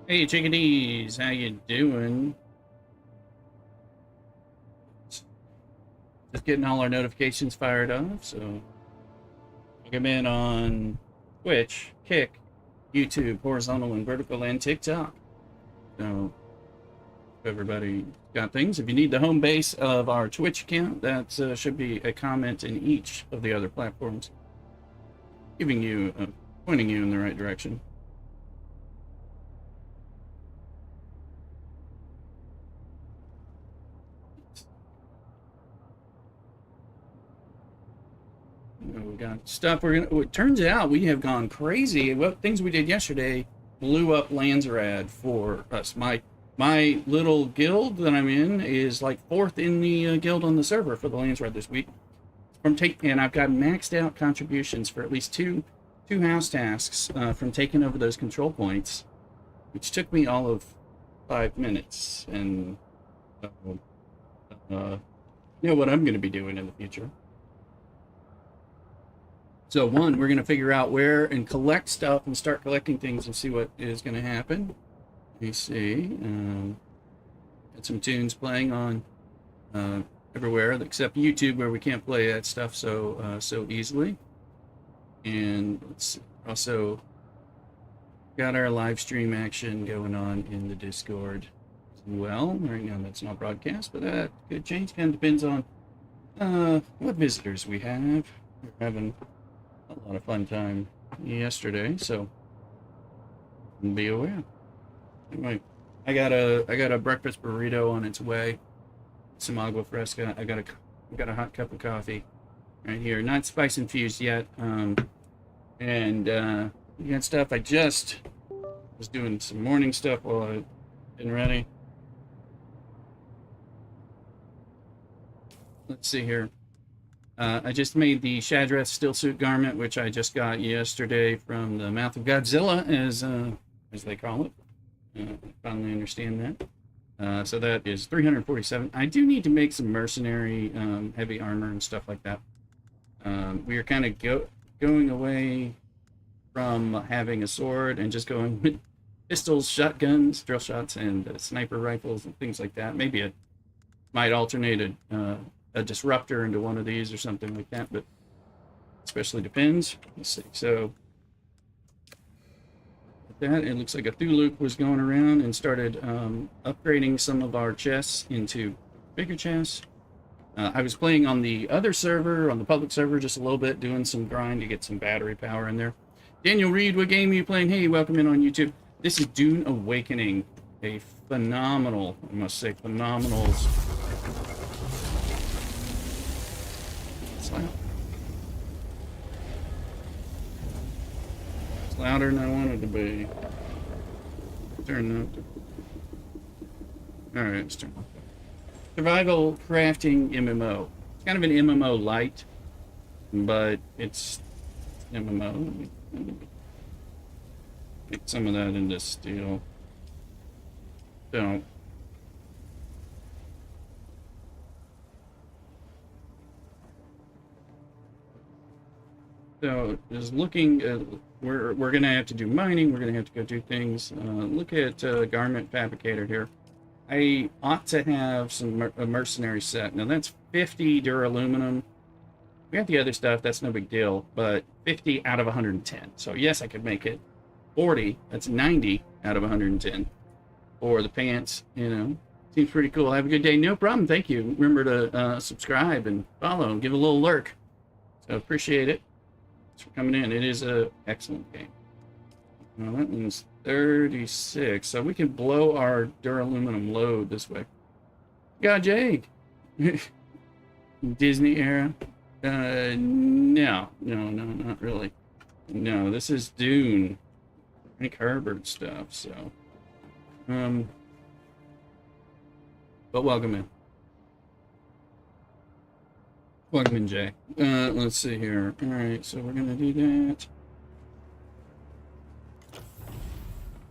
Hey chickadees, how you doing? Just getting all our notifications fired off, so come in on Twitch, Kick, YouTube, horizontal and vertical, and TikTok. So everybody got things. If you need the home base of our Twitch account, that should be a comment in each of the other platforms, giving you, pointing you in the right direction. We got stuff we're gonna. It turns out we have gone crazy. What things we did yesterday blew up Landsraad for us. My little guild that I'm in is like fourth in the guild on the server for the Landsraad this week. And I've got maxed out contributions for at least two house tasks from taking over those control points, which took me all of 5 minutes. And know what I'm going to be doing in the future. So one, we're going to figure out where and collect stuff and start collecting things and see what is going to happen. Let me see. Got some tunes playing on everywhere except YouTube, where we can't play that stuff so easily. And let's also got our live stream action going on in the Discord as well. Right now that's not broadcast, but that could change. Kind of depends on what visitors we have. We're having a lot of fun time yesterday, so be aware. Anyway, I got a breakfast burrito on its way. Some agua fresca. I got a hot cup of coffee right here, not spice infused yet. And you got stuff. I just was doing some morning stuff while I getting ready. Let's see here. I just made the Shadrath stillsuit garment, which I just got yesterday from the mouth of Godzilla, as they call it. Finally understand that. So that is 347. I do need to make some mercenary heavy armor and stuff like that. We are kind of going away from having a sword and just going with pistols, shotguns, drill shots, and sniper rifles and things like that. Maybe it might alternate a disruptor into one of these or something like that, but especially depends. Let's see. So with that, it looks like a Thuluk was going around and started upgrading some of our chests into bigger chests. I was playing on the other server, on the public server, just a little bit, doing some grind to get some battery power in there. Daniel Reed, what game are you playing? Hey, welcome in on YouTube. This is Dune Awakening, a phenomenal, I must say, phenomenal. It's louder than I wanted to be. Turn that. All right, let's turn that. Survival crafting MMO. It's kind of an MMO light, but it's MMO. Get some of that into steel. Don't. So just looking at, we're gonna have to do mining. We're gonna have to go do things. Look at garment fabricator here. I ought to have a mercenary set. Now that's 50 duraluminum. We have the other stuff, that's no big deal, but 50 out of 110. So yes, I could make it 40. That's 90 out of 110 for the pants. You know, seems pretty cool. Have a good day. No problem. Thank you. Remember to subscribe and follow and give a little lurk. So appreciate it. Thanks for coming in. It is a excellent game. Well, that one's 36, so we can blow our duraluminum load this way. God, Jake. Disney era. No, not really. No, this is Dune. Frank Herbert stuff, so. But welcome in. Welcome in, Jay. Let's see here. Alright, so we're gonna do that.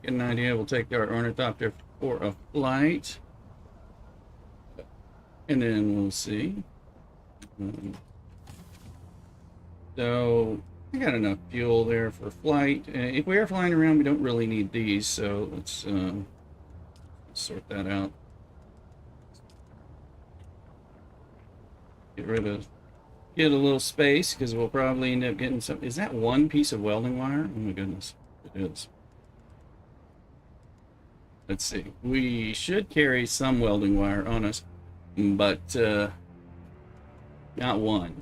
Get an idea, we'll take our ornithopter for a flight. And then we'll see. So I got enough fuel there for flight. If we are flying around, we don't really need these, so let's sort that out. Get a little space, because we'll probably end up getting some. Is that one piece of welding wire? Oh my goodness, it is. Let's see. We should carry some welding wire on us, but not one.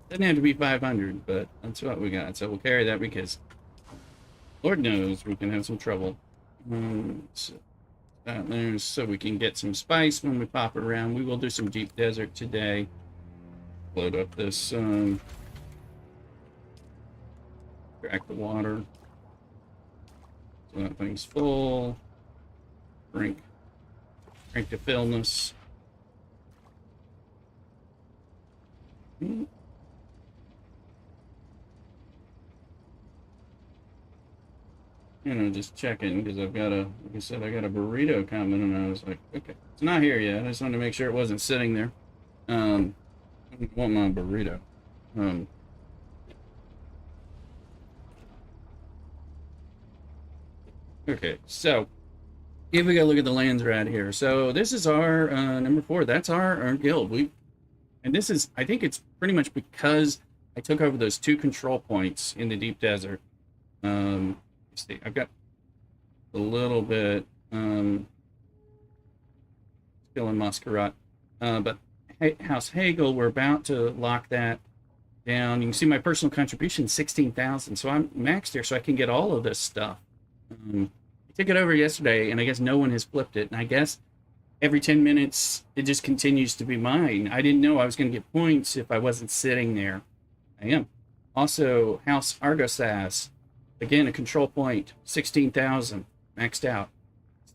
Doesn't have to be 500, but that's what we got. So we'll carry that because Lord knows we can have some trouble. So there's so we can get some spice when we pop it around. We will do some deep desert today. Load up this crack the water. So that thing's full. Drink to fillness. You know, just checking because I've got like I said, I got a burrito coming, and I was like, okay, it's not here yet. I just wanted to make sure it wasn't sitting there. I want my burrito. Okay, so if we go look at the Landsraad here, so this is our number 4. That's our guild. And this is, I think it's pretty much because I took over those 2 control points in the deep desert. See, I've got a little bit still in Masquerade, but House Hagel, we're about to lock that down. You can see my personal contribution, 16,000, so I'm maxed here, so I can get all of this stuff. I took it over yesterday, and I guess no one has flipped it, and I guess every 10 minutes it just continues to be mine. I didn't know I was going to get points if I wasn't sitting there. I am. Also, House Argosas. Again, a control point, 16,000, maxed out.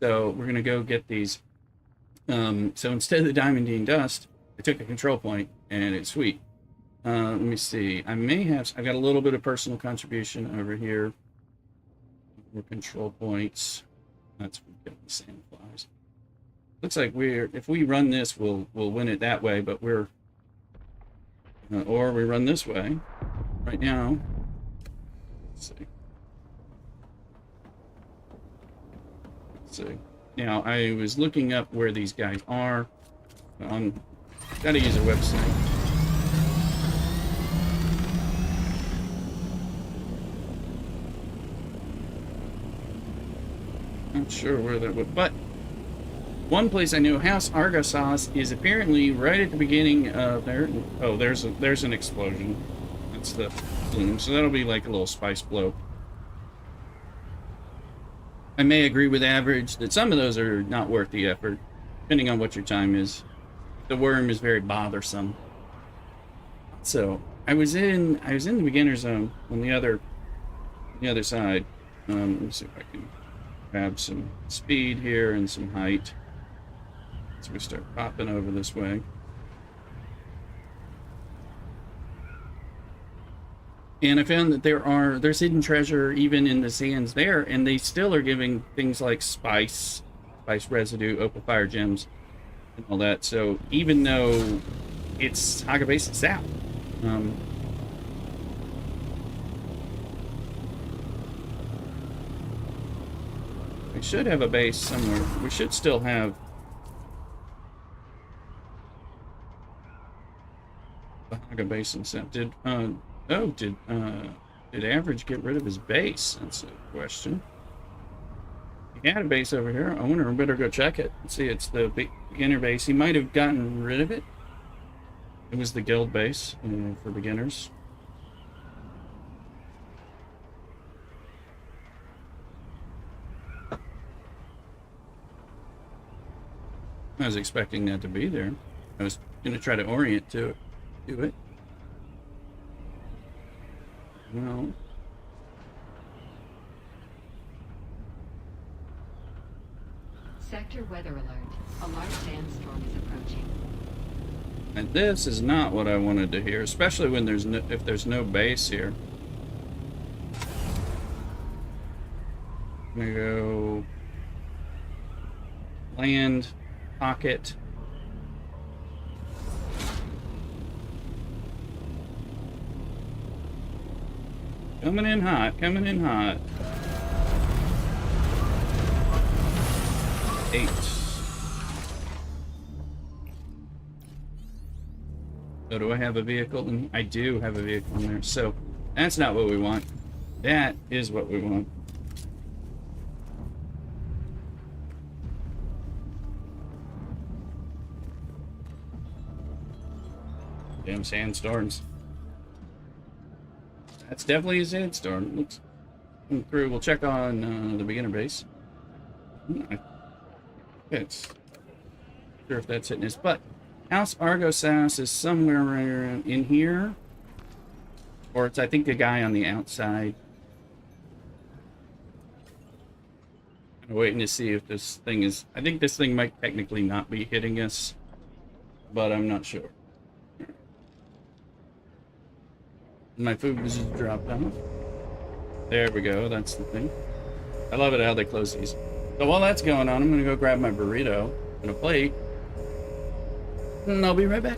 So we're going to go get these. So instead of the diamondine dust, I took a control point, and it's sweet. Let me see. I've got a little bit of personal contribution over here. More control points. That's getting the sandflies. Looks like if we run this, we'll win it that way, but or we run this way. Right now, let's see. So now I was looking up where these guys are. Gotta use a website. Not sure where that would, but one place I knew, House Argosas, is apparently right at the beginning of there. Oh, there's an explosion. That's the bloom. So that'll be like a little spice blow. I may agree with Average that some of those are not worth the effort, depending on what your time is. The worm is very bothersome. So I was in the beginner zone on the other side. Let me see if I can grab some speed here and some height. So we start popping over this way. And I found that there's hidden treasure even in the sands there, and they still are giving things like spice residue, opal fire gems, and all that. So even though it's Haga Base South, we should have a base somewhere. We should still have the Haga Basin South. Did Average get rid of his base? That's a question. He had a base over here. I wonder, I better go check it. See, it's the beginner base. He might have gotten rid of it. It was the guild base for beginners. I was expecting that to be there. I was going to try to orient to it. No. Sector weather alert. A large sandstorm is approaching. And this is not what I wanted to hear, especially when if there's no base here. I'm gonna go land pocket. Coming in hot, coming in hot. 8. So do I have a vehicle? I do have a vehicle in there. So that's not what we want. That is what we want. Damn sandstorms. That's definitely a sandstorm. Looks through. We'll check on the beginner base. It's sure if that's hitting us, but House Argosas is somewhere around in here, or it's I think a guy on the outside. I'm waiting to see if this thing is. I think this thing might technically not be hitting us, but I'm not sure. My food was just dropped off. There we go. That's the thing. I love it how they close these. So while that's going on, I'm gonna go grab my burrito and a plate, and I'll be right back.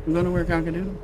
I'm going to where Cockadoodle.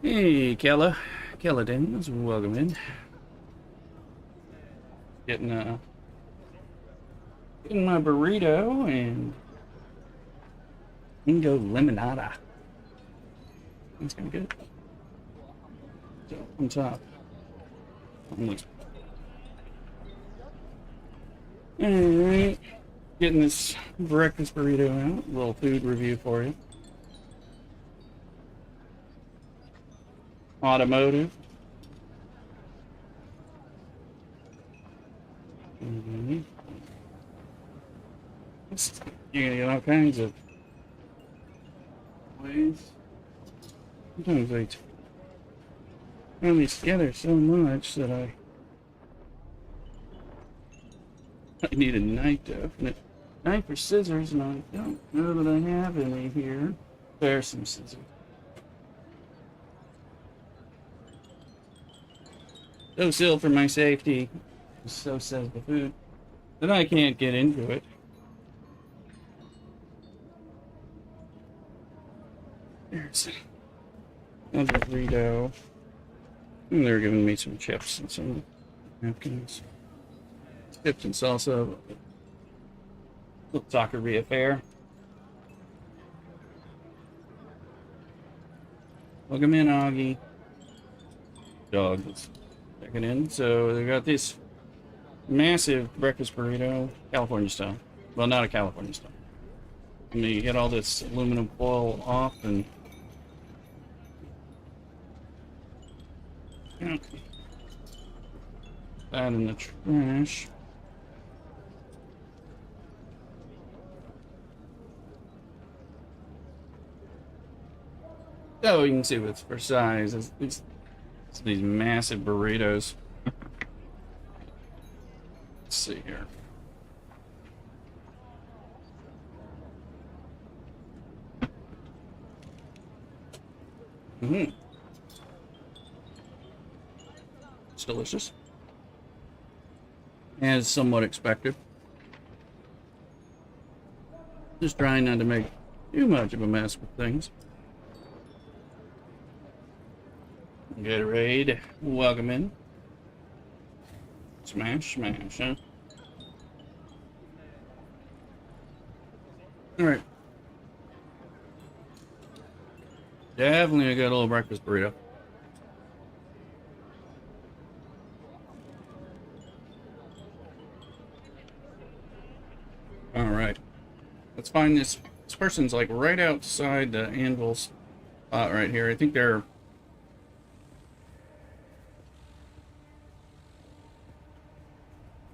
Hey, Kella Daniels, welcome in. Getting my burrito and mango limonada. That's kind of good. So on top, alright, getting this breakfast burrito out. A little food review for you. Automotive. You're gonna get all kinds of ways. Sometimes they run these together so much that I need a knife to open it. Knife or scissors, and I don't know that I have any here. There's some scissors. So still for my safety. So says the food. Then I can't get into it. There's another burrito. And they're giving me some chips and some napkins. Chips and salsa. Little taqueria fare. Welcome in, Augie. Dog is checking in. So they got this massive breakfast burrito, California style. Well, not a California style. And you get all this aluminum foil off and that in the trash. Oh, you can see what's for size. It's these massive burritos. Let's see here. It's delicious. As somewhat expected. Just trying not to make too much of a mess with things. Gatorade, welcome in. Smash, smash, huh? Alright. Definitely a good little breakfast burrito. Alright. Let's find this. This person's like right outside the anvil spot right here. I think they're...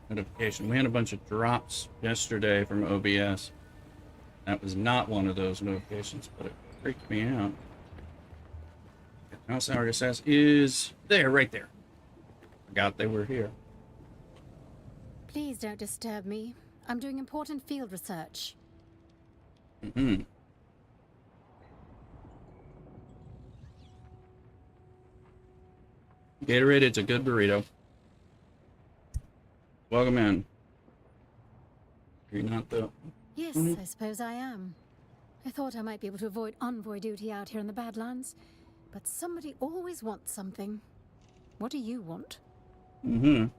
Notification. We had a bunch of drops yesterday from OBS. That was not one of those notifications, but it freaked me out. House RSS is there, right there. Forgot they were here. Please don't disturb me. I'm doing important field research. Gatorade, it's a good burrito. Welcome in. You're not the... Yes, I suppose I am. I thought I might be able to avoid envoy duty out here in the Badlands, but somebody always wants something. What do you want? I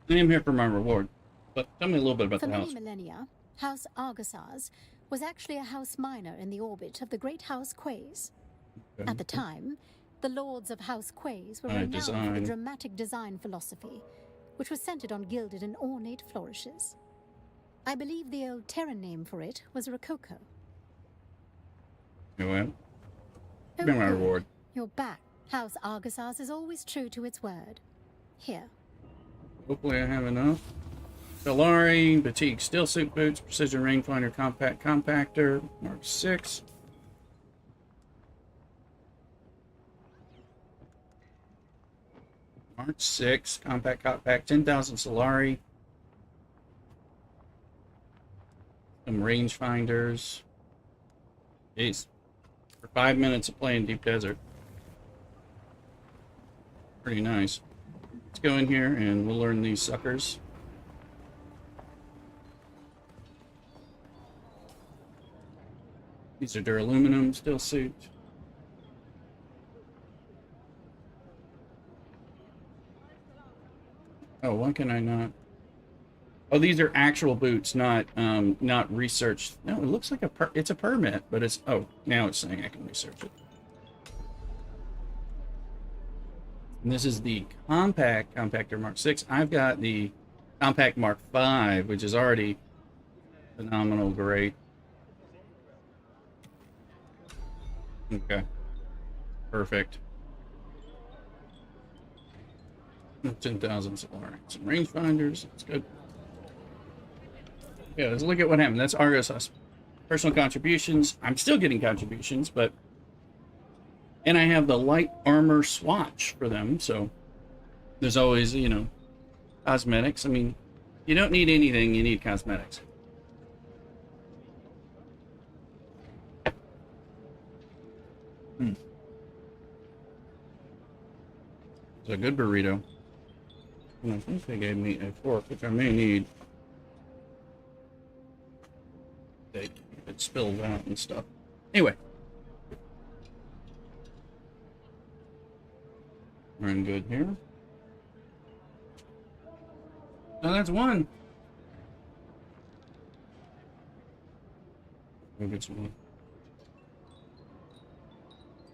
am here for my reward, but tell me a little bit about For the many house. millennia, House Argasaz was actually a house minor in the orbit of the great House Quays. Okay. At the time, the lords of House Quays were By renowned for design. the dramatic design philosophy, which was centered on gilded and ornate flourishes. I believe the old Terran name for it was Rococo. Anyway, Oh, give me my good. reward. You're back. House Argasaz is always true to its word. Here. Hopefully I have enough. Solari, Batik Steel Suit Boots, Precision Rangefinder Compact Compactor, Mark 6. Mark 6, Compact Compact, 10,000 Solari. Some rangefinders. Jeez. For 5 minutes of playing Deep Desert. Pretty nice. Let's go in here and we'll learn these suckers. These are duraluminum steel suit. Oh, why can I not? Oh, these are actual boots, not researched. No, it looks like it's a permit, but it's... Oh, now it's saying I can research it. And this is the compact compactor Mark 6. I've got the compact Mark 5, which is already phenomenal great. Okay. Perfect. 10,000 solar. Some rangefinders. That's good. Yeah, let's look at what happened. That's Argos. Personal contributions. I'm still getting contributions, but... And I have the light armor swatch for them, so... There's always, you know, cosmetics. I mean, you don't need anything, you need cosmetics. It's a good burrito. And I think they gave me a fork, which I may need. It spills out and stuff. Anyway. We're in good here. So that's one. Go get some more.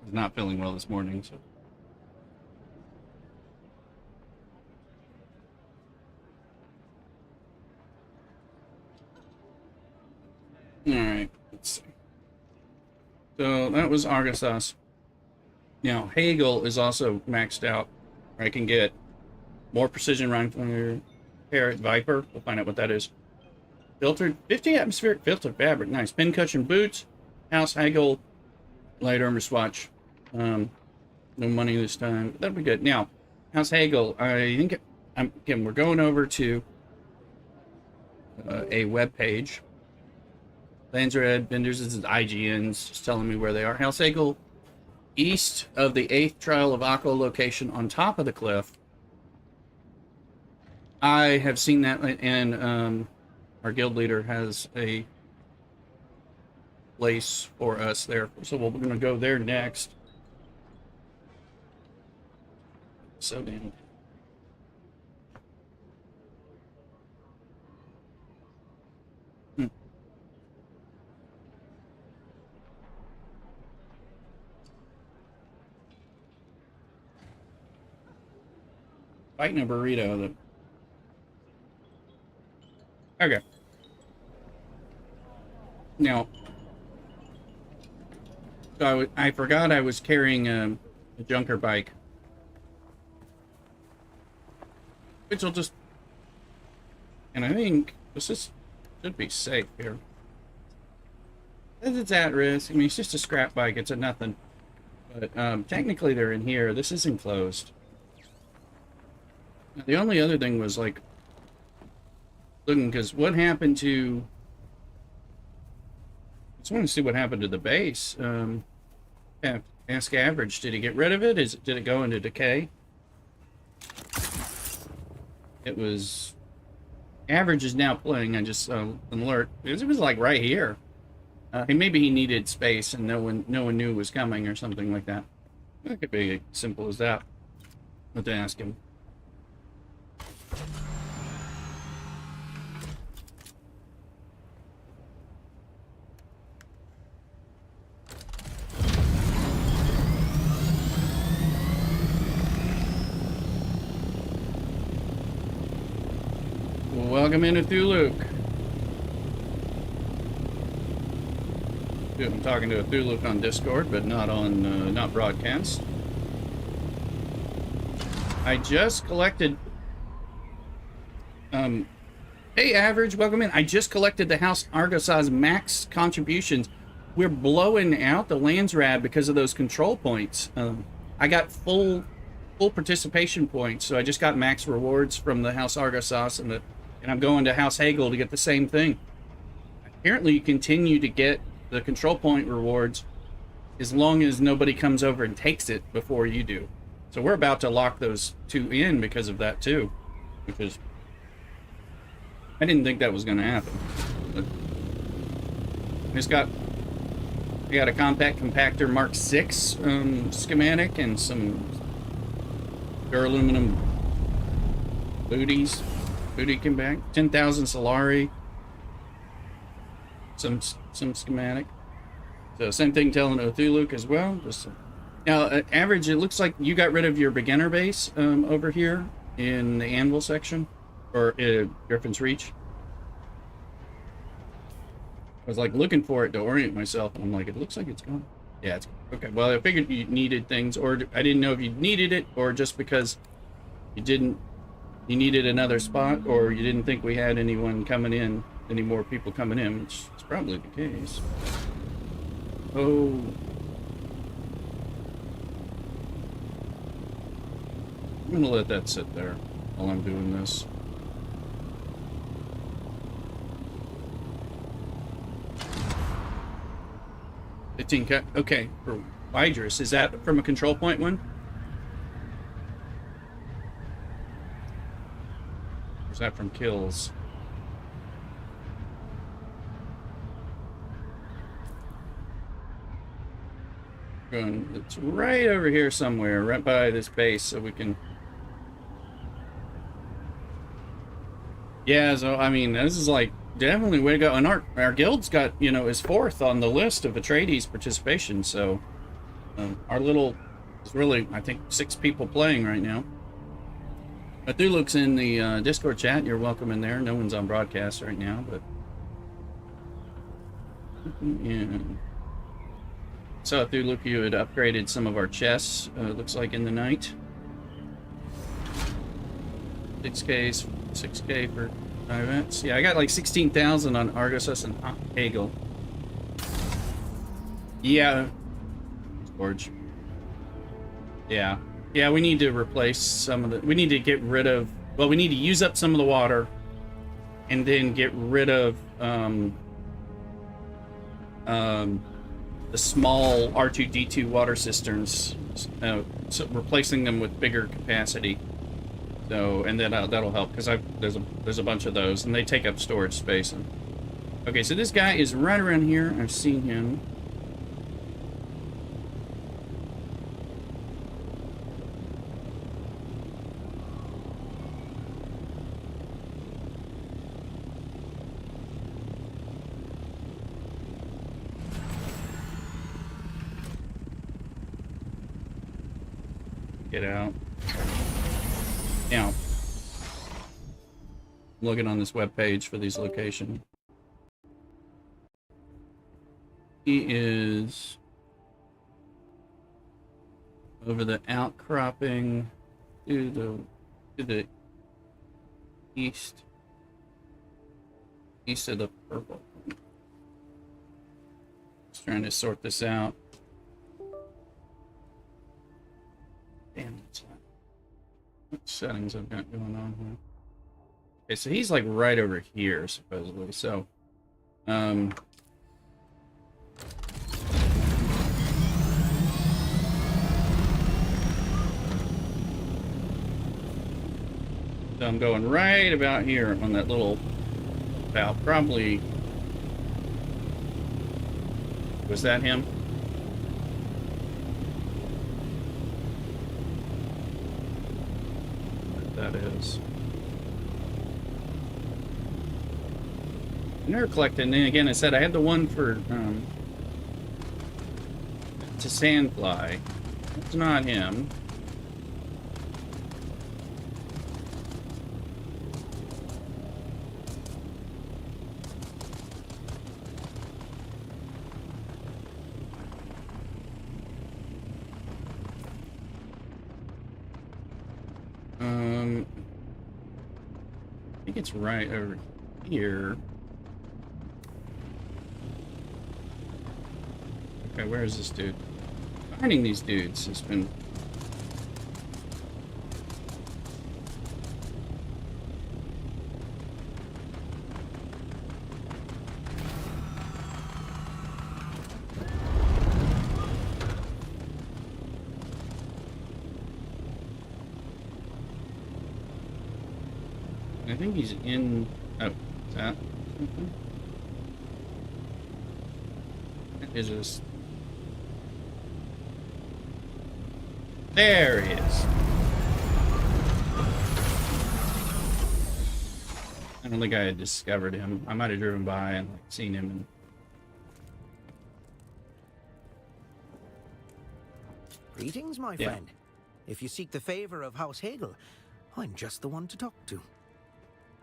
He's not feeling well this morning, so. Alright, let's see. So that was Argosas. Now, Hagel is also maxed out. I can get more precision rifle, Parrot Viper. We'll find out what that is. Filtered, 50 atmospheric filtered fabric. Nice. Pin cushion boots. House Hagel. Light armor swatch. No money this time. That'd be good. Now, House Hagel. I think, again, we're going over to a web page. Landsraad vendors. This is IGN's just telling me where they are. House Hagel, east of the 8th Trial of Akko location on top of the cliff. I have seen that, and our guild leader has a place for us there. So we're going to go there next. So damn. Fighting a burrito. Okay. Now, so I forgot I was carrying a junker bike. Which will just... And I think this should be safe here. It's at risk. I mean, it's just a scrap bike. It's a nothing. But technically they're in here. This is enclosed. The only other thing was, like, looking, because what happened to... I just want to see what happened to the base. Yeah, ask Average. Did he get rid of it? Did it go into decay? It was... Average is now playing. I just an alert. It was like right here. Maybe he needed space and no one knew it was coming or something like that. It could be as simple as that. But to ask him. Welcome into Thuluk. I'm talking to a Thuluk on Discord, but not on not broadcast. I just collected. Hey, Average, welcome in. I just collected the House Argosas max contributions. We're blowing out the Landsraad because of those control points. I got full participation points, so I just got max rewards from the House Argosas, and I'm going to House Hagel to get the same thing. Apparently, you continue to get the control point rewards as long as nobody comes over and takes it before you do. So we're about to lock those two in because of that too, because I didn't think that was going to happen. But I got a compact compactor Mark 6 schematic and some duraluminum booty compact, 10,000 Solari, some schematic. So same thing telling Othuluk as well. Now, Average, it looks like you got rid of your beginner base over here in the Anvil section, or Griffin's Reach. I was like looking for it to orient myself, and I'm like, it looks like it's gone. Yeah, it's okay. Well, I figured you needed things, or I didn't know if you needed it, or just because you needed another spot, or you didn't think we had anyone coming in, any more people coming in, which is probably the case. Oh. I'm gonna let that sit there while I'm doing this. Okay, Idris, is that from a control point one? Or is that from kills? It's right over here somewhere, right by this base, so we can... Yeah, so, I mean, this is like, definitely way to go. And our guild's got, you know, is 4th on the list of Atreides participation, so... our little... There's really, I think, 6 people playing right now. Cthulhu's in the Discord chat. You're welcome in there. No one's on broadcast right now, but... Yeah. So Cthulhu, you had upgraded some of our chests, looks like, in the night. 6K for events. Yeah, I got like 16,000 on Argus and Hegel. Yeah. George. Yeah. Yeah, we need to replace some of the... We need to get rid of... Well, we need to use up some of the water and then get rid of the small R2-D2 water cisterns, so replacing them with bigger capacity. So, and then that'll help, because there's a bunch of those, and they take up storage space. Okay, so this guy is right around here. I've seen him. Get out. Now, I'm looking on this webpage for these locations. He is over the outcropping to the east of the purple. Just trying to sort this out. Damn, that's not what settings I've got going on here. Okay, so he's like right over here, supposedly. So, so I'm going right about here on that little, about probably, was that him? That is. I never collected, and then again I said I had the one for to Sandfly. It's not him. I think it's right over here. Okay, where is this dude? Finding these dudes has been... I think he's in... Oh, is that something? That is this... There he is. I don't think I had discovered him. I might have driven by and like, seen him. And... Greetings, my friend. If you seek the favor of House Hegel, I'm just the one to talk to.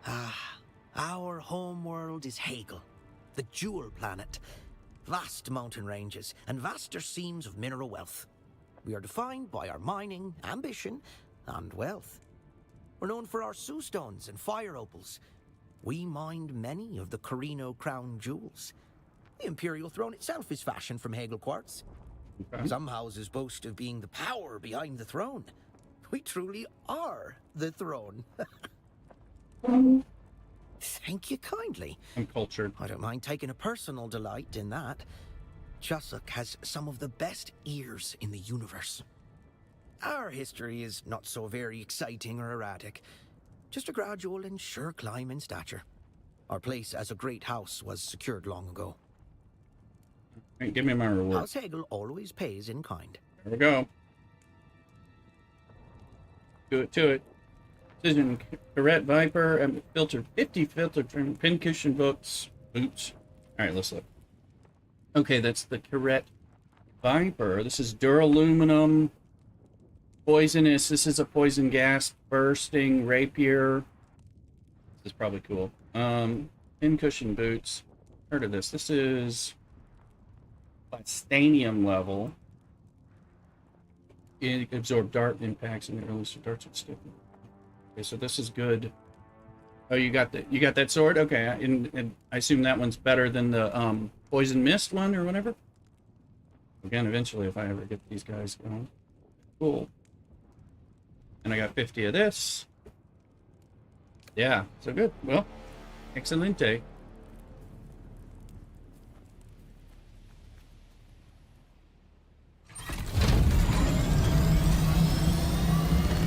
Ah, our home world is Hegel, the jewel planet. Vast mountain ranges and vaster seams of mineral wealth. We are defined by our mining, ambition, and wealth. We're known for our soulstones and fire opals. We mined many of the Carino crown jewels. The Imperial throne itself is fashioned from Hegel quartz. Okay. Some houses boast of being the power behind the throne. We truly are the throne. Thank you kindly. I'm cultured. I don't mind taking a personal delight in that. Chusuk has some of the best ears in the universe. Our history is not so very exciting or erratic, just a gradual and sure climb in stature. Our place as a great house was secured long ago. Hey, give me my reward. House Hegel always pays in kind. There we go. Do it to it. Precision Corette Viper and filtered 50 filtered from pincushion books. Oops. Alright, let's look. Okay, that's the Corette Viper. This is duraluminum. Poisonous. This is a poison gas bursting rapier. This is probably cool. Pincushion boots. Heard of this. This is Plastanium level. It absorbed dart impacts and it released darts would stick. Okay, so this is good. Oh, you got that sword? Okay, and I assume that one's better than the poison mist one or whatever. Again, eventually, if I ever get these guys going. Cool. And I got 50 of this. Yeah, so good. Well, excelente.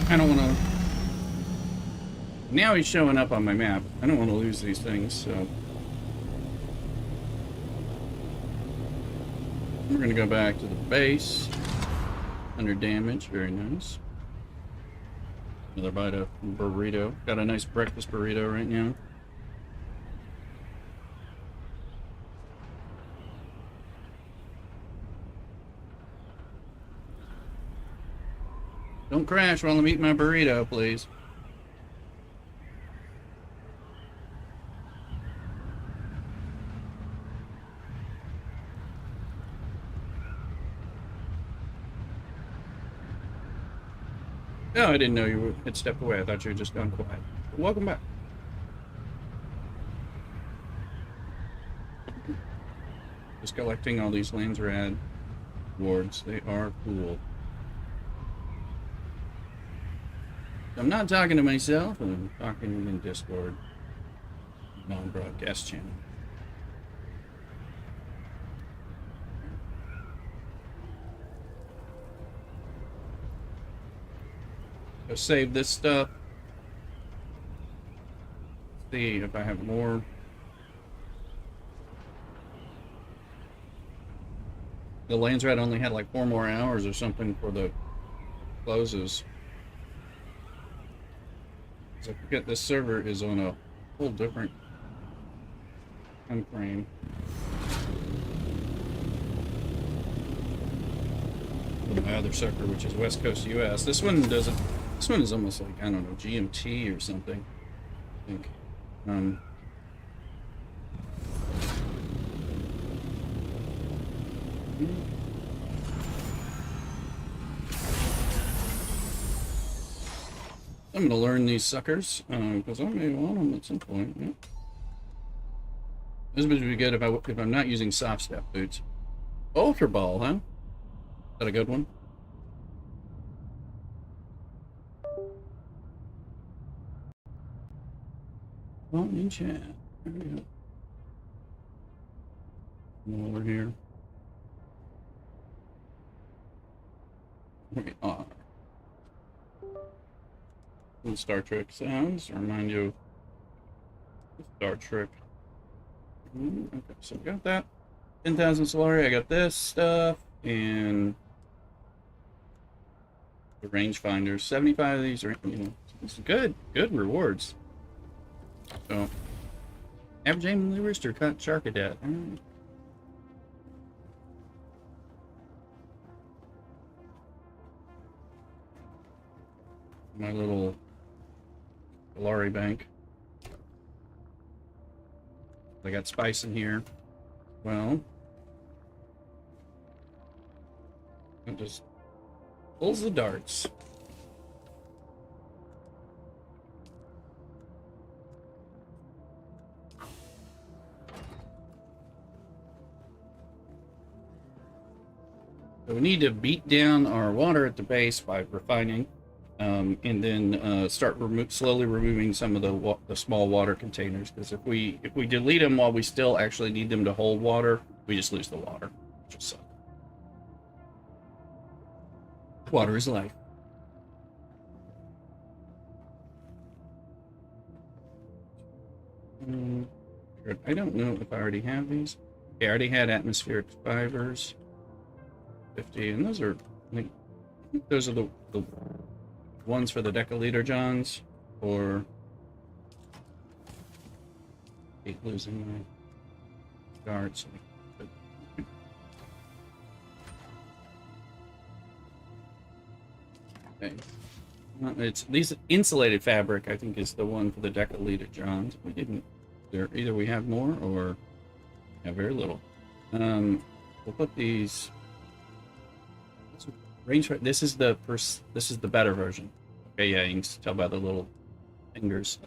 I don't want to... Now he's showing up on my map. I don't want to lose these things, so... We're going to go back to the base. Under damage. Very nice. Another bite of burrito. Got a nice breakfast burrito right now. Don't crash while I'm eating my burrito, please. Oh, I didn't know you had stepped away. I thought you had just gone quiet. Welcome back. Just collecting all these Landsraad wards. They are cool. I'm not talking to myself, I'm talking in Discord. Non-broadcast channel. Go save this stuff. See if I have more. The Landsraad only had like 4 more hours or something for the closes. So I forget this server is on a whole different time frame. My other sector, which is West Coast US. This one doesn't. This one is almost like, I don't know, GMT or something. I think. I'm gonna learn these suckers because I may want them at some point. Yeah. This would be good if I'm not using soft step boots. Ultra ball, huh? Is that a good one? Well, in chat. There we go. Come over here. Here we are. And Star Trek sounds remind you of Star Trek. Okay, so we got that. 10,000 Solari. I got this stuff and the rangefinders. 75 of these are, you know, it's good rewards. So, average aim rooster cut Charcadet. My little Solari bank. I got spice in here. Well, it just pulls the darts. So we need to beat down our water at the base by refining, and then start slowly removing some of the small water containers. Because if we delete them while we still actually need them to hold water, we just lose the water. Just suck. Water is life. I don't know if I already have these. Okay, I already had atmospheric fibers. 50, and those are, I think those are the ones for the deciliter Johns, or I keep losing my darts. Okay. It's these insulated fabric, I think, is the one for the deciliter Johns. We didn't. Either we have more or have very little. We'll put these. Range. This is the better version. Okay, yeah, you can tell by the little fingers.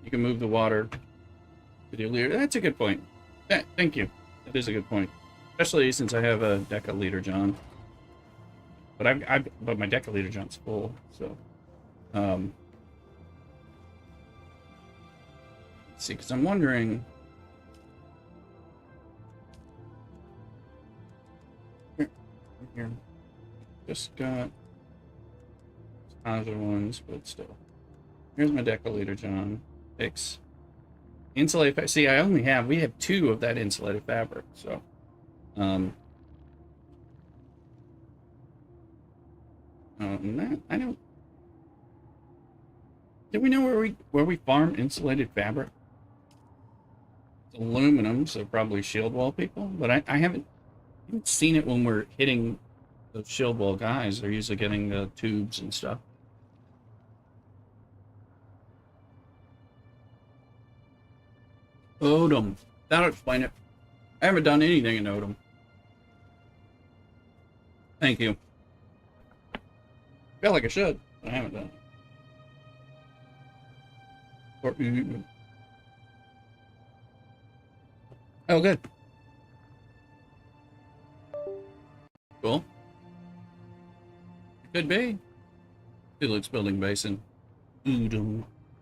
You can move the water with your liter. That's a good point. Thank you. That is a good point, especially since I have a deciliter John. But but my deciliter John's full, so let's see, because I'm wondering. Here, just got other ones, but still. Here's my deciliter John. Fix insulated. See, we have 2 of that insulated fabric, so I don't. Do we know where we farm insulated fabric? It's aluminum, so probably shield wall people. But I haven't seen it when we're hitting the shield wall guys. They're usually getting the tubes and stuff. Odom. That'll explain it. I haven't done anything in Odom. Thank you. Feel like I should, but I haven't done it. Oh, good. Cool. Could be. Felix Building Basin. Ood. I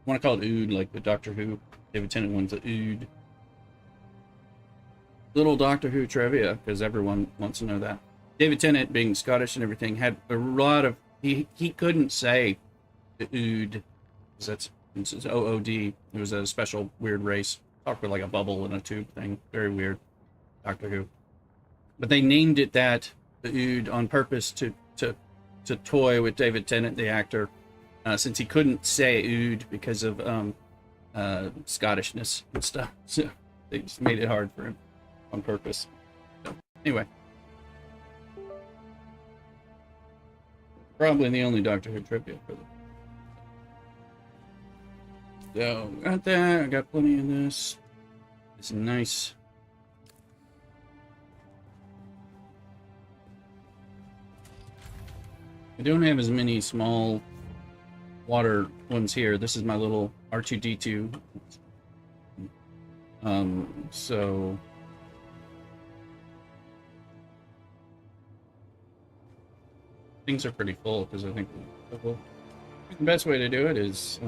want to call it Ood, like the Doctor Who. David Tennant one's the Ood. Little Doctor Who trivia, because everyone wants to know that. David Tennant, being Scottish and everything, had a lot of... He couldn't say the Ood, because it's OOD. It was a special weird race. Talked with like a bubble in a tube thing. Very weird. Doctor Who. But they named it that, the Ood, on purpose to toy with David Tennant, the actor, since he couldn't say Ood because of Scottishness and stuff. So they just made it hard for him on purpose. So, anyway. Probably the only Doctor Who trivia for them. So, got that. I got plenty of this. It's nice. I don't have as many small water ones here. This is my little R2D2. So things are pretty full because I think the best way to do it is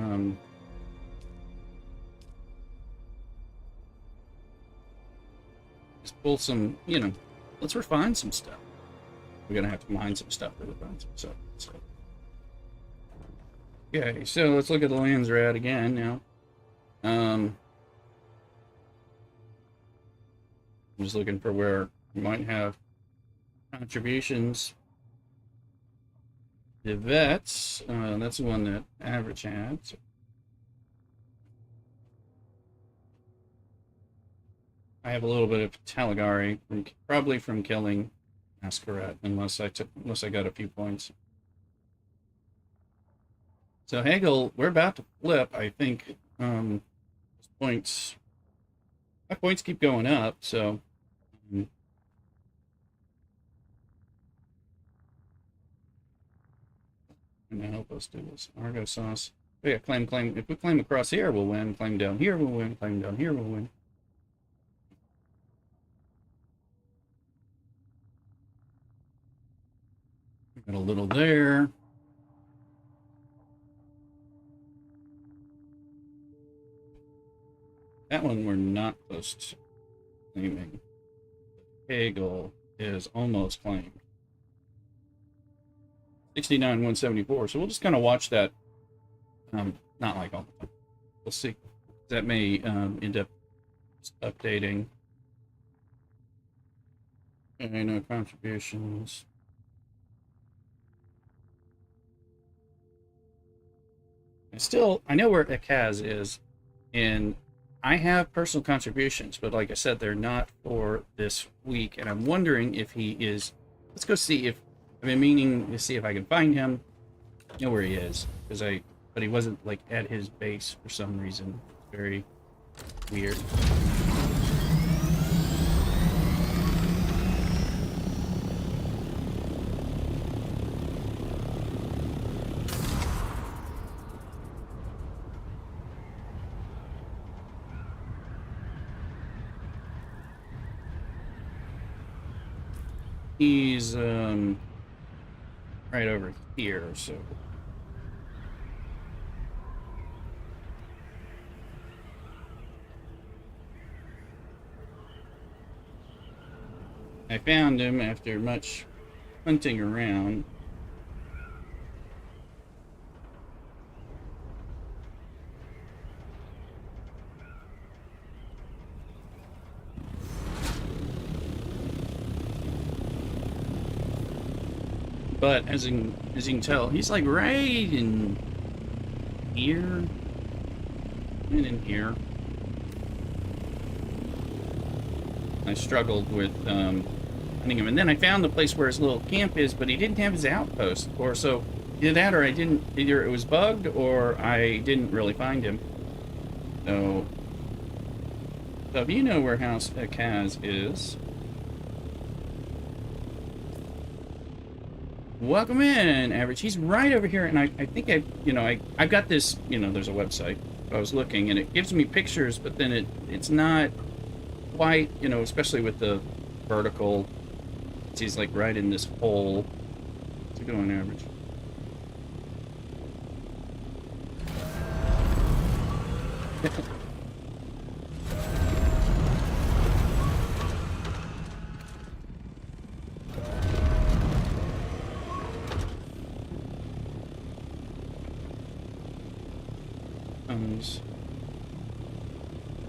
just pull some, let's refine some stuff. We're gonna have to mine some stuff to refine some stuff. So. Okay, so let's look at the Landsraad again now. I'm just looking for where we might have contributions. The vets, that's the one that Average had. So. I have a little bit of Talagari, probably from killing Masquerade, unless I got a few points. So Hegel, we're about to flip. I think my points keep going up. So gonna help us do this. Argo sauce. Oh yeah, claim. If we claim across here, we'll win. Claim down here, we'll win. Claim down here, we'll win. Got a little there. That one we're not close to claiming. Hagel is almost claimed. 69,174. So we'll just kind of watch that. Not like all the time. We'll see. That may end up updating. Okay, no contributions. I know where Akaz is, and I have personal contributions, but like I said, they're not for this week, and I'm wondering if he is. Let's go see if I've been meaning to see if I can find him. I know where he is, but he wasn't like at his base for some reason. Very weird. He's right over here, so I found him after much hunting around. But as you can tell, he's like right in here and in here. I struggled with hunting him, and then I found the place where his little camp is, but he didn't have his outpost, or so either that, or I didn't. Either it was bugged, or I didn't really find him. So if you know where House Akaz is. Welcome in, Average. He's right over here, and I think I've got this, there's a website. I was looking, and it gives me pictures, but then it's not quite, especially with the vertical. He's like right in this hole. What's it going, Average?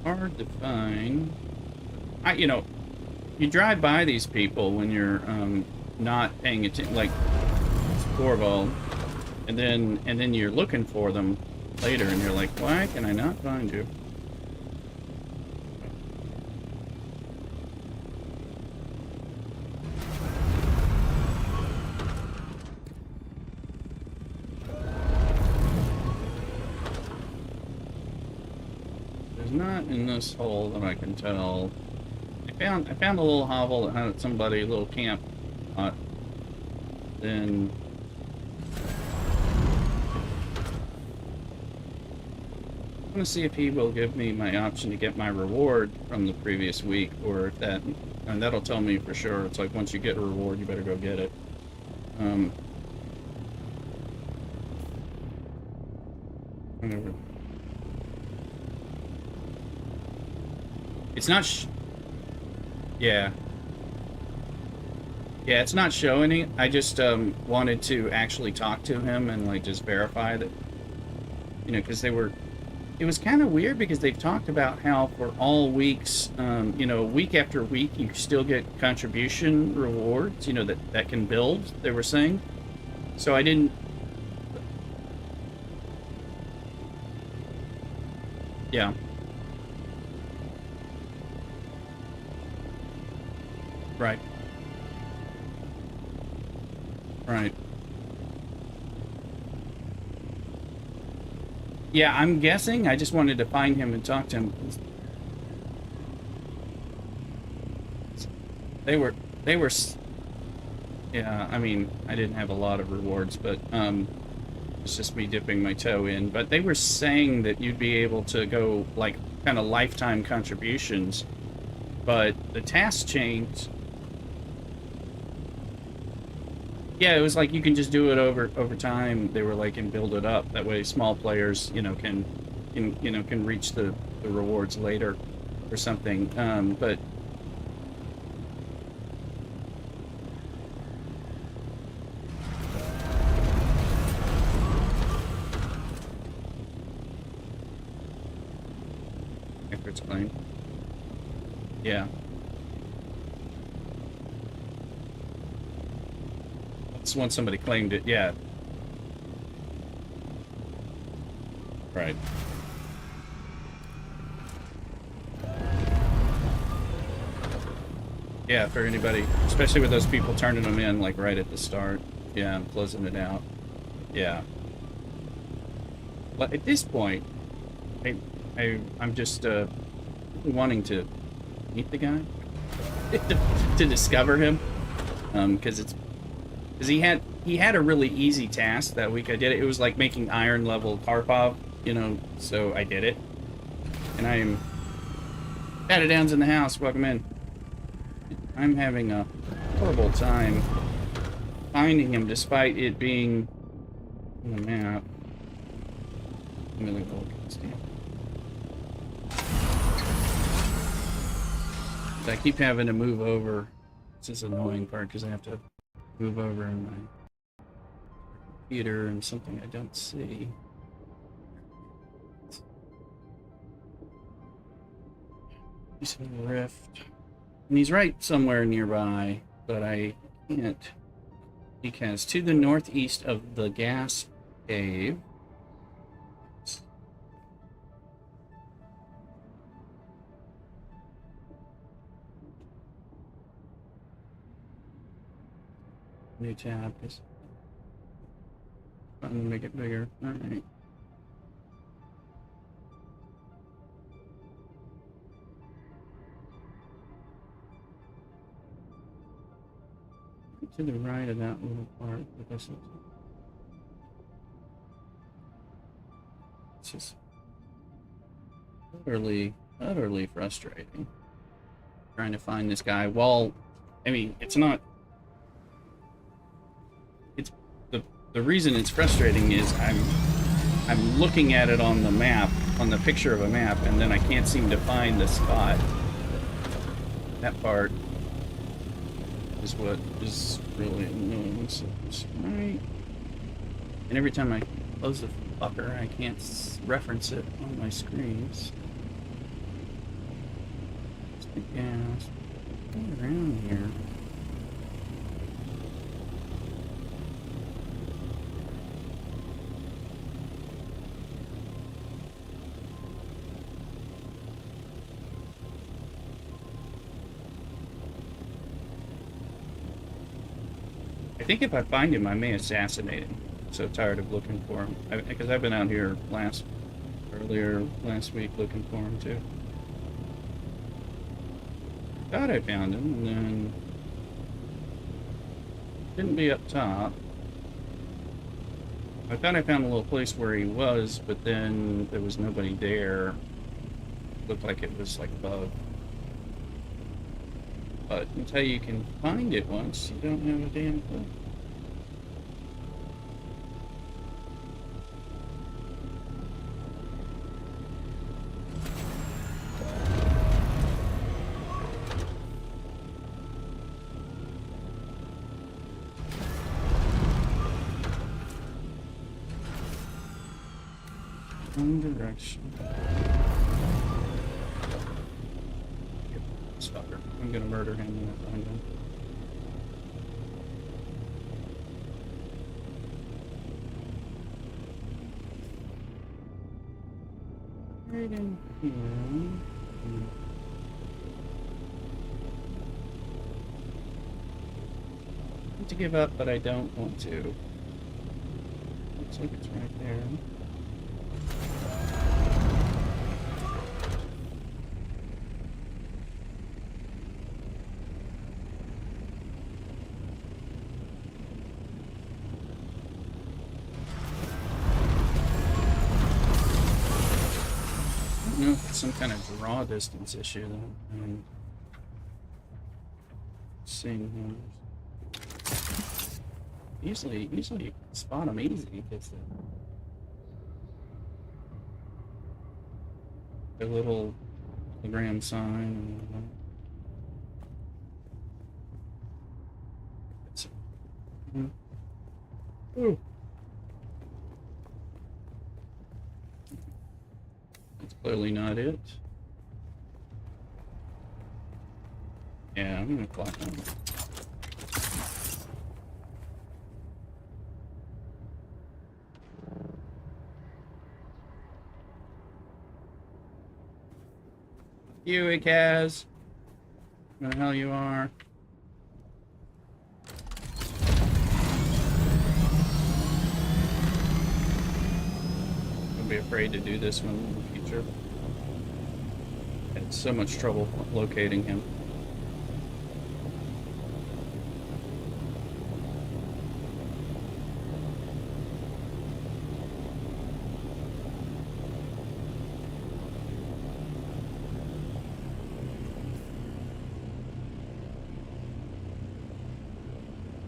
Hard to find. You drive by these people when you're not paying attention, like Thorvald, and then you're looking for them later, and you're like, why can I not find you? Not in this hole that I can tell. I found a little hovel that had a little camp. Then I'm gonna see if he will give me my option to get my reward from the previous week, or if and that'll tell me for sure. It's like once you get a reward, you better go get it. Whatever. It's not yeah, it's not showing it. I just wanted to actually talk to him and like just verify that, because it was kind of weird, because they've talked about how for all weeks, week after week, you still get contribution rewards, that can build, they were saying. So I didn't. Yeah. Right. Right. Yeah, I'm guessing. I just wanted to find him and talk to him. They were, yeah, I mean, I didn't have a lot of rewards, but, it's just me dipping my toe in. But they were saying that you'd be able to go, like, kind of lifetime contributions, but the task changed. Yeah, it was like you can just do it over time. They were like, and build it up. That way, small players, can reach the rewards later, or something. But after it's claimed. Yeah. That's once somebody claimed it, yeah. Right. Yeah, for anybody, especially with those people turning them in like right at the start. Yeah, I'm closing it out. Yeah. But at this point, I'm just wanting to meet the guy to discover him, because he had a really easy task that week. I did it. It was like making iron level Karpov, you know. So I did it, and I'm Downs in the house. Welcome in. I'm having a horrible time finding him, despite it being on the map. I'm gonna go look at this damn. I keep having to move over. This is an annoying part because I have to move over in my computer and something I don't see. He's in the rift. And he's right somewhere nearby, but I can't. Because to the northeast of the gas cave. New tab is. I'm gonna make it bigger. Alright. To the right of that little part, but this is. It's just utterly frustrating. Trying to find this guy. Well, I mean, it's not. It's the reason it's frustrating is I'm looking at it on the map, on the picture of a map, and then I can't seem to find the spot. That part is what is really annoying. So it's right. And every time I close the fucker, I can't reference it on my screens. It's the gas. Get around here. I think if I find him, I may assassinate him. I'm so tired of looking for him. Because I've been out here earlier last week looking for him too. Thought I found him, and then didn't be up top. I thought I found a little place where he was, but then there was nobody there. Looked like it was like above. But until you can find it once, you don't have a damn clue. One direction. This fucker. I'm gonna murder him when I find him. Right in here. I want to give up, but I don't want to. Looks like it's right there. I don't know if it's some kind of draw distance issue though. I mean, seeing him. Usually you can spot them easy because the little hologram sign and ooh. That's clearly not it. Yeah, I'm gonna clock on. You, Kaz. Where the hell you are? Don't be afraid to do this one in the future. I had so much trouble locating him.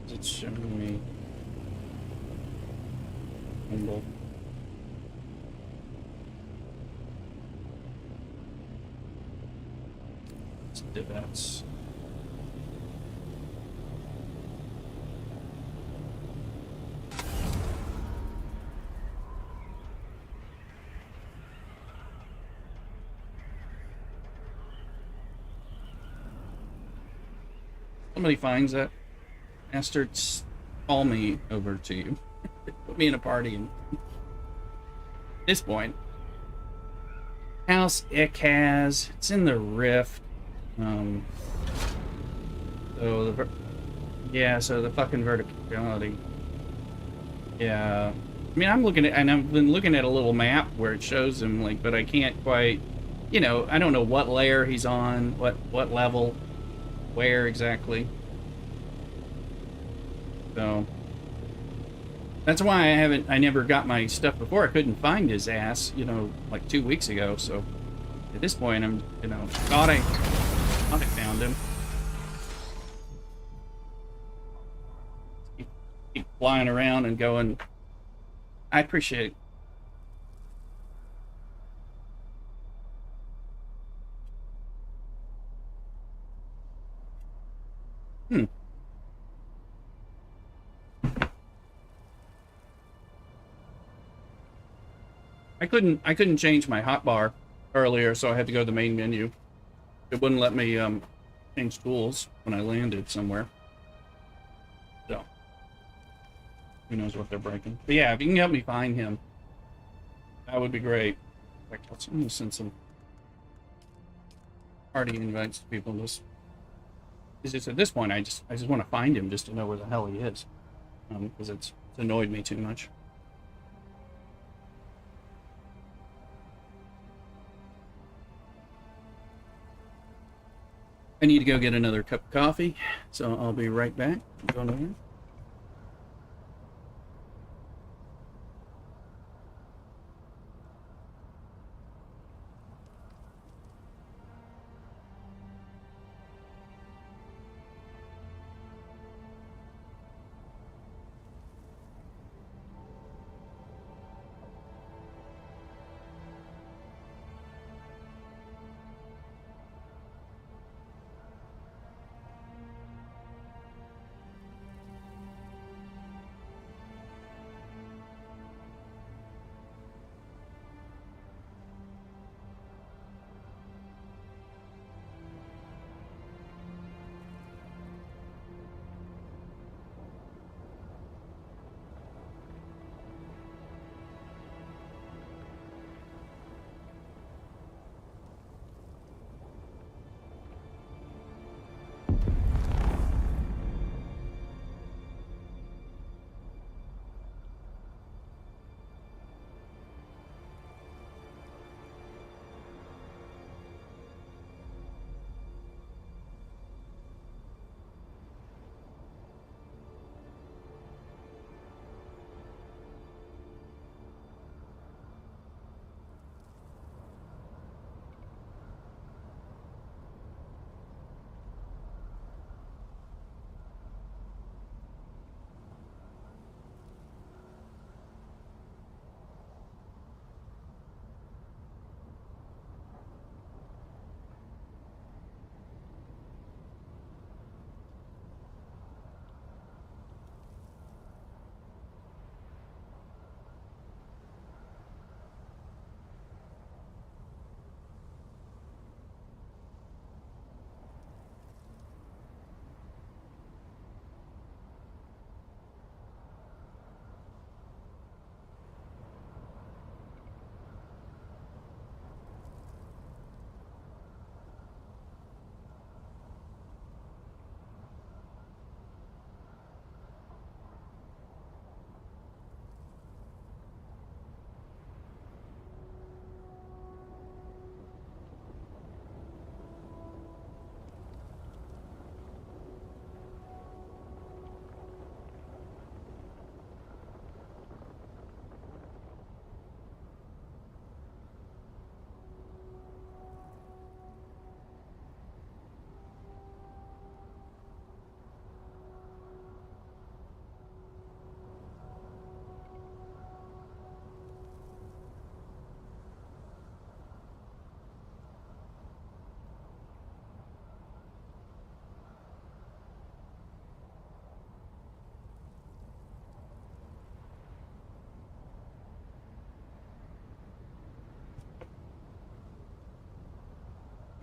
It's showing me humble. It's divots. Somebody finds that bastard, call me over to you. Put me in a party and at this point. House Ikaz. It's in the rift. So the fucking verticality. Yeah. I mean, I'm looking at, and I've been looking at a little map where it shows him, like, but I can't quite, you know, I don't know what layer he's on, what level, where exactly. So that's why I never got my stuff before. I couldn't find his ass, you know, like 2 weeks ago. So at this point, I'm, you know, thought I found him. Keep flying around and going. I appreciate it. I couldn't change my hotbar earlier, so I had to go to the main menu. It wouldn't let me change tools when I landed somewhere. So who knows what they're breaking. But yeah, if you can help me find him, that would be great. In fact, let's send some party invites to people. Just at this point, I just want to find him just to know where the hell he is, because it's annoyed me too much. I need to go get another cup of coffee, so I'll be right back. I'm going over.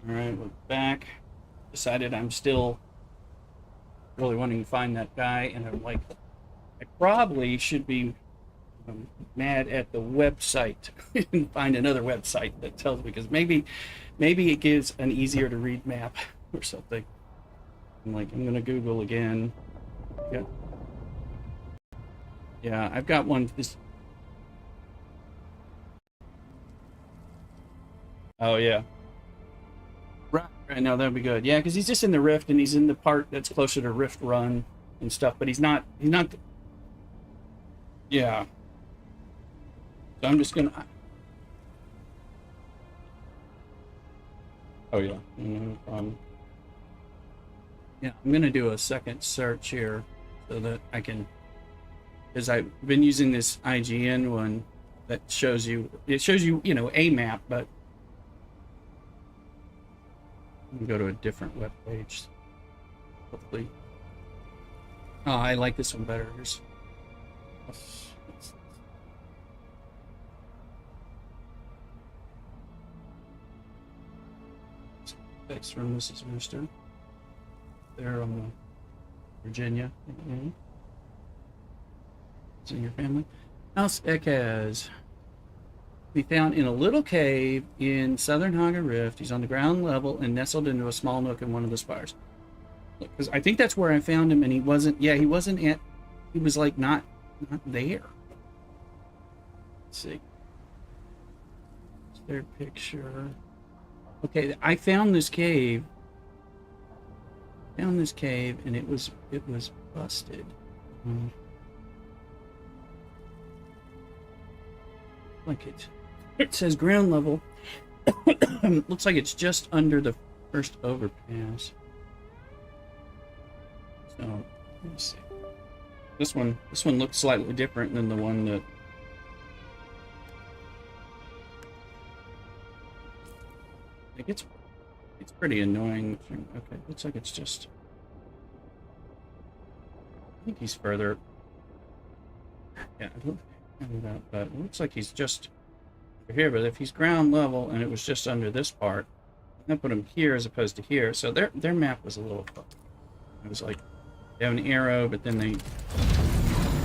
Alright, we're back. Decided I'm still really wanting to find that guy, and I'm like, I probably should be mad at the website and find another website that tells me, because maybe it gives an easier to read map or something. I'm like, I'm gonna Google again. Yeah, I've got one. Oh yeah. Right now that'd be good. Yeah, because he's just in the rift, and he's in the part that's closer to Rift Run and stuff. But he's not. Yeah. So I'm just gonna. Oh yeah. No problem. Yeah, I'm gonna do a second search here so that I can, because I've been using this IGN one that shows you. It shows you, a map, but I'm gonna go to a different web page. Hopefully. Oh, I like this one better. Thanks from Mrs. Rooster. There on Virginia. It's in your family. House Ekaz. Be found in a little cave in southern Haga Rift. He's on the ground level and nestled into a small nook in one of the spires. Because I think that's where I found him, and he wasn't. Yeah, he wasn't at. He was like not there. Let's see. Is there a picture? Okay, I found this cave. And it was busted. Like it says ground level. Looks like it's just under the first overpass. So let me see. This one looks slightly different than the one that. Like it's pretty annoying. Okay, looks like it's just. I think he's further. Yeah, I don't know that, but it looks like he's just over here. But if he's ground level and it was just under this part, I put him here as opposed to here. So their map was a little fucked. It was like they have an arrow, but then they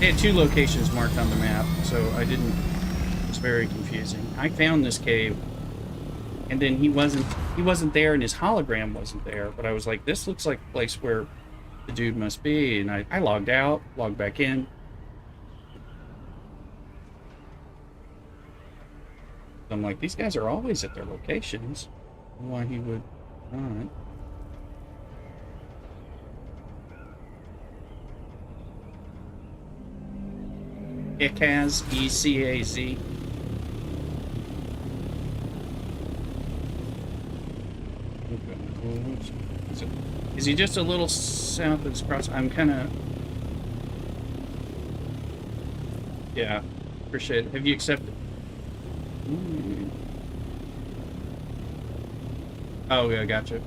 had two locations marked on the map, so it was very confusing. I found this cave, and then he wasn't there, and his hologram wasn't there, but I was like, this looks like a place where the dude must be, and I logged out, logged back in. I'm like, these guys are always at their locations. Why he would not. Ekaz, E-C-A-Z. Is he just a little south of this cross? I'm kind of... Yeah, appreciate it. Have you accepted? Oh, yeah, gotcha.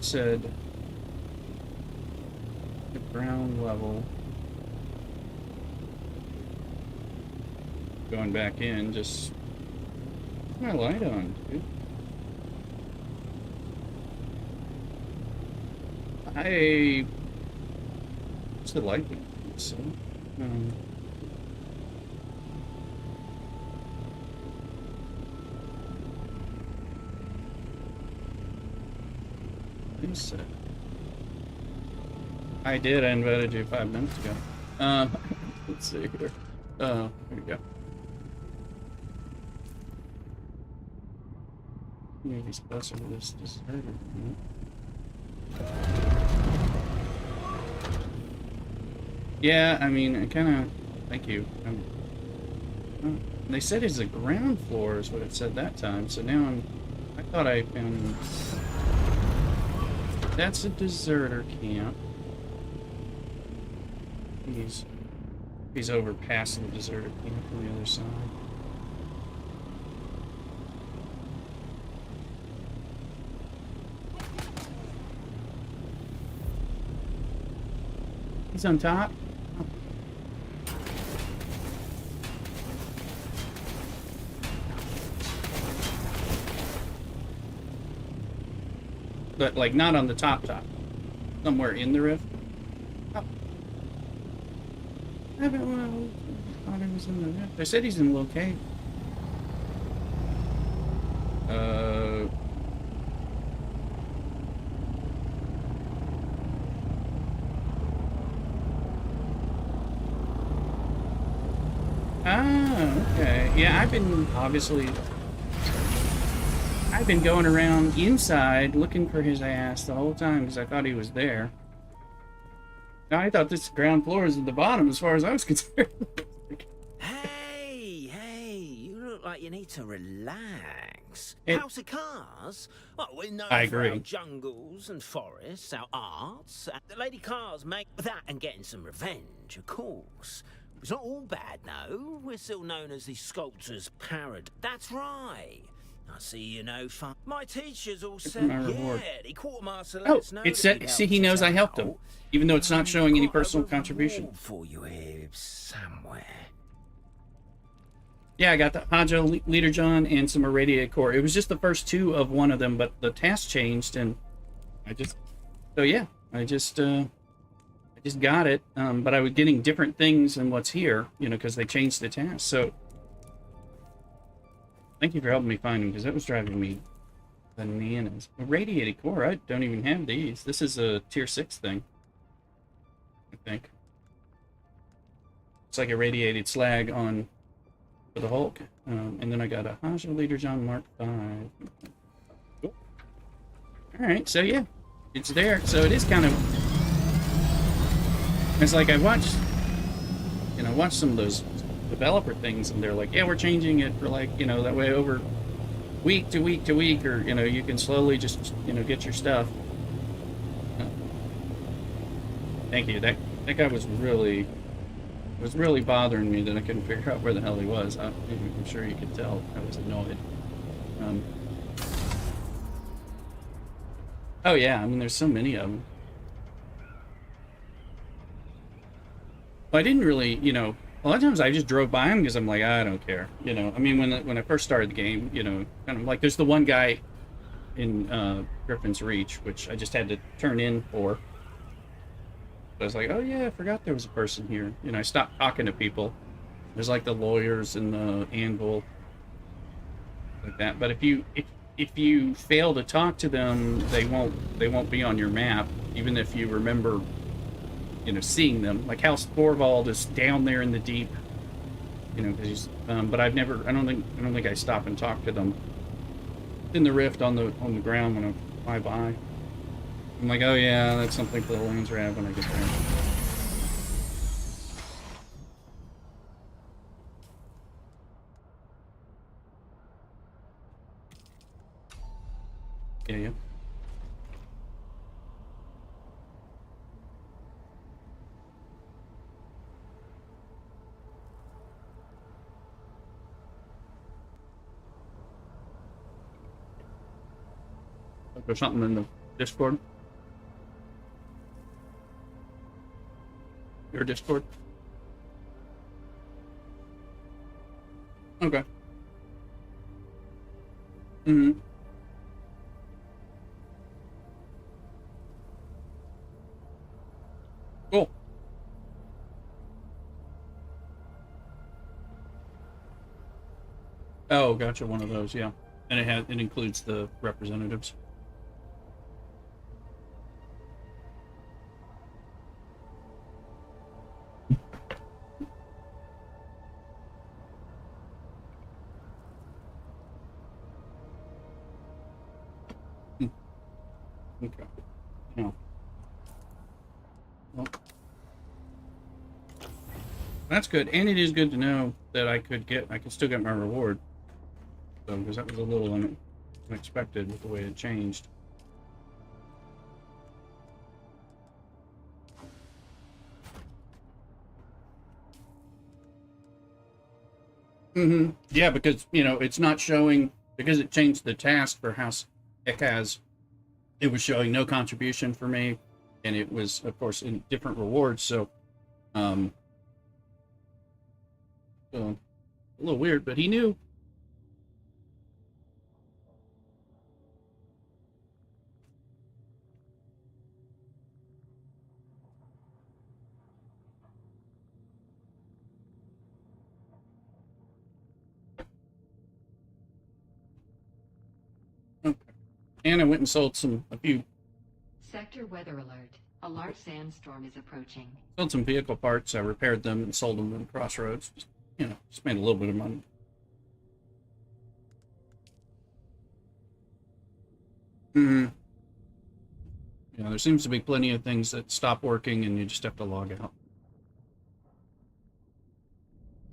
Said the ground level. Going back in, just put my light on, dude. What's the light thing? So, I did. I invited you 5 minutes ago. Let's see here. There you go. Maybe he's closer to this deserter. Yeah, I mean, I kind of. Thank you. They said it's the ground floor is what it said that time. So now I thought I found. That's a deserter camp. He's over past the deserter camp on the other side. He's on top. but like not on the top. Somewhere in the rift. Oh. I thought he was in the rift. They said he's in a little cave. Okay. Yeah, I've been going around inside looking for his ass the whole time because I thought he was there. Now, I thought this ground floor is at the bottom as far as I was concerned. Hey, you look like you need to relax. It- House of Cars? Well, we know I for agree. our jungles and forests, our arts. The Lady Cars make that and getting some revenge, of course. It's not all bad, no. We're still known as the Sculptor's Parrot. That's right. I see you know fun. My teacher's all said, my reward. yeah, the quartermaster let Oh, us know it that said, he see, he helped knows us I helped him, out. even though it's not showing any Got a personal reward contribution. for you here somewhere. Yeah, I got the Hajo Leader John and some irradiated core. It was just the first two of one of them, but the task changed, and I just got it. But I was getting different things than what's here, because they changed the task. So thank you for helping me find them, because that was driving me bananas. Irradiated core, I don't even have these. This is a tier 6 thing, I think. It's like irradiated slag on for the Hulk. And then I got a Hajo Leader John Mark 5. Cool. Alright, so yeah, it's there. So it is kind of... It's like I watched some of those developer things, and they're like, yeah, we're changing it for like, that way over week to week to week, or, you can slowly just, get your stuff. Thank you. That guy was really bothering me that I couldn't figure out where the hell he was. I'm sure you could tell I was annoyed. Oh yeah, I mean, there's so many of them. Well, I didn't really, a lot of times I just drove by him because I'm like, I don't care. I mean, when I first started the game, kind of like there's the one guy in Griffin's Reach, which I just had to turn in for. I was like, oh yeah, I forgot there was a person here. I stopped talking to people. There's like the lawyers and the anvil, like that. But if you fail to talk to them, they won't be on your map, even if you remember, seeing them. Like House Thorvald is down there in the deep, because but I don't think I stop and talk to them in the rift on the ground when I fly by. I'm like, oh yeah, that's something for the Landsraad when I get there. Yeah. There's something in the Discord. Your Discord? Okay. Mm-hmm. Cool. Oh, gotcha, one of those, yeah. And it includes the representatives. Okay. Yeah. Well, that's good, and it is good to know that I could still get my reward. So, because that was a little unexpected with the way it changed. Mm-hmm. Yeah, because it's not showing, because it changed the task for House Ekaz. It was showing no contribution for me, and it was, of course, in different rewards. So, so a little weird, but he knew. And I went and sold a few Sector weather alert. A large sandstorm is approaching. sold some vehicle parts. I repaired them and sold them in Crossroads. Just made a little bit of money. Mm-hmm. There seems to be plenty of things that stop working and you just have to log out.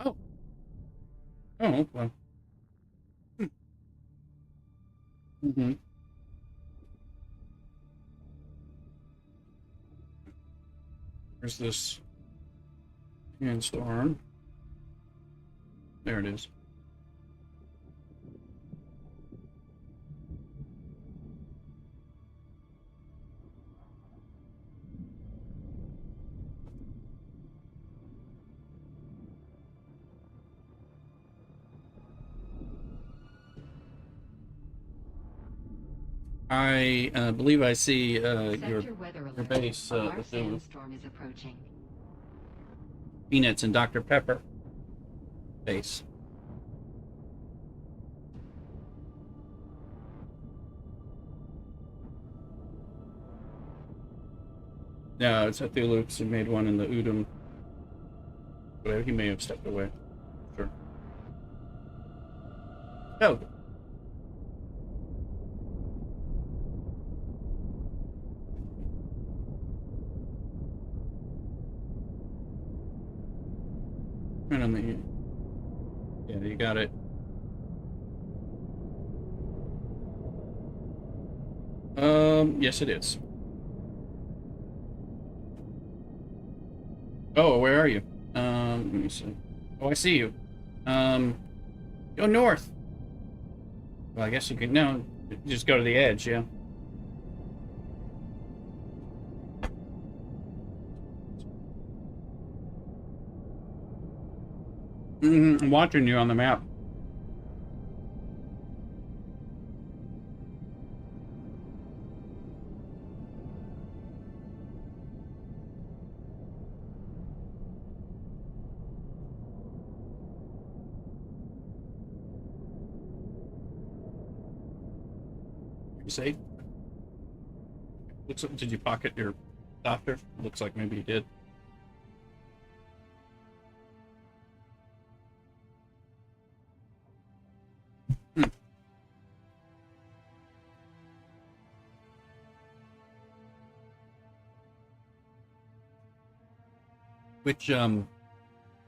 Oh. Oh, well. Mm-hmm. There's this sandstorm. There it is. I believe I see your base A large with the sandstorm is approaching. Peanuts and Dr. Pepper base. No, it's at the Luke's. He made one in the Udom. But he may have stepped away. Sure. Oh. Right on the... Yeah, you got it. Yes it is. Oh, where are you? Let me see. Oh, I see you. Go north. Well, I guess you could, no, just go to the edge, yeah. I'm watching you on the map. You see? Looks like, did you pocket your doctor? Looks like maybe you did.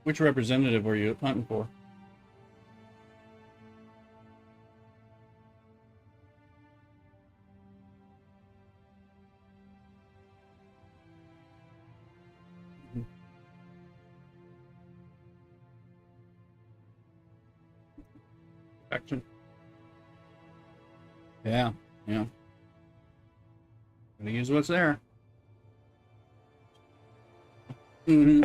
Which representative were you hunting for? Action. Yeah, yeah. Gonna use what's there. Mm-hmm.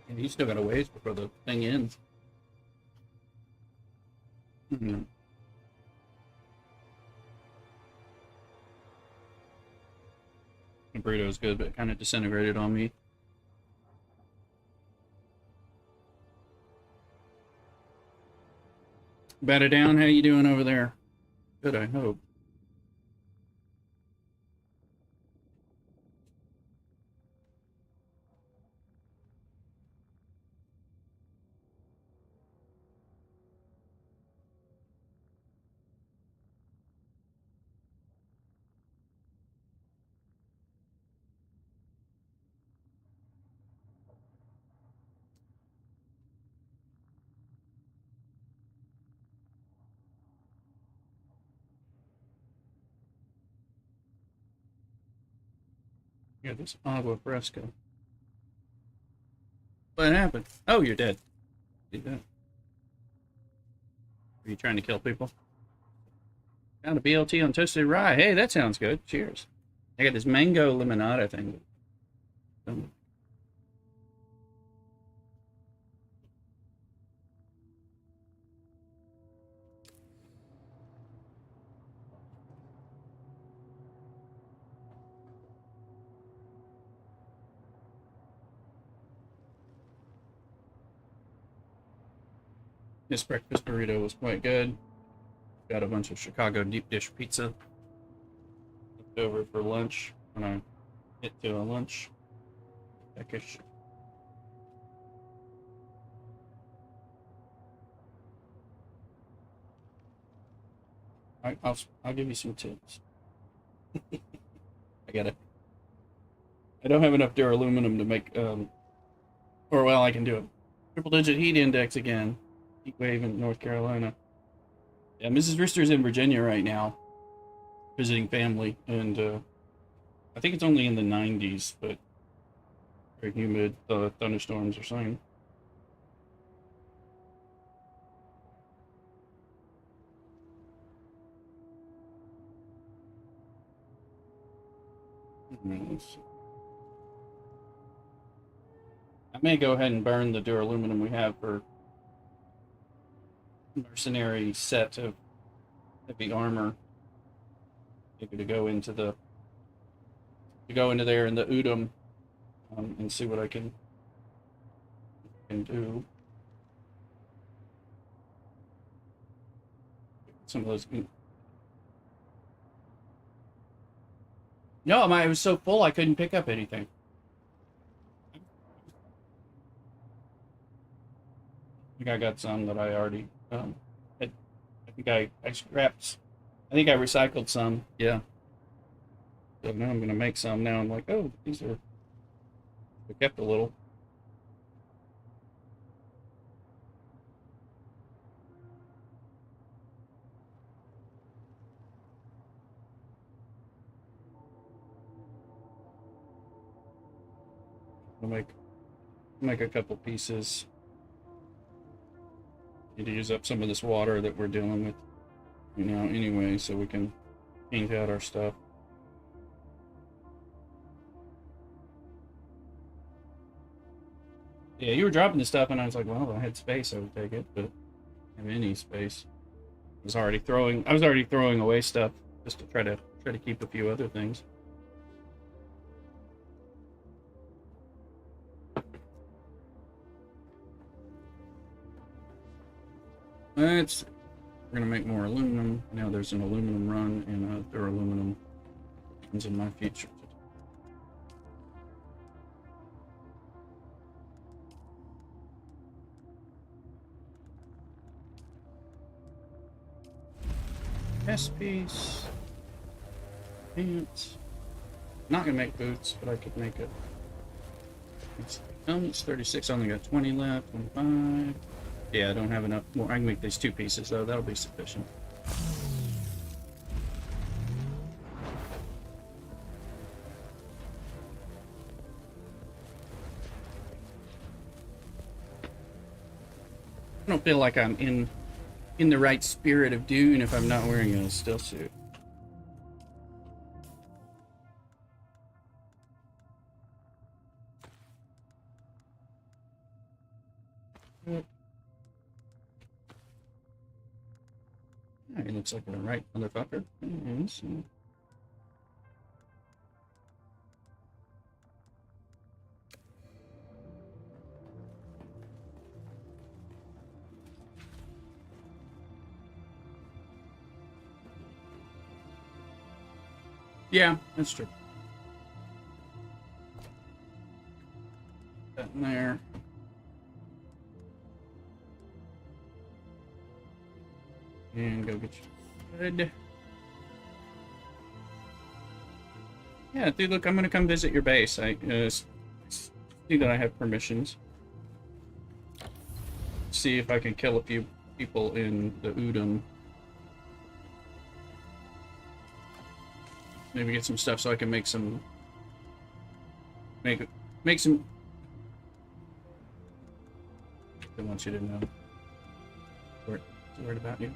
And you still got a ways before the thing ends. Mm-hmm. The burrito's good, but it kind of disintegrated on me. Batter down, how you doing over there? Good, I hope. Yeah, this agua fresca. What happened? Oh, you're dead. You're dead. Are you trying to kill people? Found a BLT on toasted rye. Hey, that sounds good. Cheers. I got this mango limonada thing. This breakfast burrito was quite good. got a bunch of Chicago deep dish pizza left over for lunch when I hit to a lunch. Peckish. I'll give you some tips. I don't have enough duraluminum to make or well, I can do it. Triple digit heat index again. Heat wave in North Carolina. Yeah, Mrs. Rister's in Virginia right now, visiting family, and I think it's only in the 90s, but very humid, thunderstorms or something. I may go ahead and burn the duraluminum we have for mercenary set of heavy armor. Maybe to go into there in the Udom and see what I can do. Some of those. No, I was so full I couldn't pick up anything. I think I got some that I already had. I think I scrapped. I think I recycled some. Yeah. So now I'm gonna make some. Now I'm like, oh, these are. I kept a little. I'll make a couple pieces. Need to use up some of this water that we're dealing with, you know, anyway, so we can paint out our stuff. Yeah, you were dropping the stuff, and I was like, well, if I had space, I would take it, but I don't have any space. I was already throwing away stuff just to try to keep a few other things. We're gonna make more aluminum. Now there's an aluminum run and there are aluminum runs in my future. Chest piece. Pants. Not gonna make boots, but I could make it. It's 36. I only got 20 left. 25. Yeah, I don't have enough more. I can make these 2 pieces, though. That'll be sufficient. I don't feel like I'm in the right spirit of Dune if I'm not wearing a still suit. Yep. Yeah, he looks like a right motherfucker. Yes. Yeah, that's true. That in there. And go get your hood. Yeah, dude, look, I'm gonna come visit your base. I see that I have permissions. See if I can kill a few people in the Udom. Maybe get some stuff so I can make some. Make some. I want you to know. Worried about you.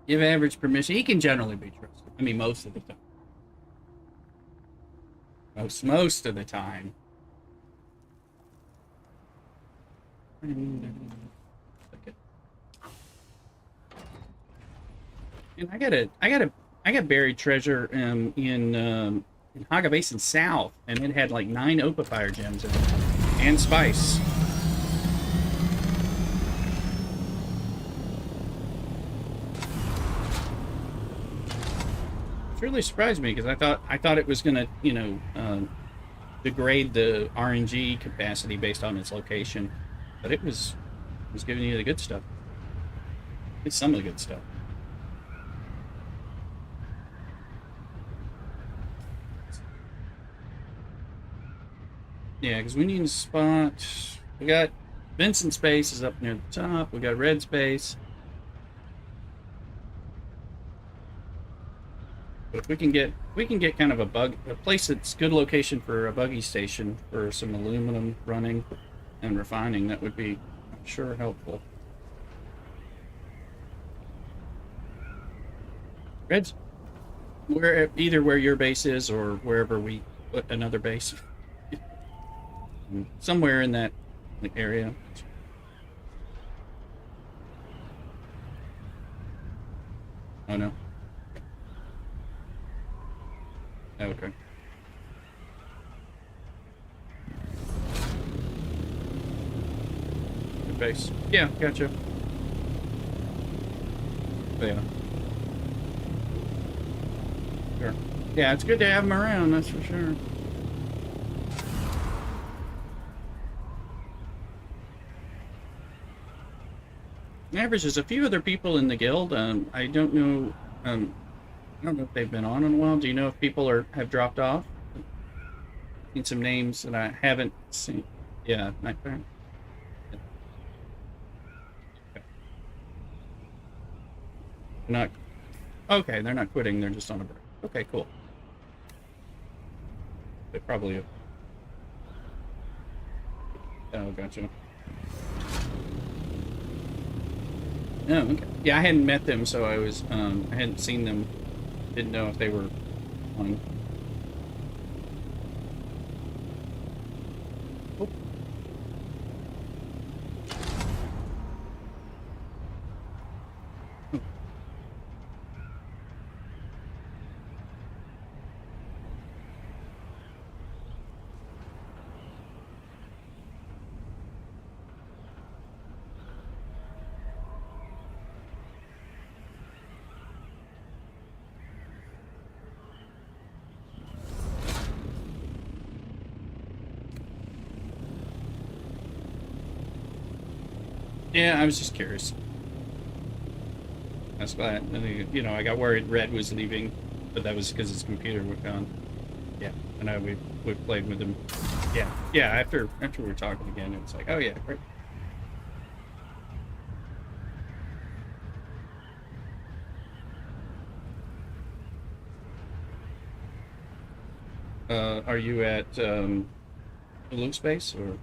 Give average permission. He can generally be trusted. I mean, most of the time. Most of the time. Okay. And I got buried treasure in Haga Basin South, and it had like 9 Opa Fire gems in it, and spice. It really surprised me because I thought it was gonna, degrade the RNG capacity based on its location, but it was giving you the good stuff. It's some of the good stuff. Yeah, because we need a spot. We got Vincent Space is up near the top. We got Red Space. But if we can get kind of a place that's good location for a buggy station for some aluminum running and refining, that would be, I'm sure, helpful. Red's either where your base is or wherever we put another base. Somewhere in that area. Oh no. Oh, okay. Good base. Yeah, gotcha. But yeah. Sure. Yeah, it's good to have them around, that's for sure. Average, there's a few other people in the guild. I don't know. I don't know if they've been on in a while. Do you know if people have dropped off? I've seen some names that I haven't seen. Yeah, Nightfire. Yeah. Okay. They're not. Okay, they're not quitting. They're just on a break. Okay, cool. They probably have. Oh, gotcha. Oh, okay. Yeah, I hadn't met them, so I hadn't seen them. Didn't know if they were on. Oh. Oh. Yeah, I was just curious. That's why, I got worried Red was leaving, but that was because his computer was gone. Yeah, I know we played with him. Yeah. After we were talking again, it was like, oh yeah, great. Are you at Blue Space or?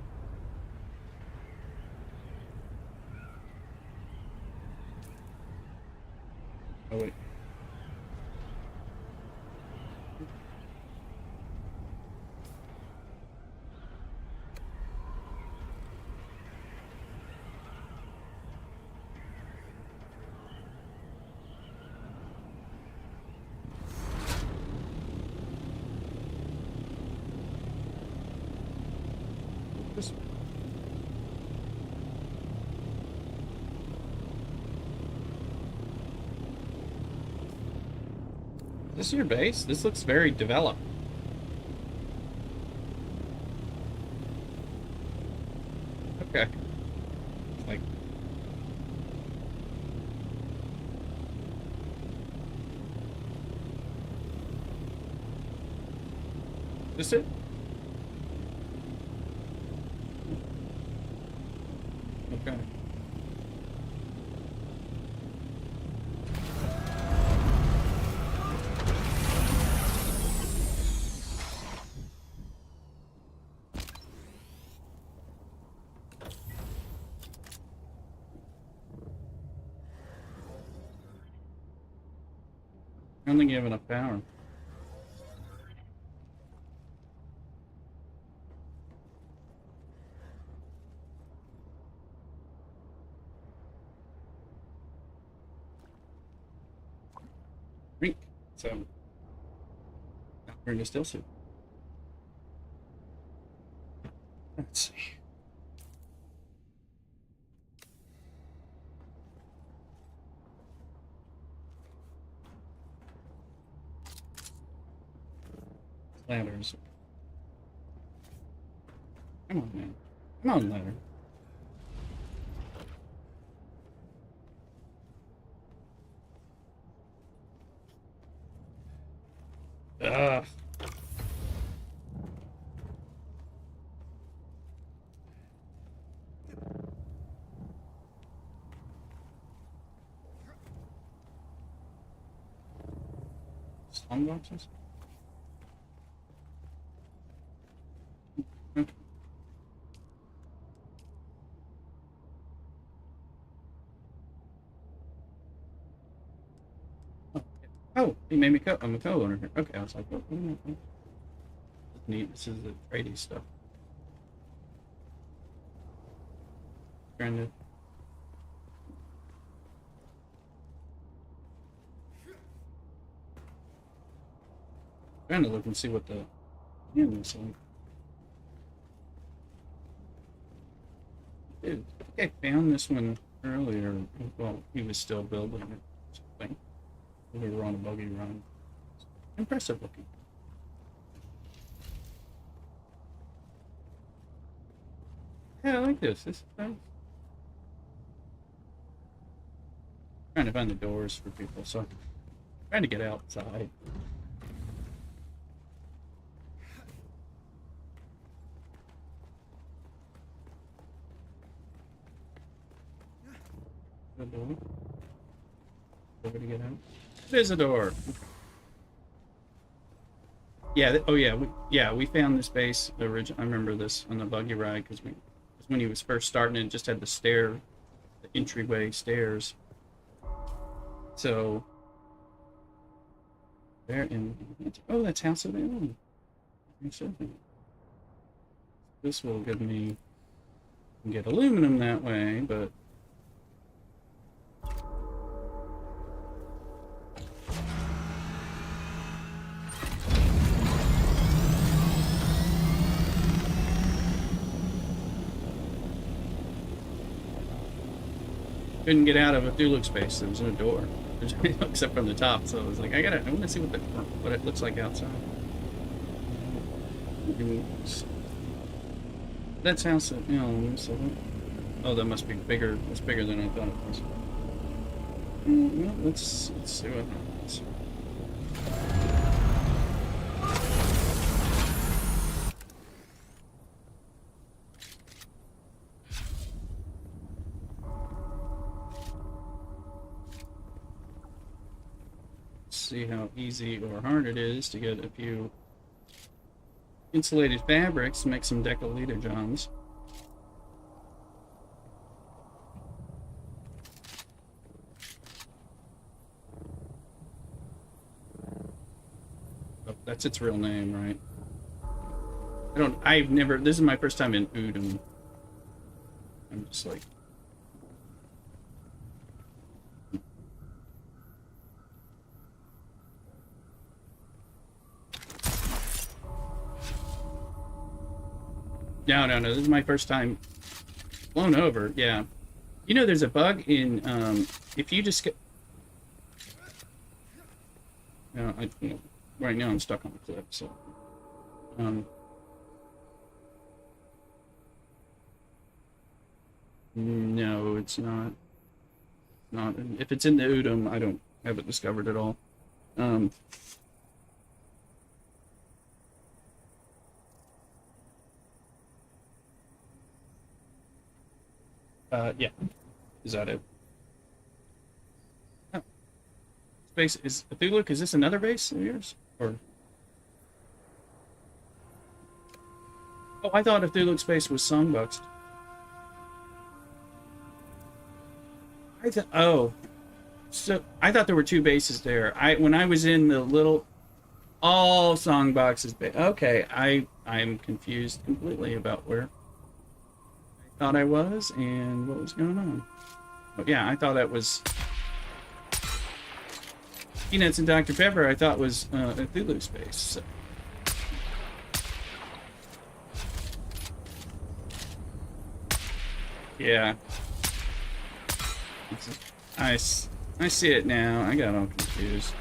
Oh wait. This- Is this your base? This looks very developed. Okay. Like. This it? Okay. I don't think you have enough power. So, now we're in a still suit. Let's see. Ladders. Come on, man. Come on, ladder. Ugh. Slum boxes? Okay. Oh, he made me I'm a co-owner here. Okay, I was like, what am I? Neat. This is the trading stuff. Trying to look and see what the end looks like. Dude, I think I found this one earlier. Well, he was still building it. Something. We were on a buggy run. Impressive looking. Yeah, I like this. This is nice. Trying to find the doors for people, so I'm trying to get outside. The door. Over to get out. There's a door. Yeah. Oh yeah. We found this base. I remember this on the buggy ride because when he was first starting, it just had the entryway stairs. So there and oh, that's House of Aaron. This will give me get aluminum that way, but. Couldn't get out of a Thuluk space. There was no door, except from the top. So I was like, I want to see what it looks like outside. That's house. So oh, that must be bigger. That's bigger than I thought it was. Well, let's see what happens. See how easy or hard it is to get a few insulated fabrics to make some decolita johns. Oh, that's its real name, right? This is my first time in Udon. I'm just like, No, this is my first time blown over, yeah. You know, there's a bug in, if you just get... right now I'm stuck on the cliff, so... no, it's not. If it's in the Udon, I haven't discovered it all. Yeah. Is that it? Oh. Space is Thuluk, is this another base of yours? Or oh, I thought if Thuluk space was Songbucks. So I thought there were two bases there. When I was in the little all Songbox's base. Okay, I'm confused completely about where thought I was and what was going on. But yeah, I thought that was Peanuts and Dr. Pepper I thought was a Cthulhu space. So. Yeah. I see it now. I got all confused.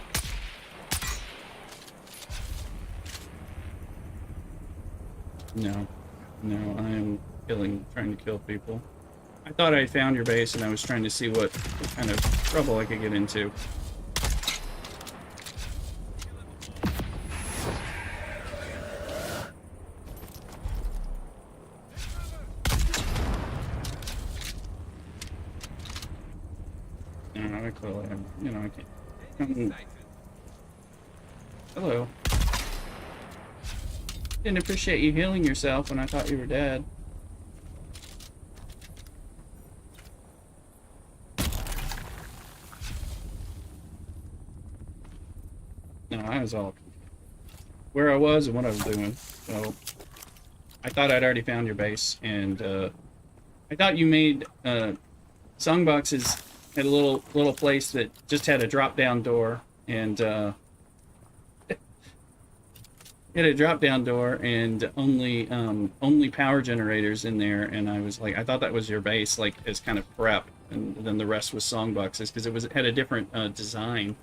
No. No, I am trying to kill people. I thought I found your base and I was trying to see what kind of trouble I could get into. No, I clearly am. You know, I can't. Hello. Didn't appreciate you healing yourself when I thought you were dead. No, I was all where I was and what I was doing. So I thought I'd already found your base, and I thought you made songboxes at a little place that just had a drop-down door, and it had a drop-down door and only power generators in there. And I was like, I thought that was your base, like as kind of prep, and then the rest was songboxes because it had a different design.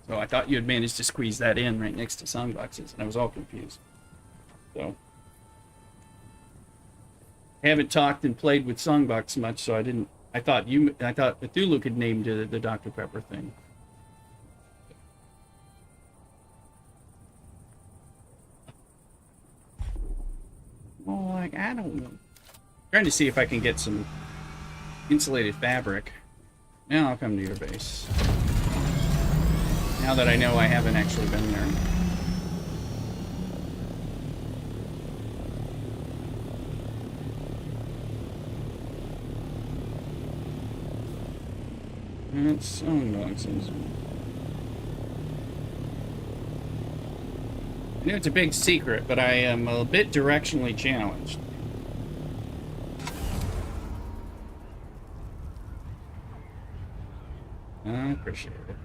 So I thought you had managed to squeeze that in right next to songboxes, and I was all confused. So I haven't talked and played with songbox much, so I thought Cthulhu could name the Dr. Pepper thing. Well, like, I don't know. Trying to see if I can get some insulated fabric. Now I'll come to your base. Now that I know I haven't actually been there. That's songboxes. I know it's a big secret, but I am a bit directionally challenged. I appreciate it.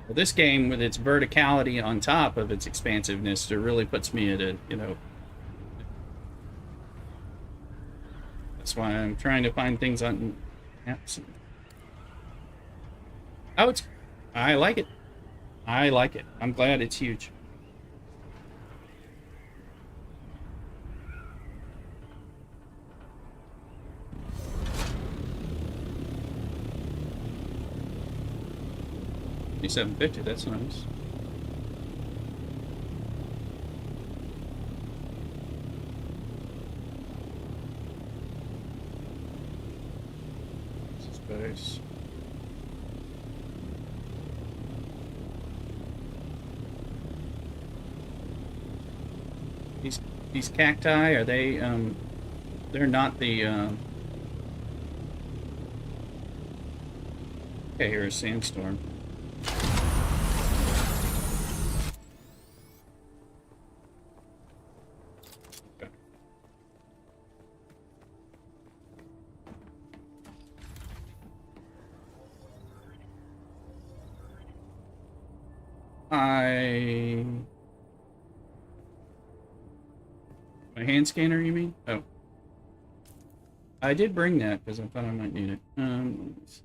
Well, this game, with its verticality on top of its expansiveness, it really puts me at a, you know... That's why I'm trying to find things on apps. Oh, I like it. I like it. I'm glad it's huge. $750, that's nice. Space. These cacti, are they they're not the okay, here's a sandstorm. Okay. My hand scanner, you mean? Oh. I did bring that because I thought I might need it. Let me see.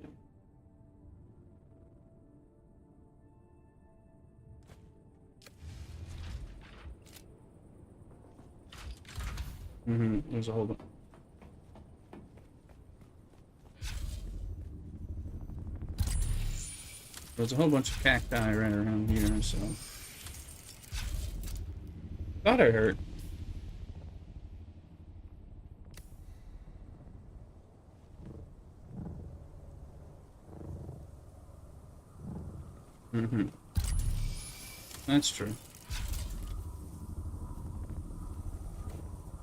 There's a whole bunch. There's a whole bunch of cacti right around here, so. Thought I heard. That's true.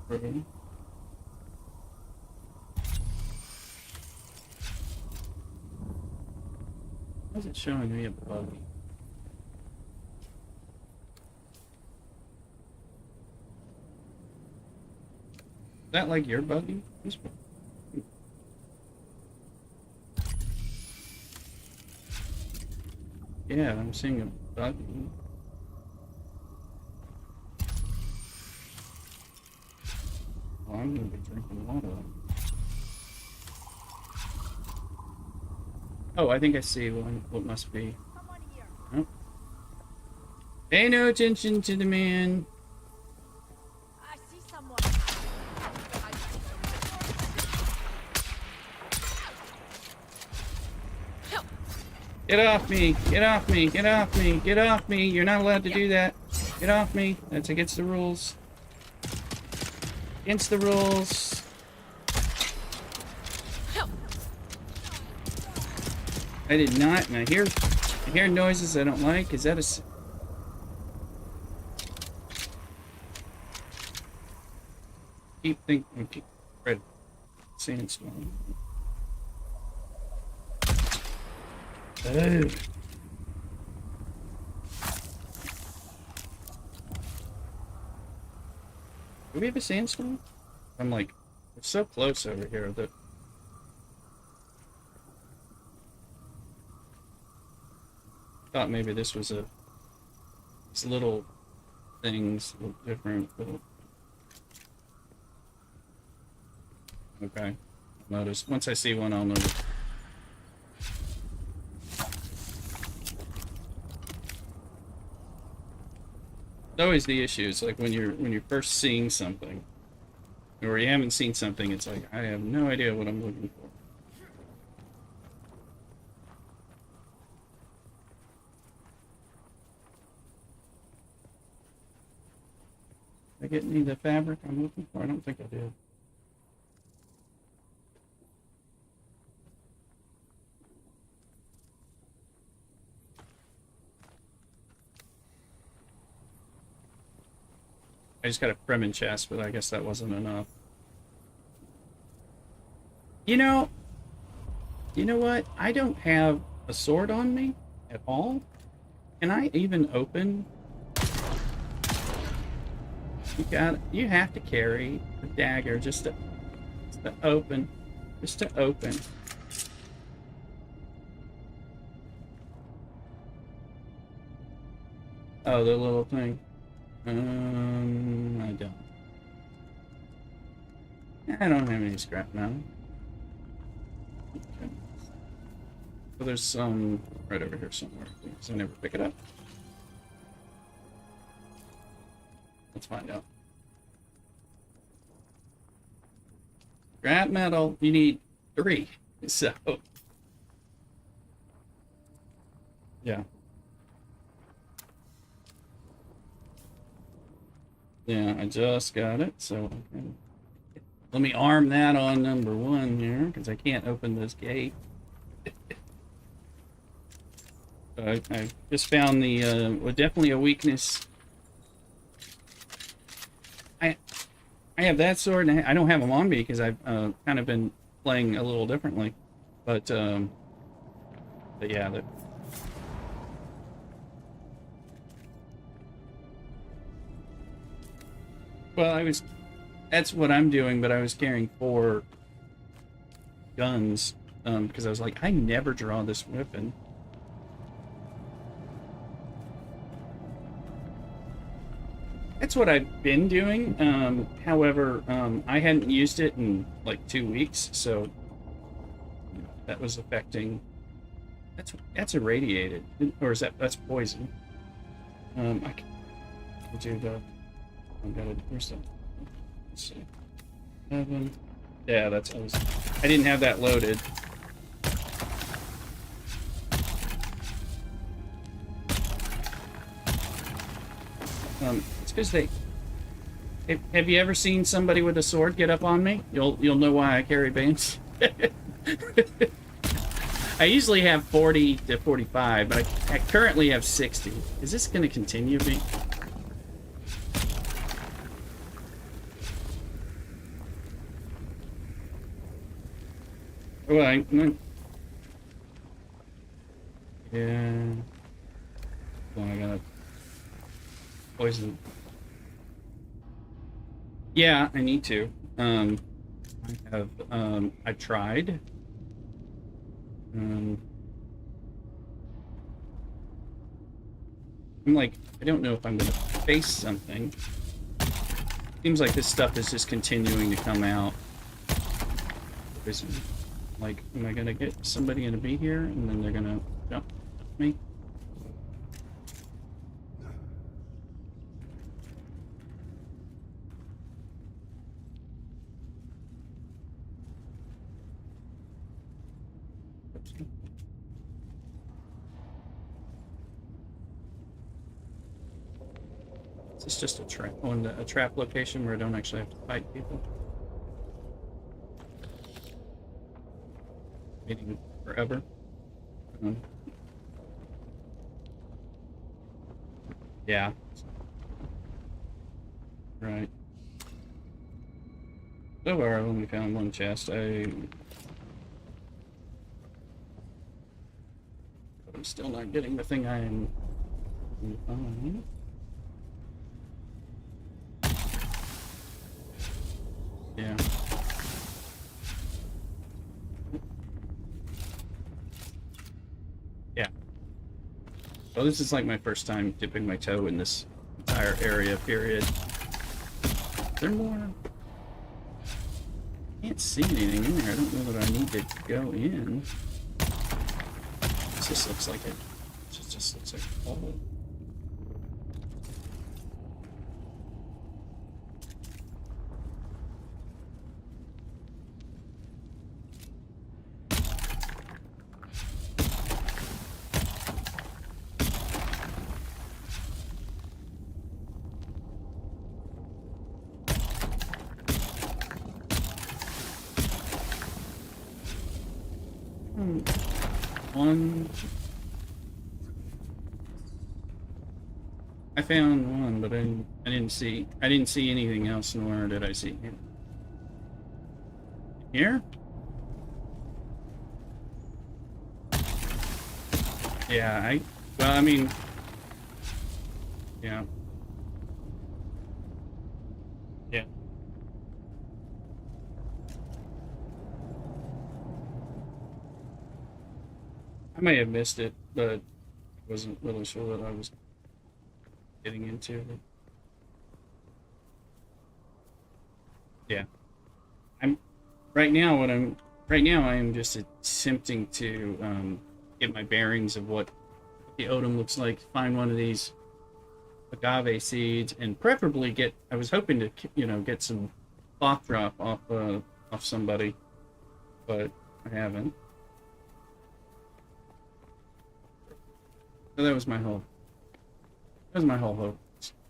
Really? Why is it showing me a buggy? Is that like your buggy? This one. Yeah, I'm seeing a button. Well, I'm gonna be drinking water. Oh, I think I see what must be. Oh. Pay no attention to the man. I see someone. Get off me! Get off me! Get off me! Get off me! You're not allowed to do that. Get off me! That's against the rules. Against the rules. I did not, and I hear noises I don't like. Is that a... keep red sandstorm. Oh. Do we have a sandstorm? I'm like, we're so close over here that... thought maybe this was these little things look different. Little... Okay, notice. Once I see one, I'll notice. It's always the issue. It's like when you're first seeing something, or you haven't seen something. It's like I have no idea what I'm looking for. Did I get any of the fabric I'm looking for? I don't think I did. I just got a Fremen chest, but I guess that wasn't enough. You know what? I don't have a sword on me at all. Can I even open? You have to carry a dagger just to open. Just to open. Oh, the little thing. I don't have any scrap now. Okay. So there's some right over here somewhere. Because I never pick it up. Let's find out. Scrap metal, you need 3. So, yeah. Yeah, I just got it, so okay. Let me arm that on number 1 here, because I can't open this gate. I just found the, well, definitely a weakness. I have that sword, and I don't have them on me because I've kind of been playing a little differently. But yeah, well, that's what I'm doing, but I was carrying 4 guns, because I was like, I never draw this weapon. That's what I've been doing. However, I hadn't used it in like 2 weeks, so that was affecting. That's irradiated, or is that's poison? I can do the. I've got it. Where's that? Let's see. 7. Yeah, I didn't have that loaded. It's because have you ever seen somebody with a sword get up on me? You'll know why I carry bands. I usually have 40 to 45, but I currently have 60. Is this going to continue being? Well, yeah. Well, I gotta poison. Yeah, I need to. I have. I tried. I'm like, I don't know if I'm gonna face something. Seems like this stuff is just continuing to come out. Like, am I gonna get somebody gonna be here and then they're gonna jump me? Is this just a trap on a trap location where I don't actually have to fight people? Waiting forever. Yeah. Right. So far, I've only found one chest. I'm still not getting the thing I am. Yeah. Yeah. Well, this is like my first time dipping my toe in this entire area, period. Is there more? I can't see anything in there. I don't know that I need to go in. This just looks like it. It just looks like a hole. One. I found one, but I didn't see anything else, nor did I see him. Here? Yeah, well, I mean, yeah. Yeah. I may have missed it, but I wasn't really sure what I was getting into. Yeah. I'm right now I am just attempting to get my bearings of what the Odom looks like, find one of these agave seeds, and preferably I was hoping to, get some cloth drop off somebody, but I haven't. So that was my whole hope.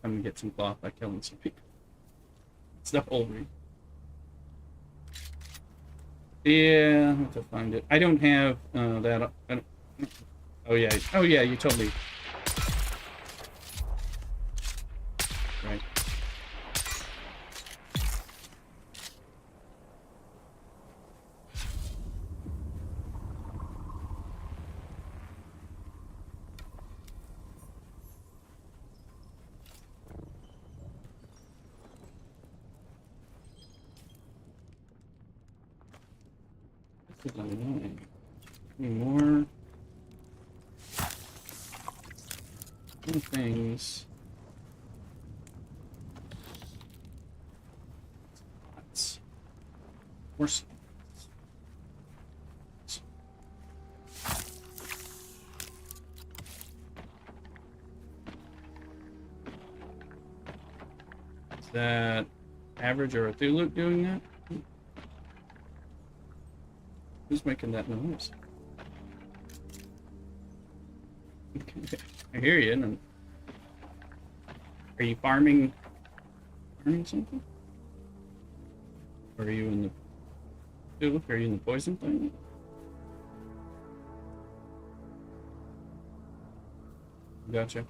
I'm gonna get some cloth by killing some people. It's the whole reason. Yeah, I have to find it. I don't have that. Oh yeah, you told me. Right. This is annoying. More things. More. Is that average or a Thuluke doing that? Who's making that noise? I hear you. And are you farming something? Or are you in the Thuluke? Are you in the poison thing? Gotcha.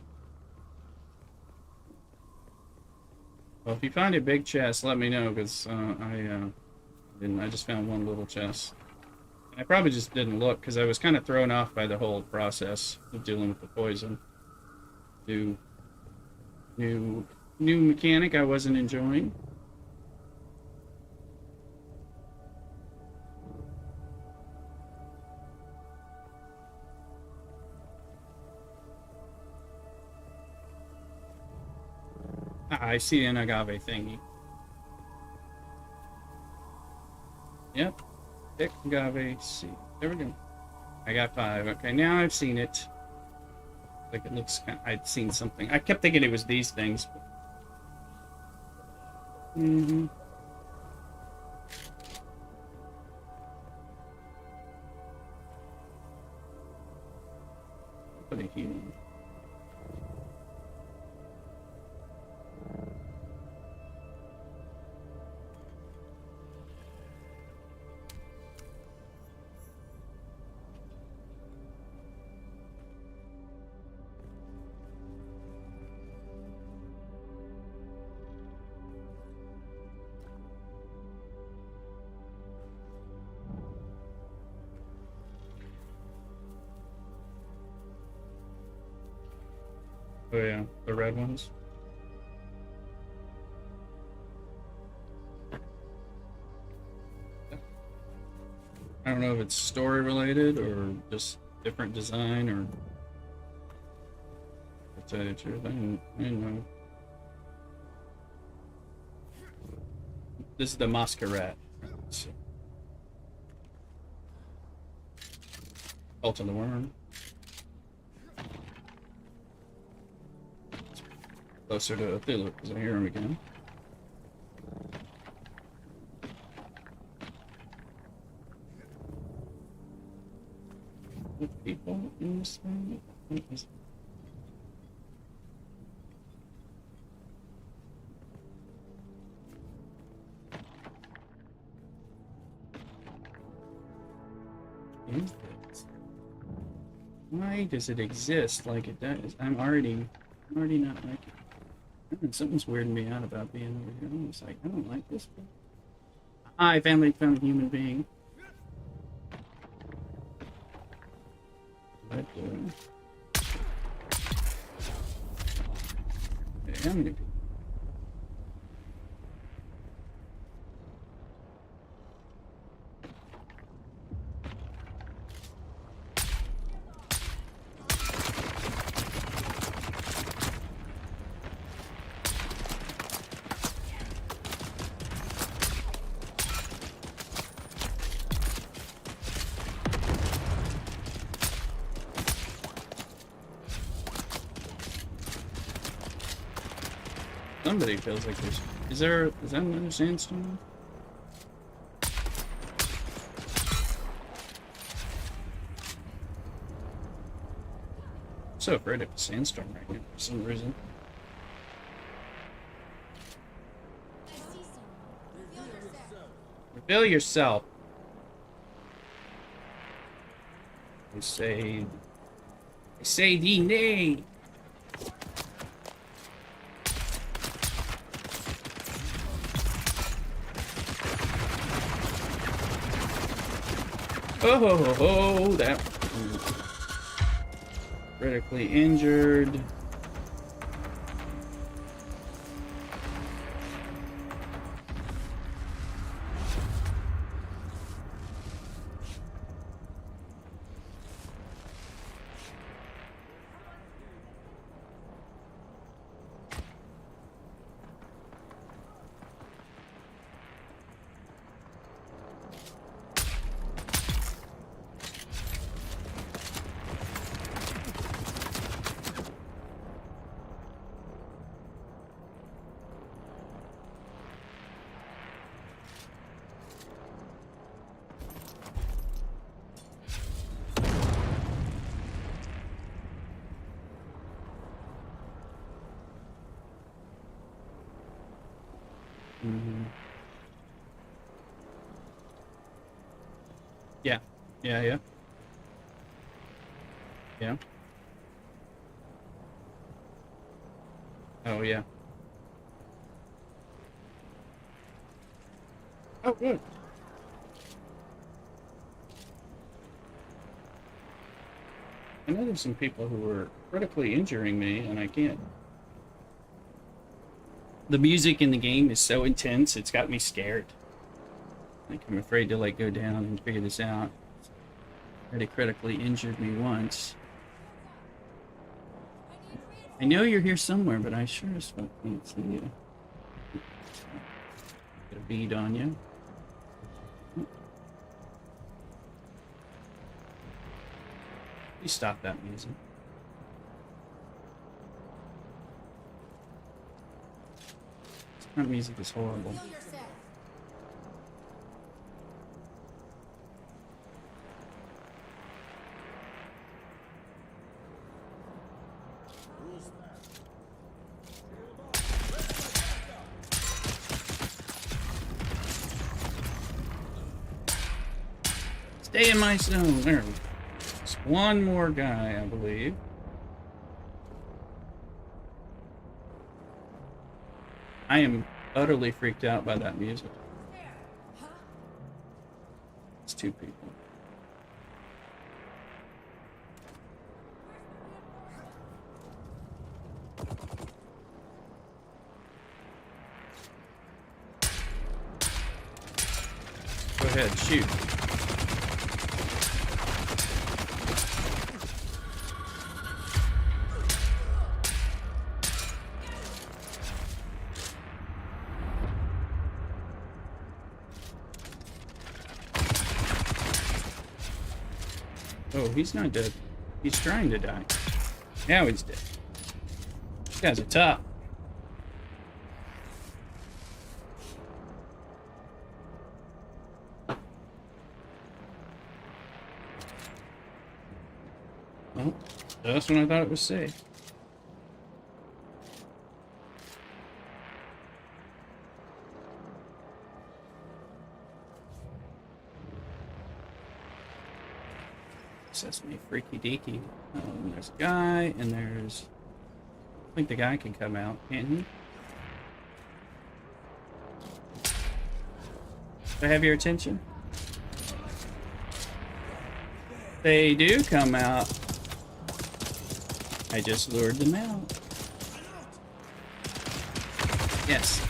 Well, if you find a big chest, let me know, because I just found one little chest. I probably just didn't look because I was kind of thrown off by the whole process of dealing with the poison. New mechanic I wasn't enjoying. I see an agave thingy. Yep. Pick agave seed. There we go. I got 5. Okay, now I've seen it. Like it looks kind of, I'd seen something. I kept thinking it was these things. Mm-hmm. Put a human. Oh yeah, the red ones. I don't know if it's story related or just different design or. To tell you the truth, I didn't know. This is the masquerade. So. Cult of the Worm. Closer to Cthulhu because I hear him again. The people in this thing? What is it? Is this? Why does it exist like it does? I'm already not liking it. Something's weirding me out about being over here. I'm just like, I don't like this. I finally found a human being. But, okay, how many people? Somebody feels like there's. Is that another sandstorm? I'm so afraid of a sandstorm right now for some reason. I see someone. Reveal yourself. I say thee nay. Oh, ho, ho, ho, that critically injured. Mm-hmm. Yeah. Yeah. Oh, yeah. Oh, good. I know there's some people who were critically injuring me, and I can't. The music in the game is so intense, it's got me scared. Like, I'm afraid to, like, go down and figure this out. Already critically injured me once. I need reinforcements. I know you're here somewhere, but I sure as fuck can't see you. Get a bead on you. Please stop that music. That music is horrible. Heal yourself. Stay in my zone. There we go. There's one more guy, I believe. I am utterly freaked out by that music. It's two people. Go ahead, shoot. Oh, he's not dead. He's trying to die. Now he's dead. These guys are tough. Well, just when I thought it was safe. Sesame freaky deaky. There's a guy, and there's. I think the guy can come out, can't he? Do I have your attention? They do come out. I just lured them out. Yes.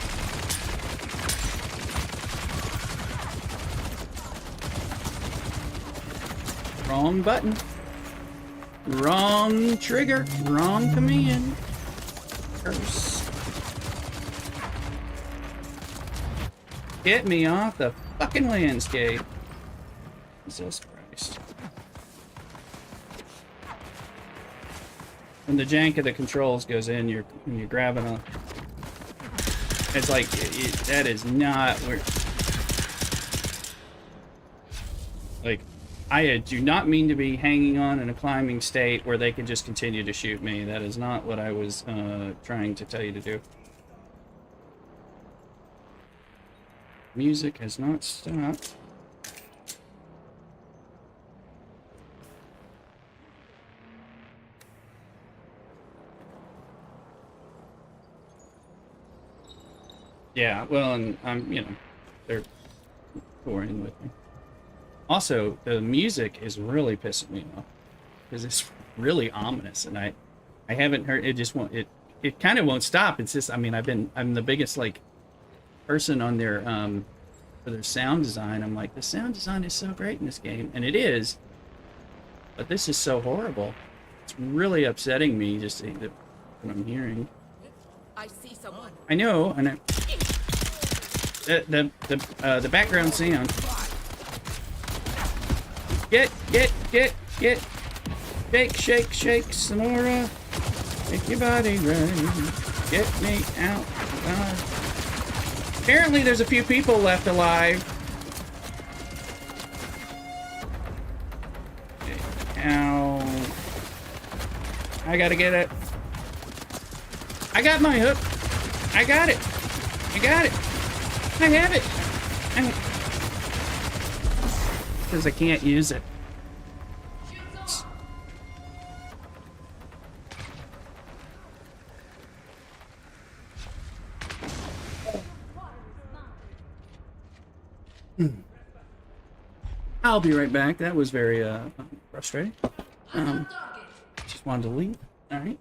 Wrong button. Wrong trigger. Wrong command. Curse. Get me off the fucking landscape. Jesus Christ. When the jank of the controls goes in, you're grabbing a. It's like that is not where. Like. I do not mean to be hanging on in a climbing state where they can just continue to shoot me. That is not what I was trying to tell you to do. Music has not stopped. Yeah, well, and I'm, you know, they're touring with me. Also, the music is really pissing me off because it's really ominous, and I haven't heard it. Just won't it kind of won't stop. It's just, I mean, I'm the biggest like person on their for their sound design. I'm like, the sound design is so great in this game, and it is, but this is so horrible. It's really upsetting me just to, what I'm hearing. I see someone. I know, and the background sound. Get. Shake, Sonora. Make your body right. Get me out. Apparently there's a few people left alive. Ow. I gotta get it. I got my hook. I got it. I have it. Because I can't use it. I'll be right back. That was very frustrating. Just wanted to leave. All right.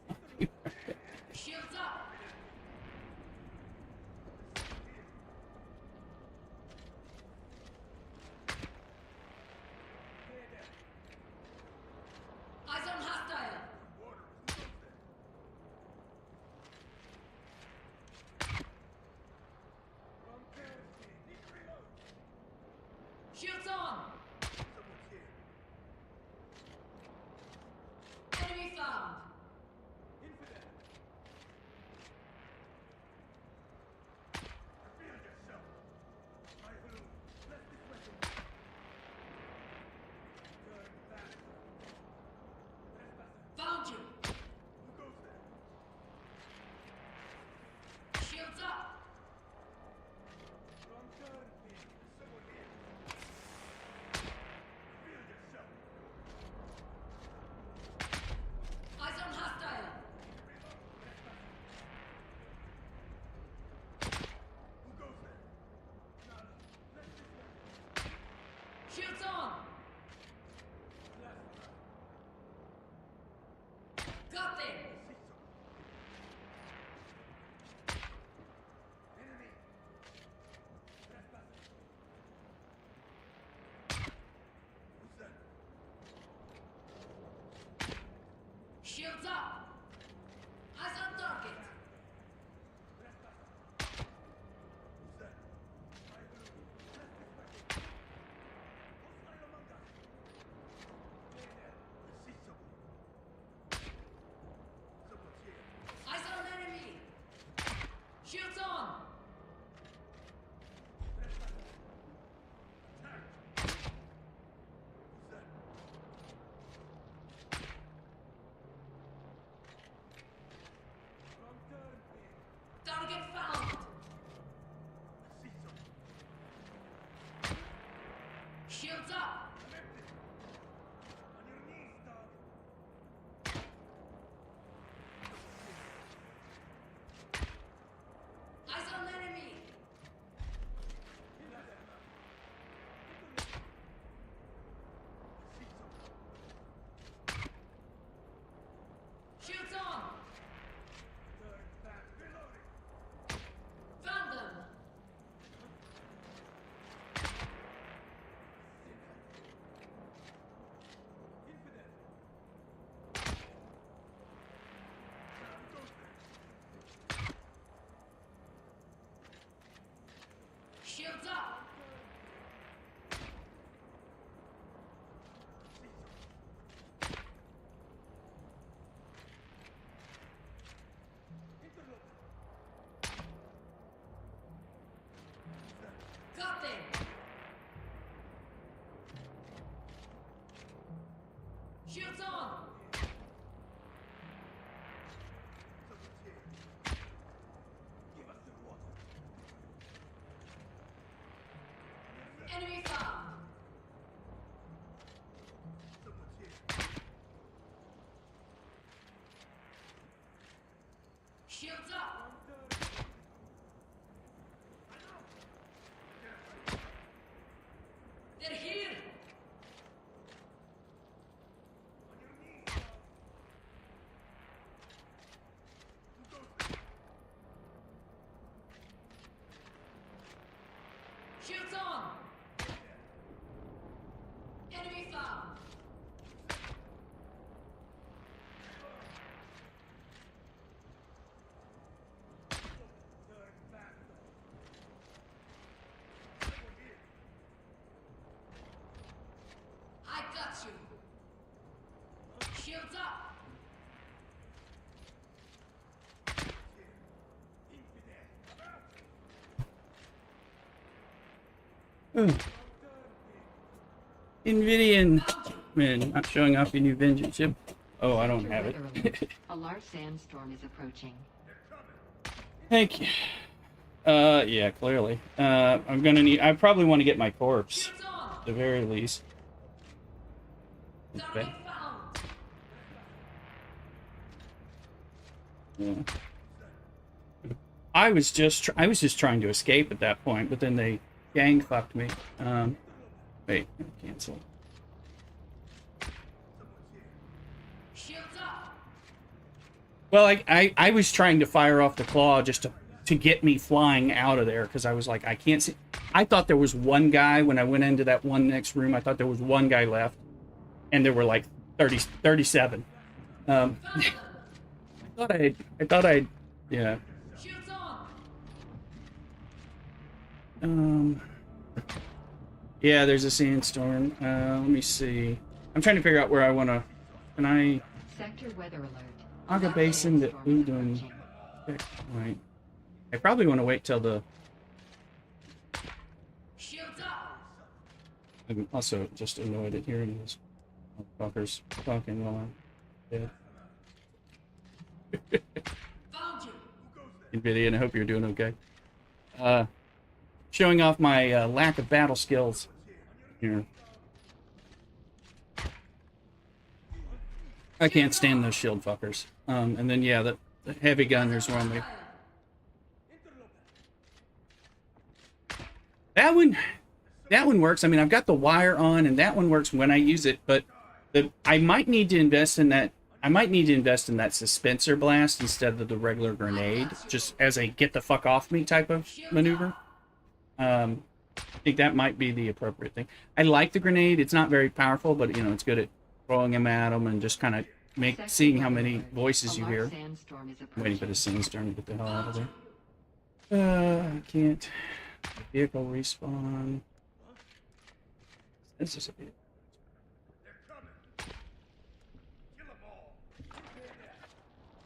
Shields up! Eyes on target! Eyes on enemy! Shields on! Target found! Shields up! Eyes on enemy! Shields on! Found them! Shields up! Got them! Shields on! Enemy found! Shields up! They're here! Shields on! Enemy found! I got you! Shields up! Invidian. Man, not showing off your new vengeance ship. Oh, I don't Sector have weather it. alert. A large sandstorm is approaching. Thank you. Yeah, clearly. I'm gonna need. I probably want to get my corpse, Shields on! at the very least. Target Okay. found! Yeah. I was just trying to escape at that point, but then they gang fucked me. Wait, cancel. Shields up! Well, I was trying to fire off the claw just to get me flying out of there, because I was like, I can't see. I thought there was one guy when I went into that one next room. I thought there was one guy left, and there were like 37. I thought I'd, yeah. Shields on! Yeah, there's a sandstorm. Let me see. I'm trying to figure out where I want to. Can I? Sector weather alert. Aga Basin, the Sandstorm is Udon. approaching. Right. I probably want to wait till the. Shields up! I'm also just annoyed at hearing these motherfuckers talking while I'm dead. Found you! NVIDIA, and I hope you're doing okay. Showing off my lack of battle skills here. I can't stand those shield fuckers. And then, yeah, the heavy gunners were on me. That one works. I mean, I've got the wire on, and that one works when I use it, but I might need to invest in that I might need to invest in that dispenser blast instead of the regular grenade, just as a get the fuck off me type of maneuver. I think that might be the appropriate thing. I like the grenade. It's not very powerful, but you know, it's good at throwing them at them and just kind of seeing how many voices you hear. Sandstorm is I'm waiting for the approaching. sandstorm to get the hell out of there. I can't. Vehicle respawn. This is a bit.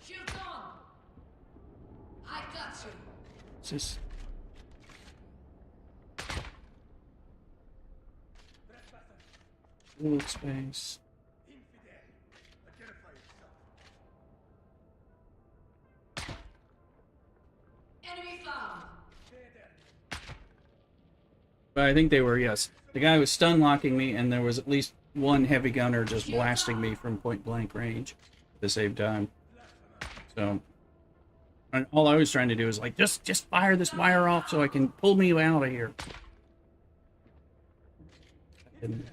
Shields on! I got you! It's just. Loot space. Enemy found! But I think they were, yes. The guy was stun locking me, and there was at least one heavy gunner just blasting me from point blank range at the same time. So, and all I was trying to do is like, just fire this wire off so I can pull me out of here. And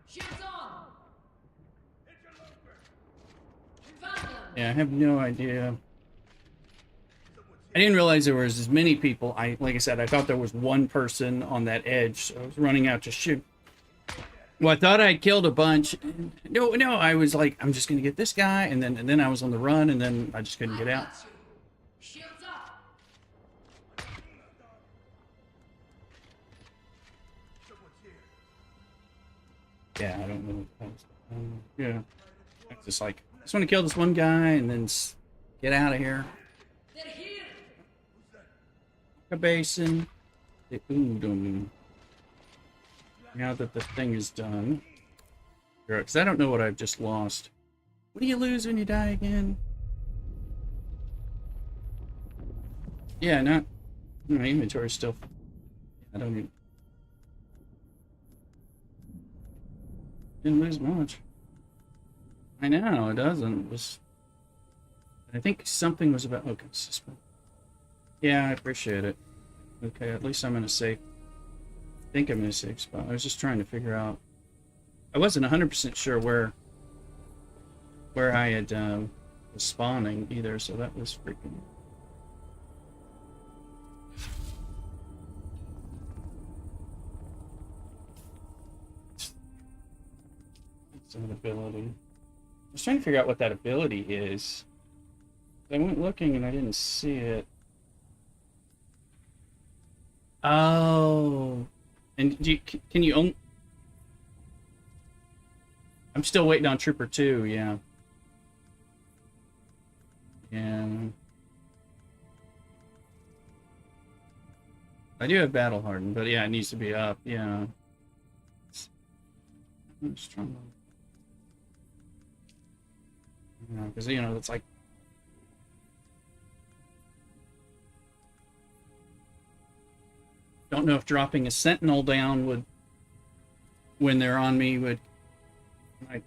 Shields on! Found them! yeah, I have no idea. I didn't realize there was as many people. Like I said, I thought there was one person on that edge, so I was running out to shoot. Well, I thought I'd killed a bunch. No, I was like, I'm just gonna get this guy, and then I was on the run, and then I just couldn't get out. Got you. Shields up! Yeah, I don't know what that was. Yeah, I was just like, I just want to kill this one guy, and then get out of here. They're here! A basin. The Udon. Now that the thing is done. Because I don't know what I've just lost. What do you lose when you die again? Yeah, not. My inventory's still. I don't even. Didn't lose much. I know, it doesn't. Just. I think something was about. Okay, suspend. Yeah, I appreciate it. Okay, at least I'm in a safe. I think I'm in a safe spot. I was just trying to figure out. I wasn't 100% sure where I had was spawning either, so that was freaking. It's an ability. I was trying to figure out what that ability is. I went looking and I didn't see it. Oh, and can you own? I'm still waiting on Trooper 2. Yeah. Yeah. I do have Battle Hardened, but yeah, it needs to be up. Yeah. I'm just trying to. Yeah, because you know it's like. Don't know if dropping a sentinel down would, when they're on me, would might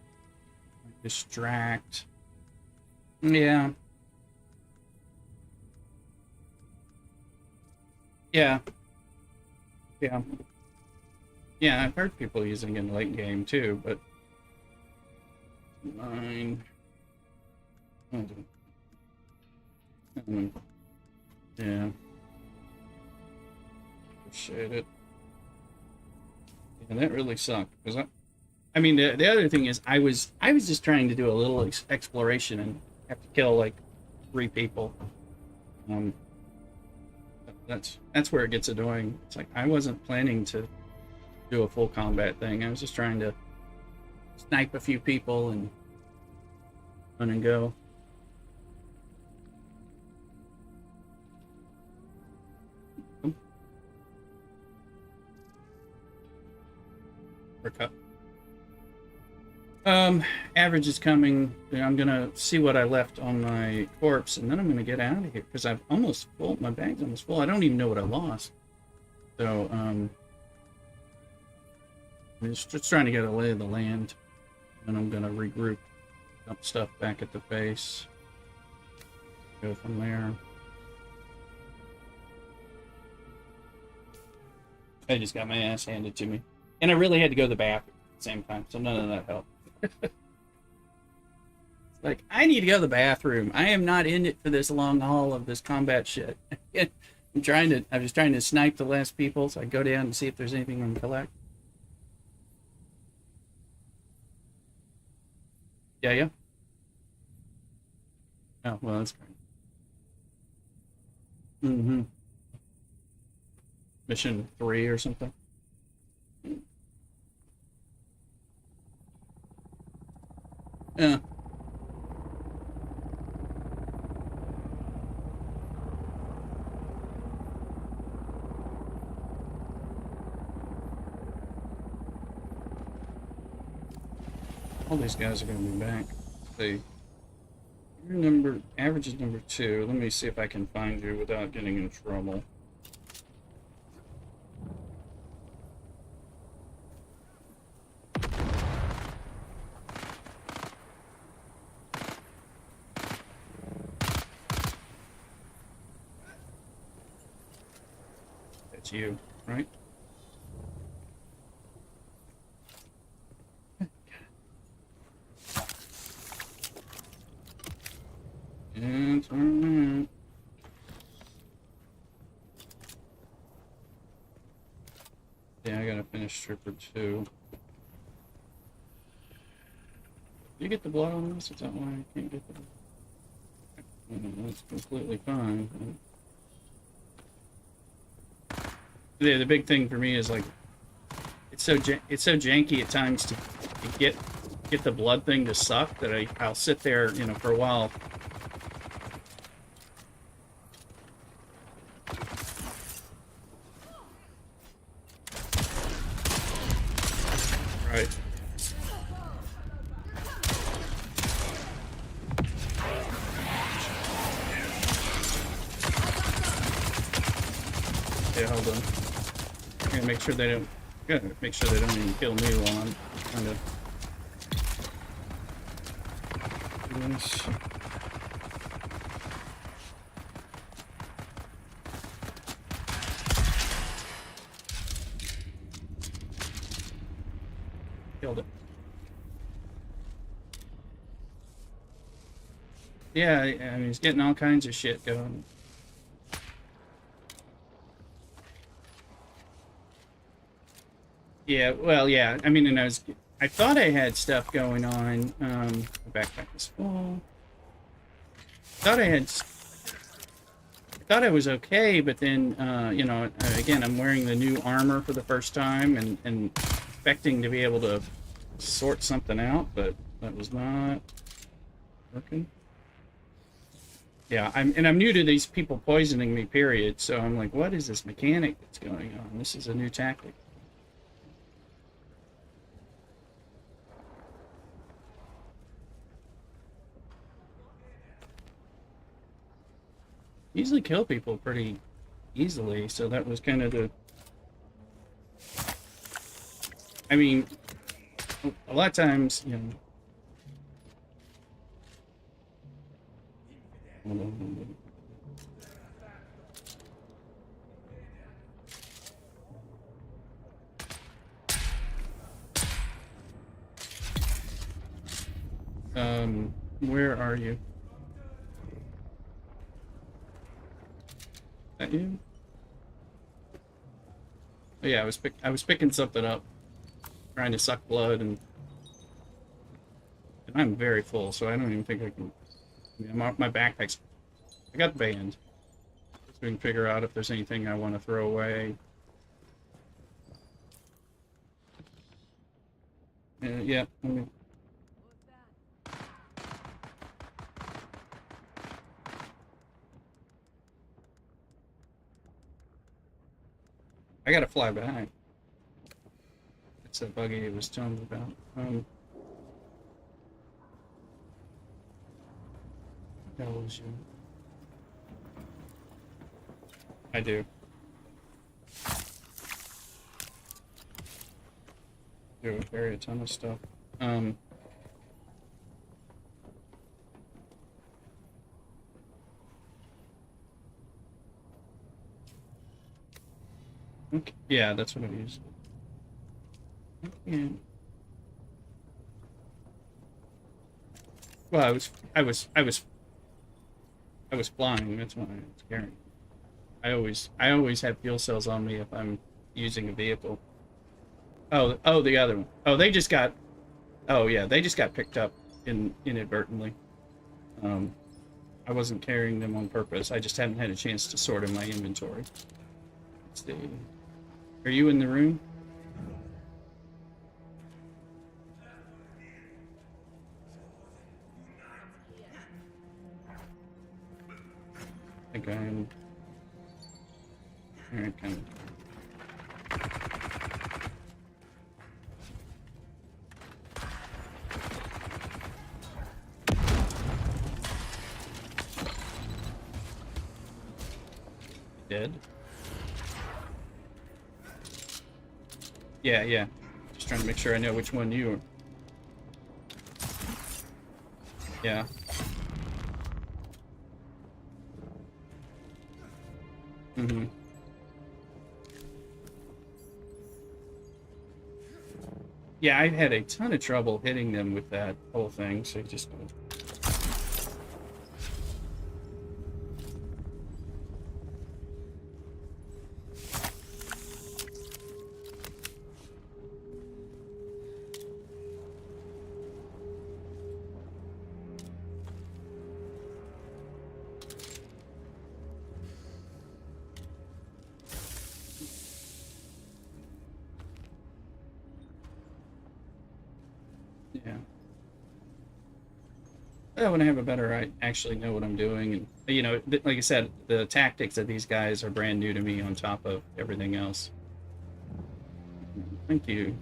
distract. Yeah. Yeah. Yeah. Yeah, I've heard people using it in late game too, but 9. Yeah. Appreciate it. And that really sucked because I mean the other thing is I was just trying to do a little exploration and have to kill like 3 people. That's where it gets annoying. It's like I wasn't planning to do a full combat thing. I was just trying to snipe a few people and run and go. Cut. Average is coming. I'm gonna see what I left on my corpse, and then I'm gonna get out of here because I've almost full. My bag's almost full. I don't even know what I lost. So I'm just trying to get a lay of the land, and I'm gonna regroup, dump stuff back at the base, go from there. I just got my ass handed to me. And I really had to go to the bathroom at the same time, so none of that helped. Like, I need to go to the bathroom. I am not in it for this long haul of this combat shit. I was trying to snipe the last people, so I go down and see if there's anything I can collect. Yeah, yeah. Oh, well, that's great. Mm-hmm. Mission 3 or something. Yeah. All these guys are going to be back. Let's see. Your number, average is number 2. Let me see if I can find you without getting in trouble. That's you, right? It's alright. Yeah, I gotta finish Stripper 2. Did you get the blood on this? Is that why I can't get the blood? That's completely fine. Yeah, the big thing for me is like it's so janky at times to get the blood thing to suck that I'll sit there, you know, for a while. Right. Okay, hold on. I'm gonna make sure they don't. Gotta make sure they don't even kill me while I'm trying to do this. Killed it. Yeah, I mean, he's getting all kinds of shit going. Yeah, well, yeah. I mean, and I thought I had stuff going on. The backpack is full. Thought I thought I was okay, but then, you know, again, I'm wearing the new armor for the first time and expecting to be able to sort something out, but that was not working. Yeah, I'm new to these people poisoning me, period. So I'm like, what is this mechanic that's going on? This is a new tactic. Usually kill people pretty easily, so that was kind of the... I mean, a lot of times, you know... Where are you? Is that you? Oh, yeah, I was picking something up, trying to suck blood, and I'm very full, so I don't even think I can. I mean, my backpack's. I got the band. So we can figure out if there's anything I want to throw away. Yeah. Let me... I gotta fly back. It's that buggy he was telling me about. That was you. I do. Do carry a ton of stuff. Okay. Yeah, that's what I used. Yeah. Well, I was flying. That's why I was carrying. I always have fuel cells on me if I'm using a vehicle. Oh, the other one. Oh, they just got. Oh, yeah, they just got picked up inadvertently. Um, I wasn't carrying them on purpose. I just hadn't had a chance to sort in my inventory. Let's see. Are you in the room? I think I am. Alright, kind of. Dead? Yeah, yeah. Just trying to make sure I know which one you are. Yeah. Mm-hmm. Yeah, I had a ton of trouble hitting them with that whole thing, so just... Yeah. When I have a better, I actually know what I'm doing, and you know, like I said, the tactics of these guys are brand new to me. On top of everything else. Thank you.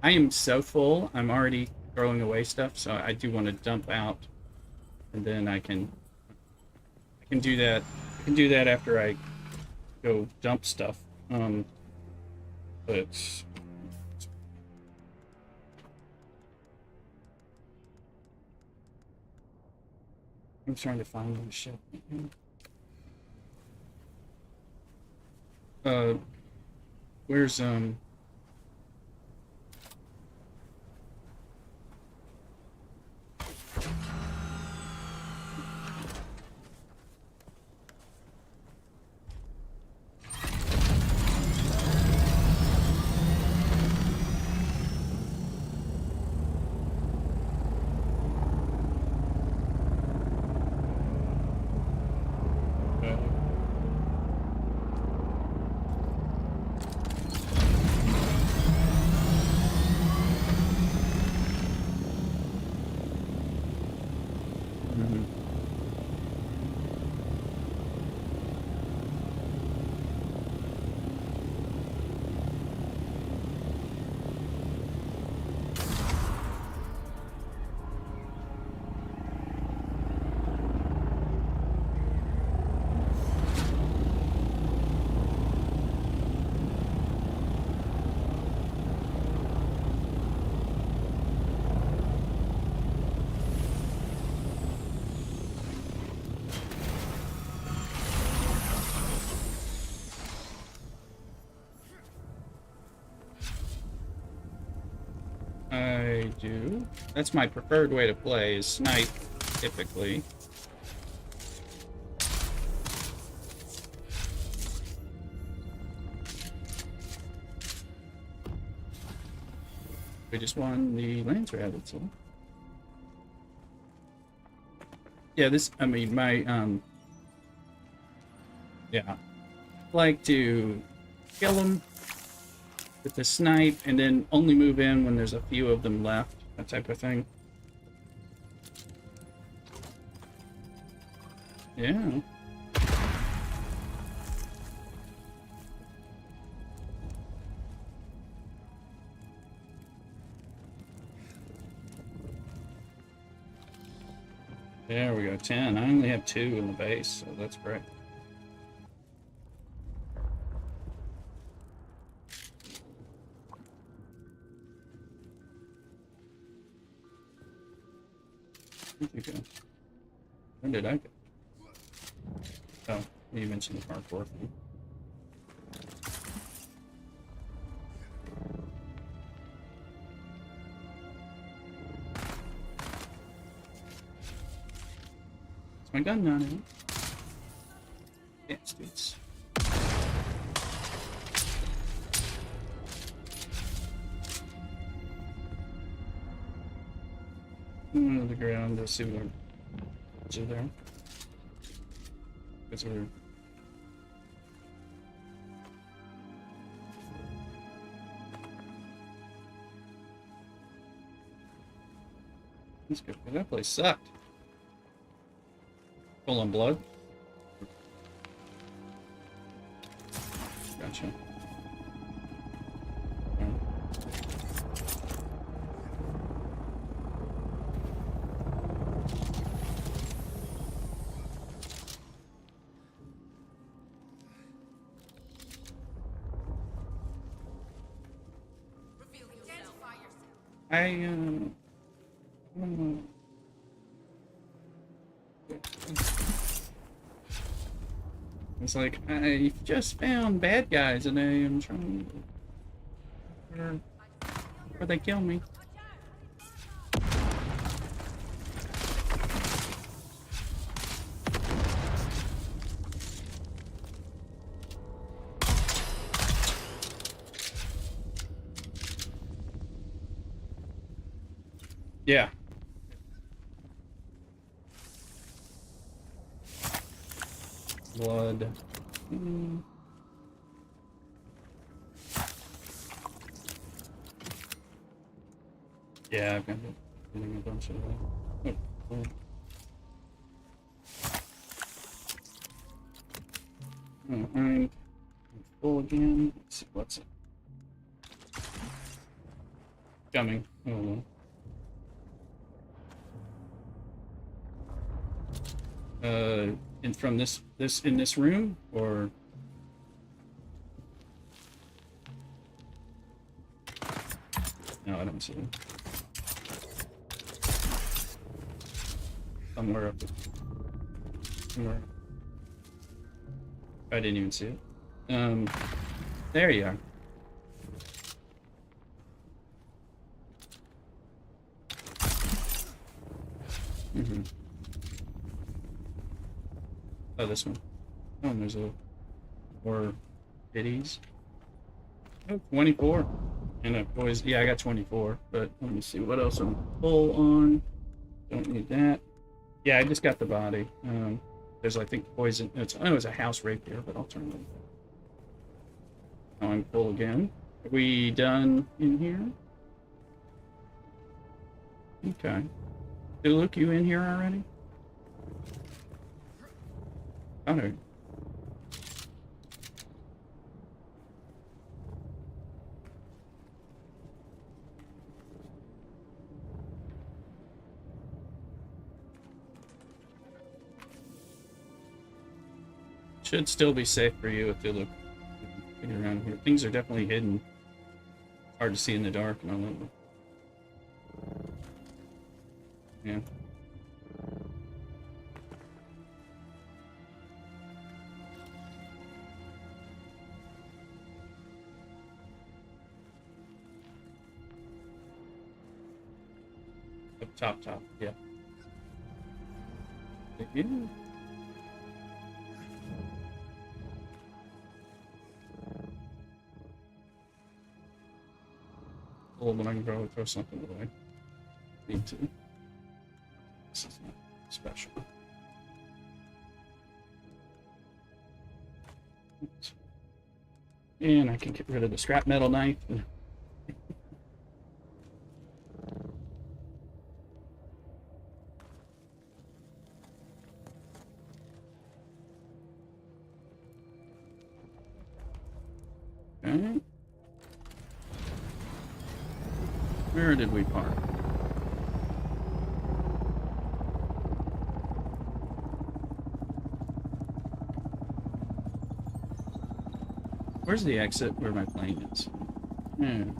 I am so full. I'm already throwing away stuff, so I do want to dump out, and then I can do that. I can do that after I go dump stuff. But I'm trying to find my ship. Uh, where's uh, mhm. I do. That's my preferred way to play, is snipe, typically. We just won the Landsraad, so... Yeah, this, I mean, my, yeah. Like to kill them with the snipe, and then only move in when there's a few of them left, that type of thing. Yeah. There we go, 10. I only have 2 in the base, so that's great. Where'd you go? Where did I go? Oh, you mentioned the parkour thing. Is my gun not in? Yes, dudes. On the ground to see what is there. It's weird. That's good. That place sucked. Full on blood. Gotcha. It's like, I just found bad guys and I am trying to... Or they kill me. Yeah. Blood. Yeah, I've got getting a bunch of that. Oh, cool. Alright. Full again. Let's see what's it. Coming. Oh well. And from this in this room, or no, I don't see it. Somewhere up. Somewhere. I didn't even see it. There you are. Mm-hmm. Oh, this one. Oh, and there's a more biddies. Oh, 24. And a boys. Yeah, I got 24. But let me see what else I'm full on. Don't need that. Yeah, I just got the body. There's, I think, poison. It's a house right there, but I'll turn it. Now I'm full again. Are we done in here? Okay. Did Luke, you in here already? Oh no. Should still be safe for you if you look around here. Things are definitely hidden. Hard to see in the dark and all that. Yeah. Up top, yeah. Yeah. Oh, but I can probably throw something away. Need to. This is not special. And I can get rid of the scrap metal knife. Okay. Where did we park? Where's the exit where my plane is? Hmm.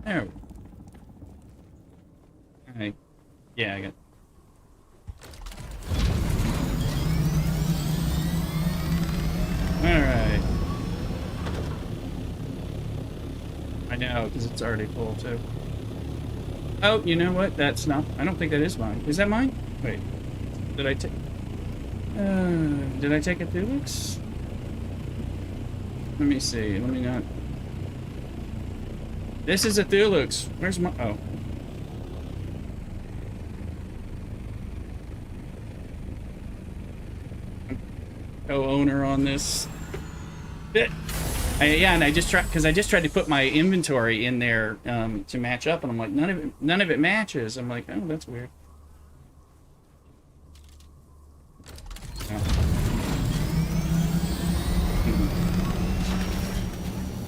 There. Alright. Yeah, I got. Alright. I know, because it's already full, too. Oh, you know what? That's not... I don't think that is mine. Is that mine? Wait. Did I take... did I take a Thulux? Let me see. Let me not... This is a Thulux. Where's my... Oh. Co-owner on this. Yeah, and I just tried because I just tried to put my inventory in there to match up, and I'm like, none of it matches. I'm like, oh, that's weird. Oh.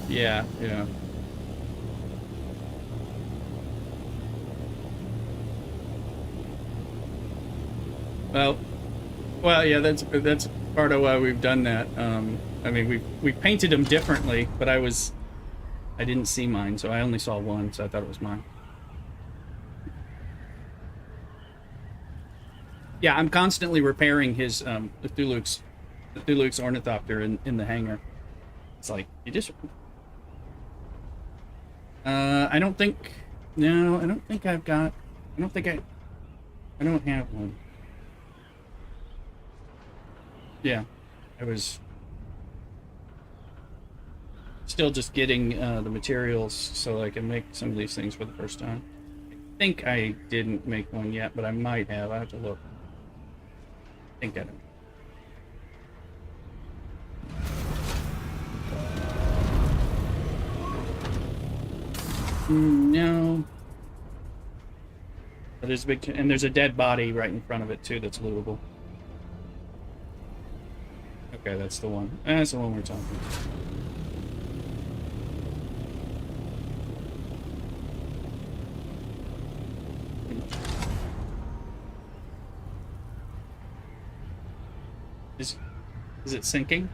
Yeah, yeah. Well, yeah. That's part of why we've done that. I mean, we painted them differently, but I didn't see mine, so I only saw one, so I thought it was mine. Yeah, I'm constantly repairing his the Thulux ornithopter in the hangar. It's like you just. I don't think. No, I don't think I've got. I don't think I don't have one. Yeah, I was still just getting the materials so I can make some of these things for the first time. I think I didn't make one yet, but I might have. I have to look. I think I don't. No. But there's a big, and there's a dead body right in front of it too that's lootable. Okay, that's the one. That's the one we're talking about. Is it sinking?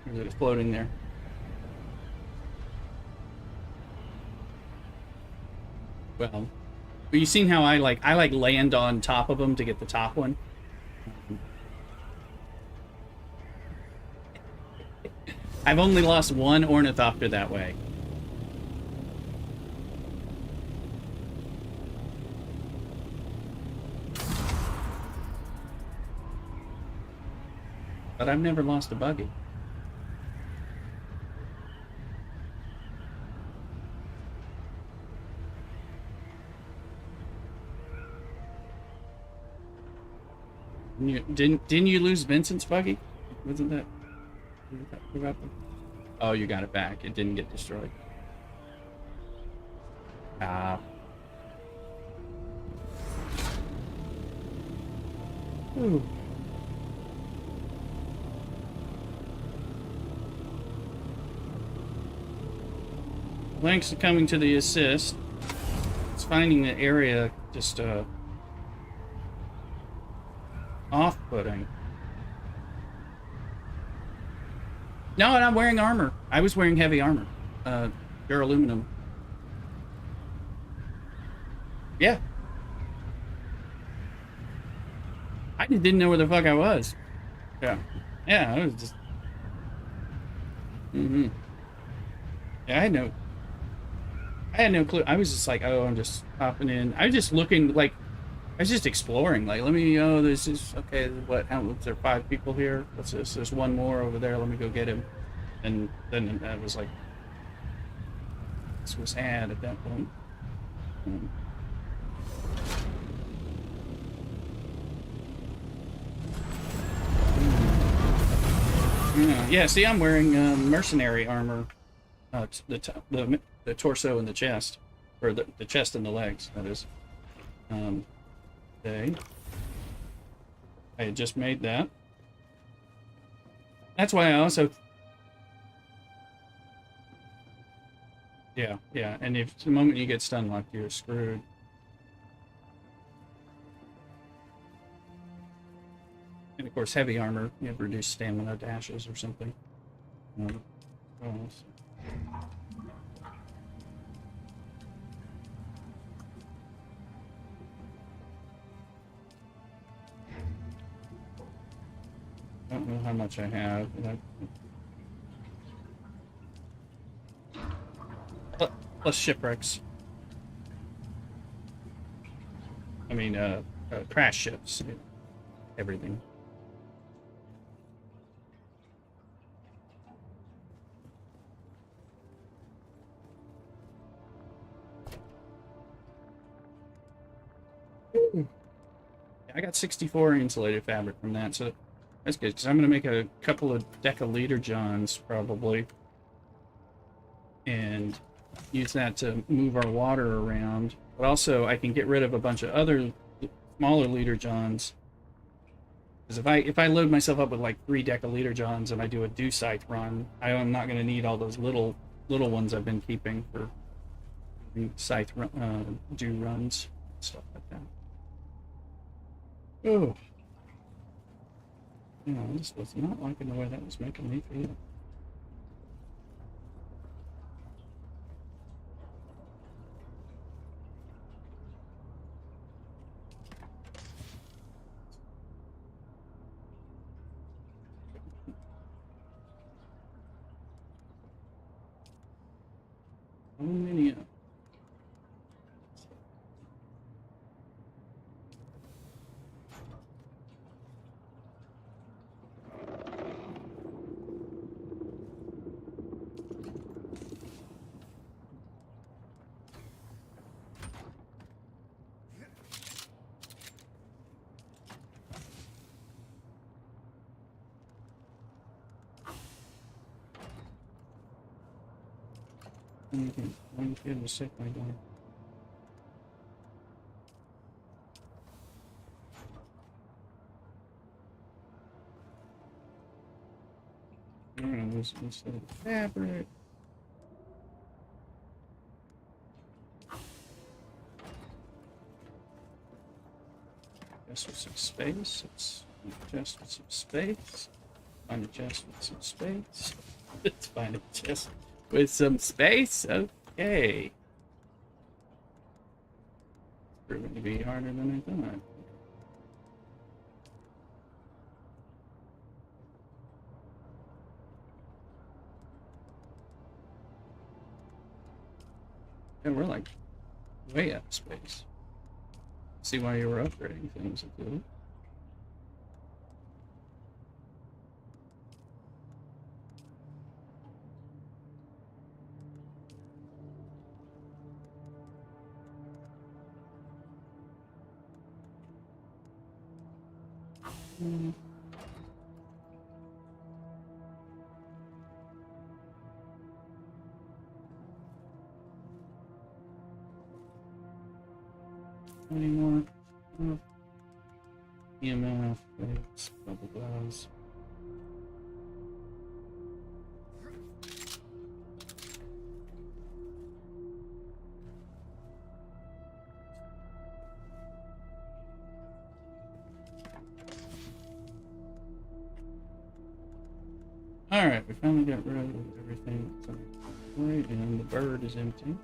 Or is it floating there? Well, you've seen how I land on top of them to get the top one. I've only lost one ornithopter that way. But I've never lost a buggy. Didn't you lose Vincent's buggy? Wasn't that? Oh, you got it back. It didn't get destroyed. Ah. Ooh. Thanks for coming to the assist. It's finding the area just off-putting. No, and I'm wearing armor. I was wearing heavy armor. Duraluminum. Yeah. I just didn't know where the fuck I was. Yeah. Yeah, I was just... Mm-hmm. Yeah, I had no clue. I was just like, oh, I'm just hopping in. I was just looking, like, I was just exploring. Like, let me, oh, this is, okay, what, there are 5 people here? What's this? There's one more over there. Let me go get him. And then I was like, this was had at that point. Yeah, see, I'm wearing mercenary armor. The torso and the chest. Or the chest and the legs, that is. Okay. I had just made that. That's why I also... Yeah, yeah, and if the moment you get stun locked, you're screwed. And of course, heavy armor, you have reduced stamina dashes or something. What else? I don't know how much I have. Plus shipwrecks. I mean, crash ships. Everything. I got 64 insulated fabric from that, so that's good, because I'm going to make a couple of decaliter johns, probably, and use that to move our water around. But also, I can get rid of a bunch of other smaller liter johns, because if I load myself up with like 3 decaliter johns and I do a dew scythe run, I'm not going to need all those little ones I've been keeping for scythe dew runs, stuff like that. Oh. Yeah, this was not liking the way that was making me feel. Aluminum. I'm feeling the sick right now. I'm gonna lose instead of fabric. Chest with some space. Let's chest with some space. Find a chest with some space. Let's find a chest with some space. Okay. Proving to be harder than I thought. And we're like way out of space. See why you were upgrading things, dude. Any more? EMF, plates, bubble glass. Alright, we finally got rid of everything. Right, and the bird is empty.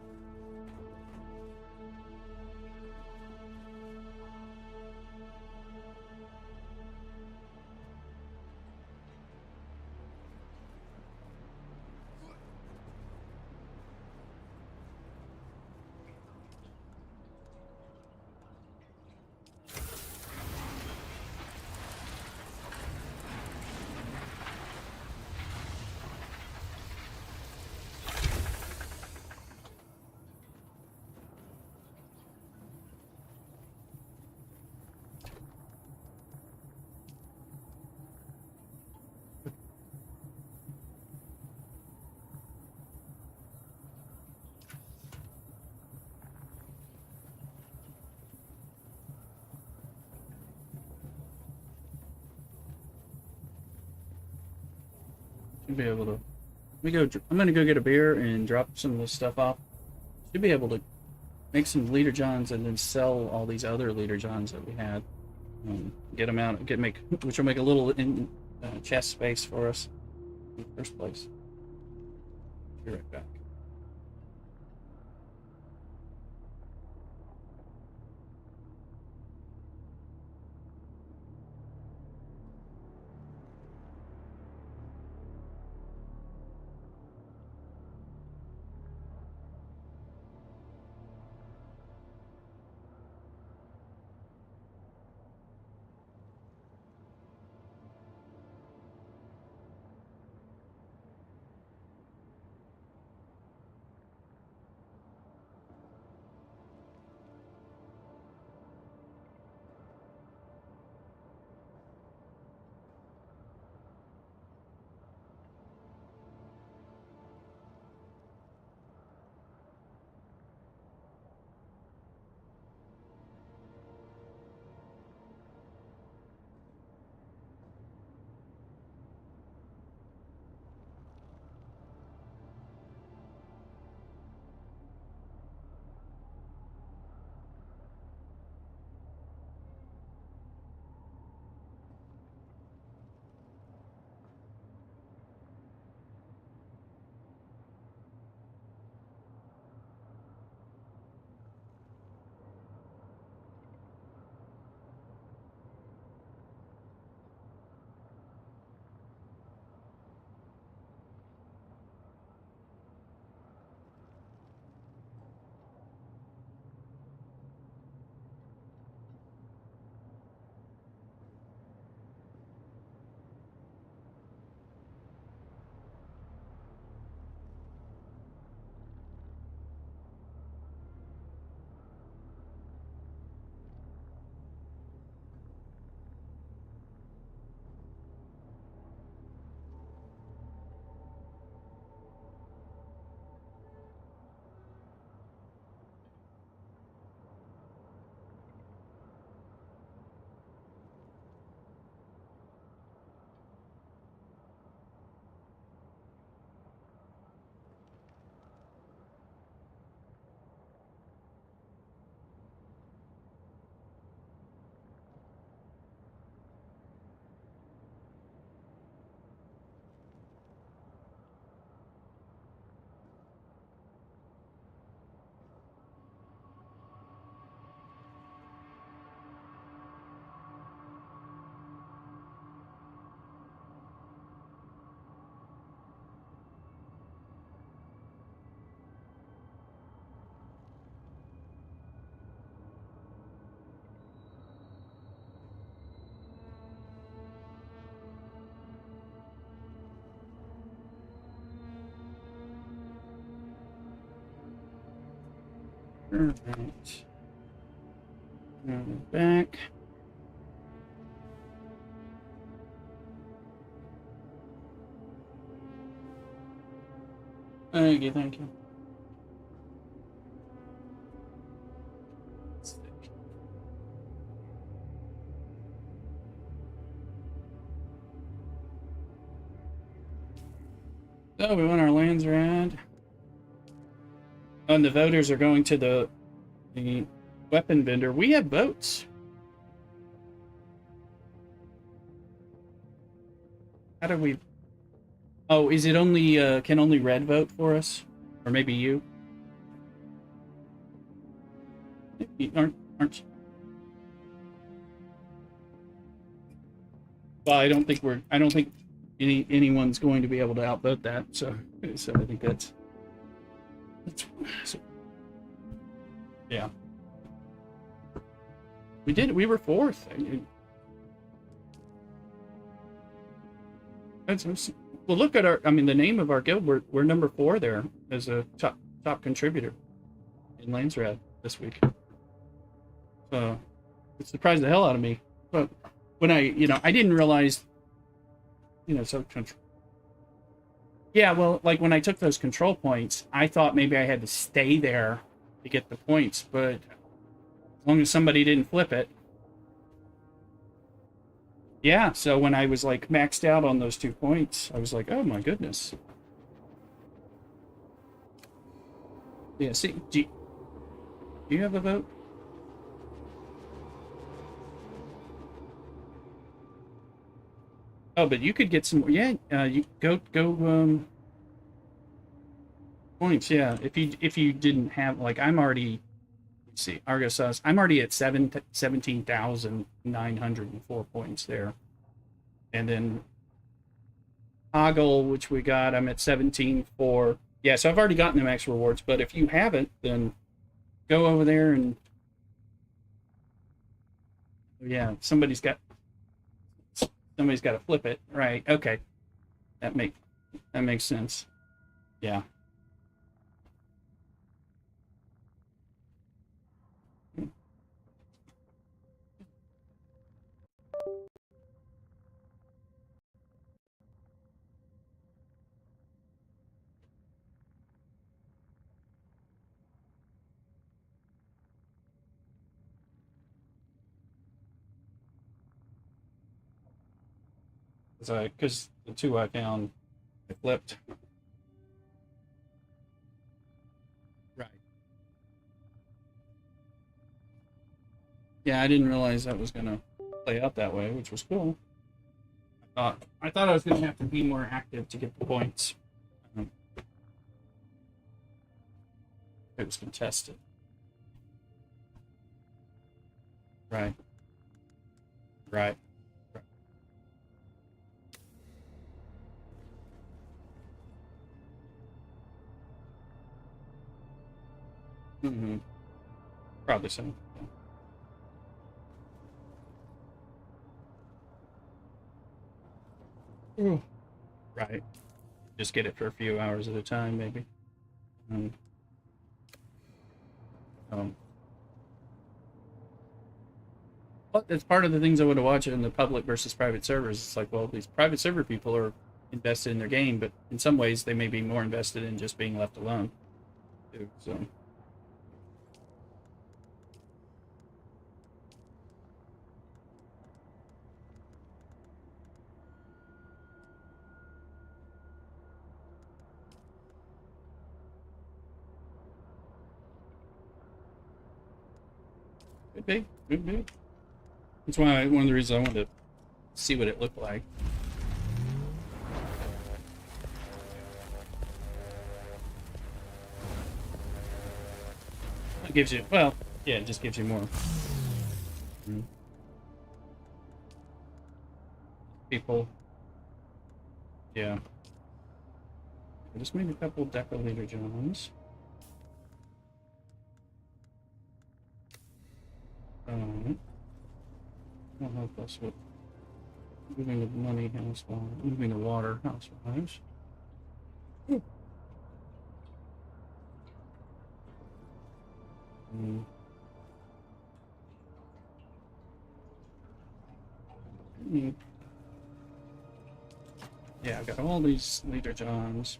Should be able to. I'm gonna go get a beer and drop some of this stuff off. Should be able to make some leader johns and then sell all these other leader johns that we had. Get them out. Which will make a little chest space for us in the first place. Be right back. Alright. Back. Okay, thank you. So we want our Landsraad. And the voters are going to the weapon vendor. We have votes. How do we... Oh, is it only, can only red vote for us? Or maybe you? Aren't... Well, I don't think anyone's going to be able to outvote that, so I think that's so, yeah. We were fourth. Well, look at the name of our guild. We're number 4 there as a top contributor in Landsraad this week. So it surprised the hell out of me. But when I didn't realize, so yeah, well, like when I took those control points, I thought maybe I had to stay there to get the points, but as long as somebody didn't flip it. Yeah, so when I was like maxed out on those 2 points, I was like, oh my goodness. Yeah, see, do you have a vote? Oh, but you could get some. Yeah, you go points. Yeah, if you didn't have, like, I'm already. Let's see, Argos says I'm already at 17,904 points there, and then Hoggle, which we got, I'm at 17,400. Yeah, so I've already gotten the max rewards. But if you haven't, then go over there and yeah, somebody's got to flip it, right? Okay, that makes sense. Yeah. Because the 2 I found, I flipped. Right. Yeah, I didn't realize that was gonna play out that way, which was cool. I thought I was gonna have to be more active to get the points. It was contested. Right. Right. Mm-hmm. Probably so. Yeah. Ooh. Right. Just get it for a few hours at a time, maybe. But it's part of the things I want to watch in the public versus private servers. It's like, well, these private server people are invested in their game, but in some ways they may be more invested in just being left alone, too. So. Could be. Could be. That's why one of the reasons I wanted to see what it looked like. It gives you, well, yeah, it just gives you more. People. Yeah. I just made a couple Deco Leader Johns. Will help us with moving the money housewives, moving the water housewives. Mm. Mm. Yeah, I've got all these leader johns.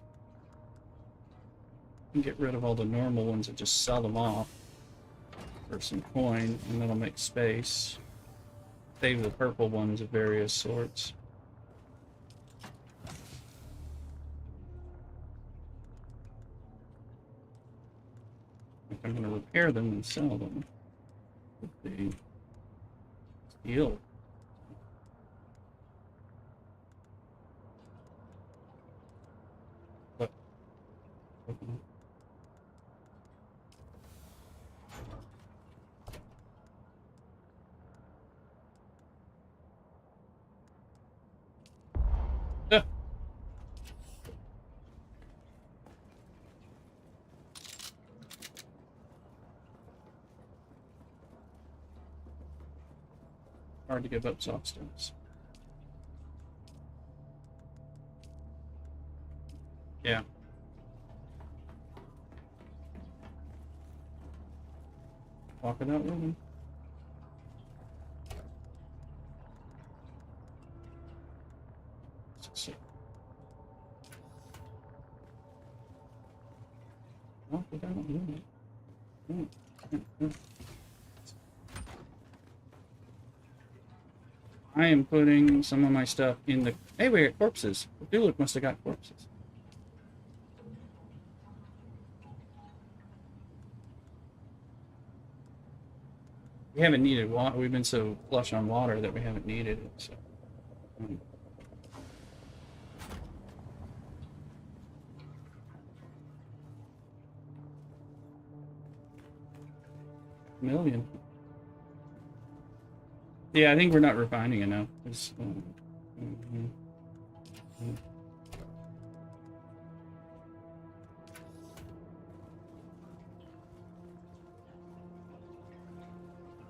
Can get rid of all the normal ones and just sell them off for some coin, and that'll make space. Save the purple ones of various sorts. If I'm going to repair them and sell them with the steel. But, yeah. Hard to give up soft stones. Yeah. Walk it out with him. Walk it out with him. I am putting some of my stuff in the... Hey, we got corpses. Duluth must have got corpses. We haven't needed water. We've been so flush on water that we haven't needed it. So. Million. Yeah, I think we're not refining enough.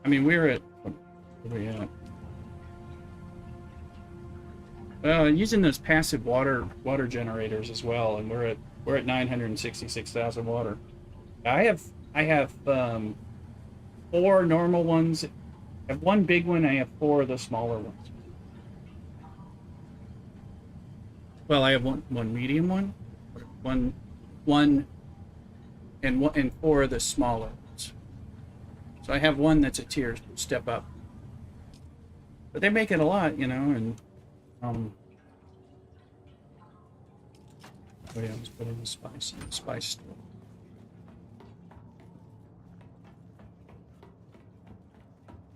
I mean, we're at... Where are we at? Well, using those passive water generators as well, and we're at 966,000 water. I have 4 normal ones. I have 1 big one. I have 4 of the smaller ones. Well, I have one medium one, and 4 of the smaller ones. So I have one that's a tier step up. But they make it a lot, you know, and oh yeah, let's put in the spice in the spice store.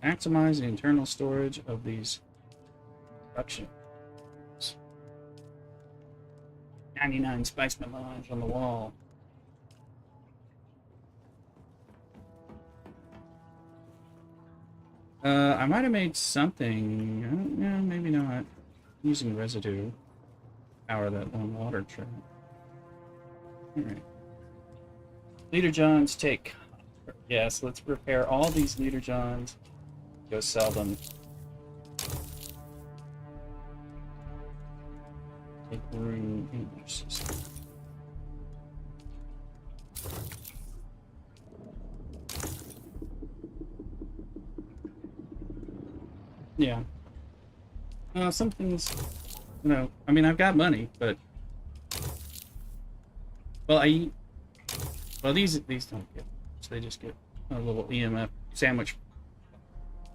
Maximize the internal storage of these productions. 99 spice melange on the wall. I might have made something. Yeah, maybe not. Using residue. Power that one water trap. Alright. Leader Johns take. Yes, let's repair all these Leader Johns. Go sell them. Take room in your system. Yeah. Some things, you know, I mean, I've got money, but... Well, these don't get, so they just get a little EMF sandwich,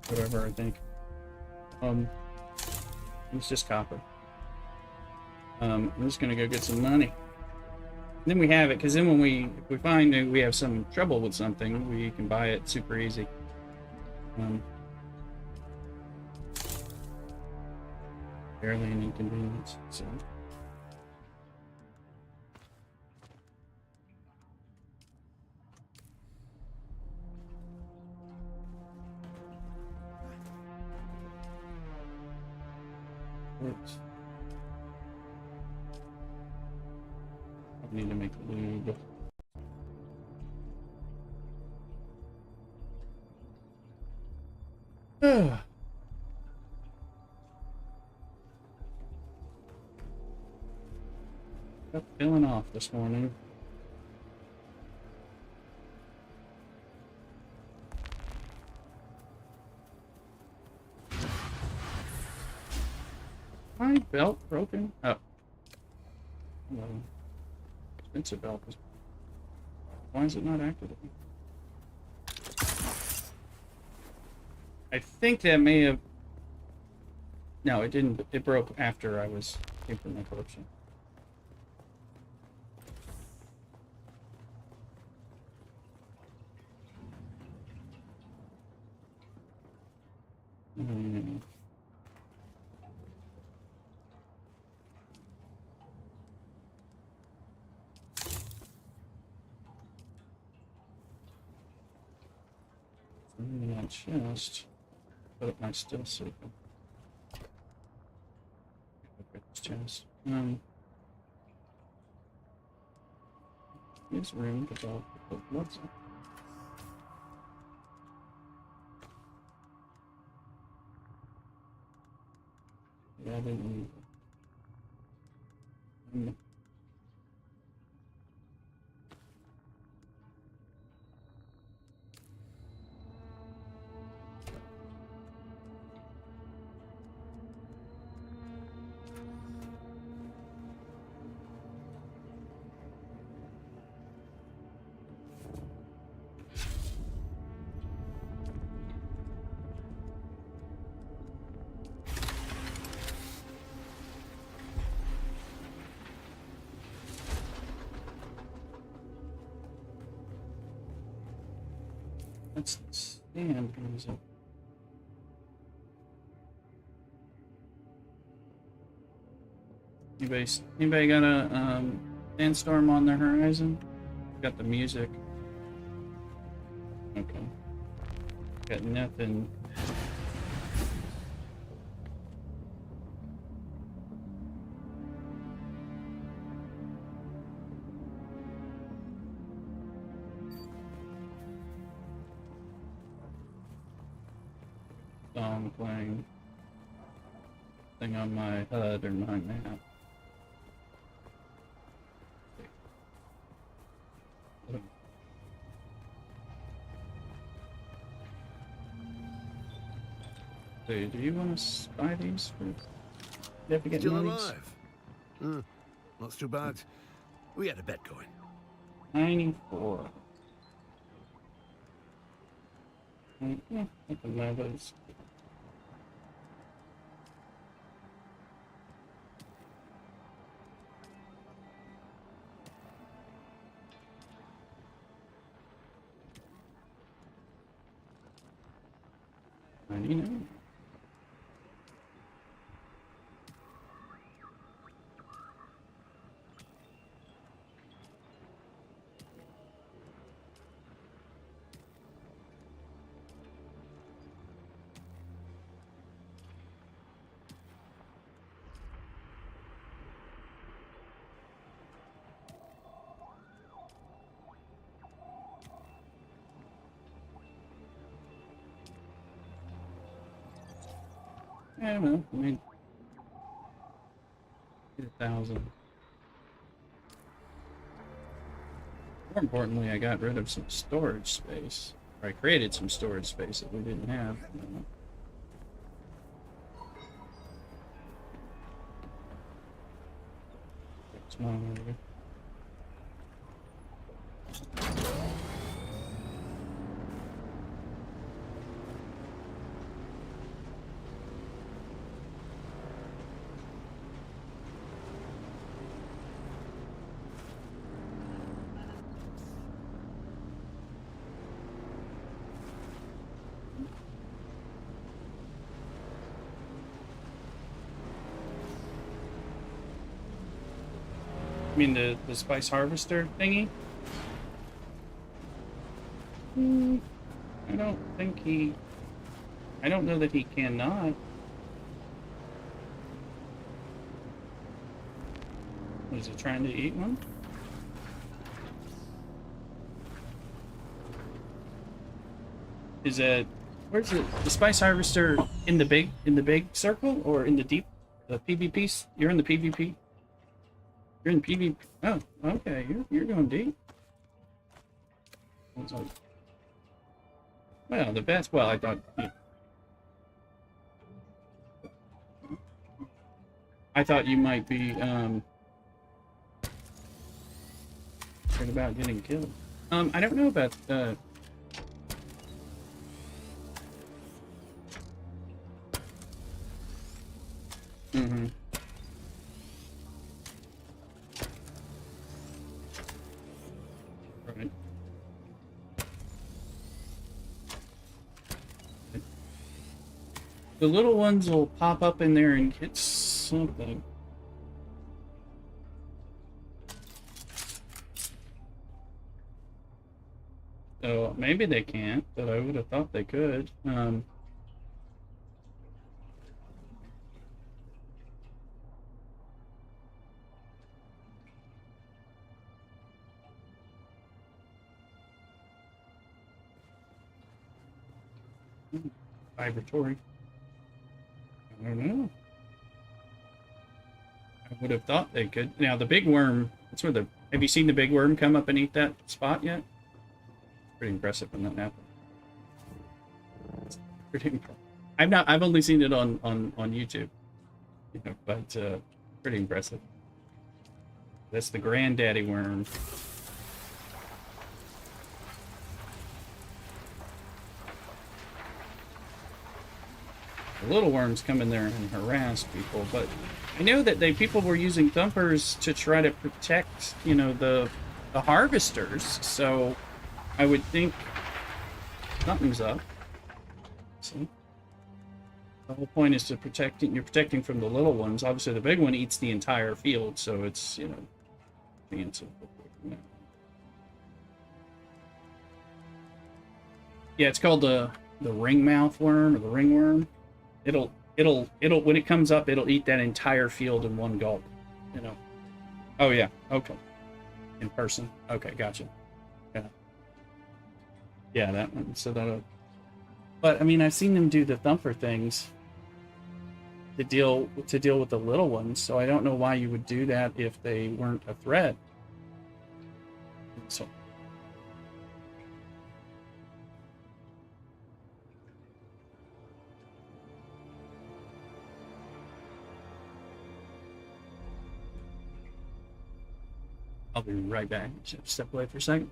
whatever, I think. It's just copper. I'm just gonna go get some money. And then we have it, because then when if we find that we have some trouble with something, we can buy it super easy. Barely an inconvenience, so. Oops. I need to make lube. Got feeling off this morning. belt broken? Oh. Hello. Spencer belt. Why is it not activating? I think that may have... No, it didn't. It broke after I came from my corruption. Mm. That chest, but it might still sleep. Look at this chest. There's room to go. What's it? Yeah, I didn't need it. Let's stand music. Anybody got a sandstorm on their horizon? Got the music. Okay. Got nothing. Song playing. Thing on my HUD or my map. So, do you want to buy these for significant Still monies? alive? Not too bad. We had a bet going. 94. Yeah, I can buy those. $99. I don't know. I mean, 1,000. More importantly, I got rid of some storage space. Or I created some storage space that we didn't have. I don't know. Small area. I mean the spice harvester thingy? I don't think he... I don't know that he cannot. Was he trying to eat one? Is it... Where's it? The spice harvester in the big circle or in the deep PvP? You're in the PvP? You're in PvP. Oh, okay. You're going deep. Well, the best. Well, I thought. Yeah. I thought you might be worried about getting killed. I don't know about mm-hmm. Right. The little ones will pop up in there and get something. So maybe they can't, but I would have thought they could. Vibratory. I don't know. I would have thought they could. Now the big worm. That's where the. Have you seen the big worm come up and eat that spot yet? Pretty impressive when that happened. It's pretty impressive. I've only seen it on YouTube. You know, but pretty impressive. That's the granddaddy worm. The little worms come in there and harass people, but I know that people were using thumpers to try to protect, you know, the harvesters. So I would think something's up. See? The whole point is to you're protecting from the little ones. Obviously, the big one eats the entire field, so it's, you know, the answer. Yeah, it's called the ringmouth worm or the ringworm. It'll when it comes up, it'll eat that entire field in one gulp. You know. Oh yeah. Okay. In person. Okay, gotcha. Yeah. Yeah, that one. So that. But I mean, I've seen them do the thumper things to deal with the little ones. So I don't know why you would do that if they weren't a threat. So. I'll be right back. Just step away for a second.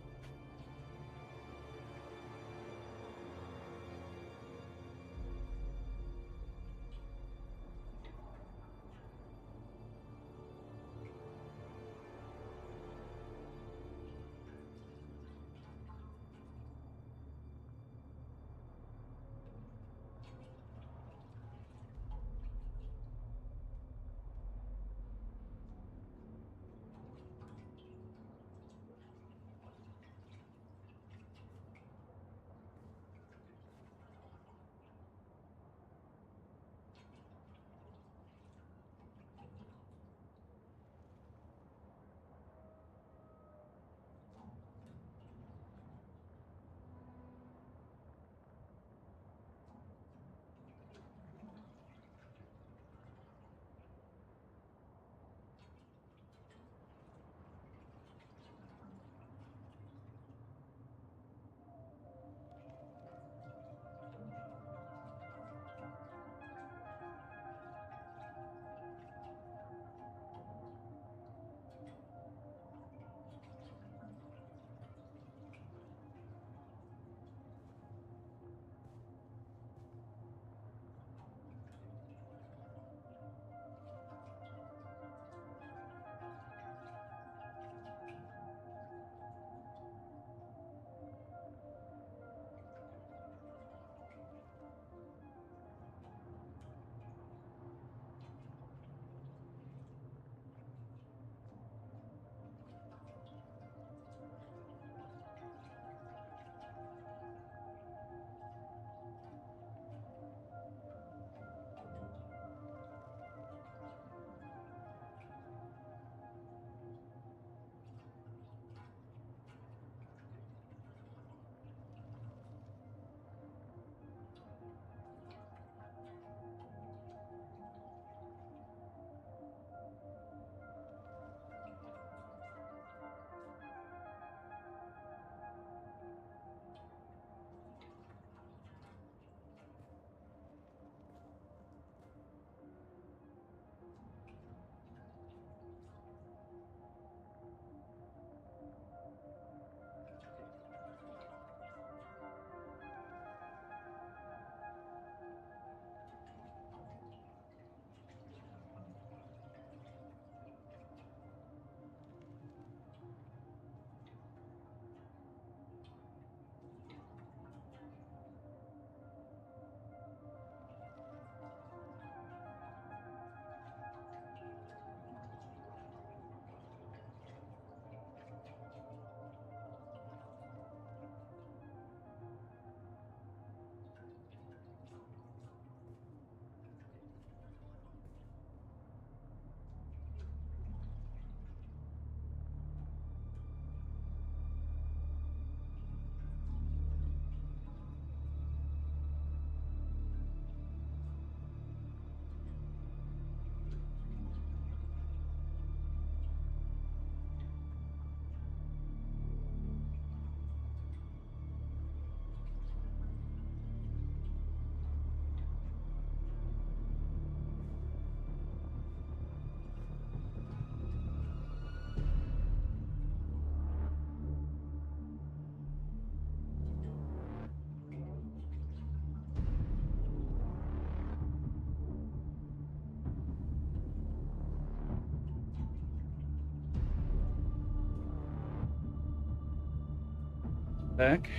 back.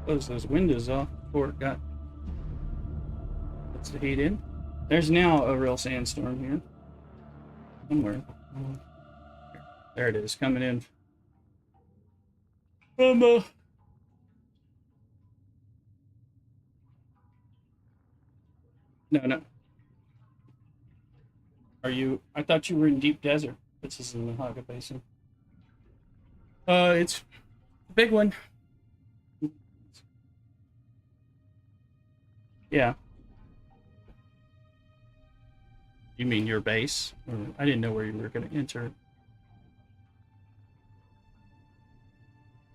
Close those windows off before it puts the heat in. There's now a real sandstorm here. Somewhere. There it is, coming in from no. Are you? I thought you were in deep desert. This is in the Haga Basin. It's a big one. Yeah. You mean your base? Or, I didn't know where you were going to enter.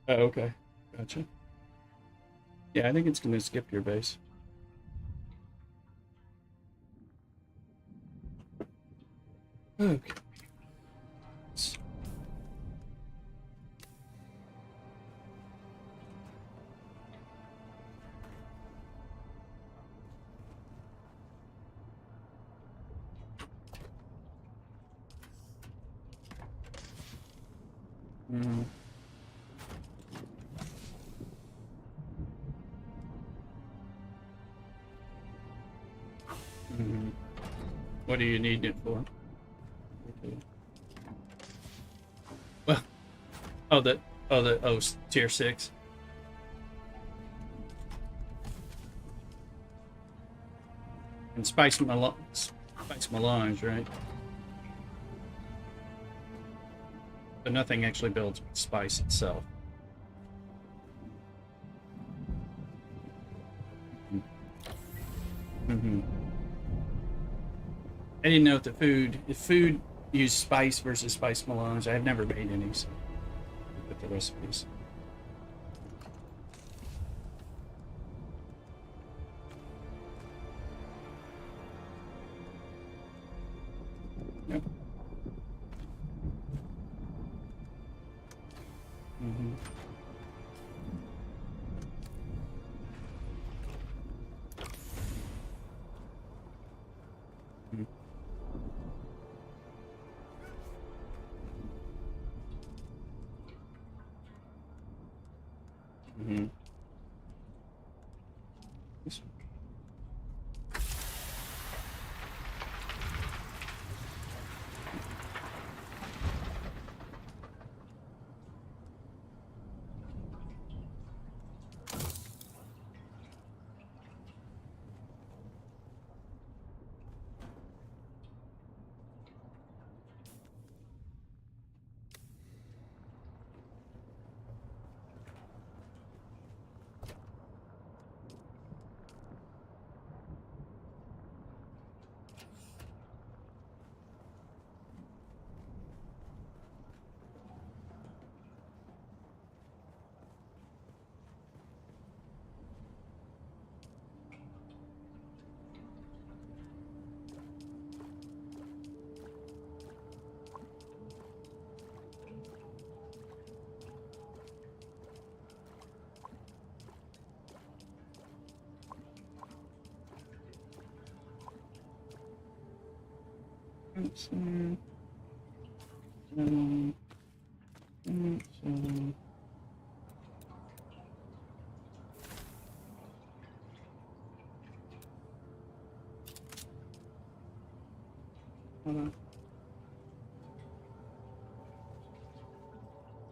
Oh, okay. Gotcha. Yeah, I think it's going to skip your base. Okay. Mm. Mm. What do you need it for? Okay. Well, oh, tier 6. And spice melange, right? But nothing actually builds spice itself. Mm-hmm. I didn't know if food used spice versus spice melange. I've never made any, so with the recipes. Yep. Mm-hmm. Mm-hmm. Oops. Hold on.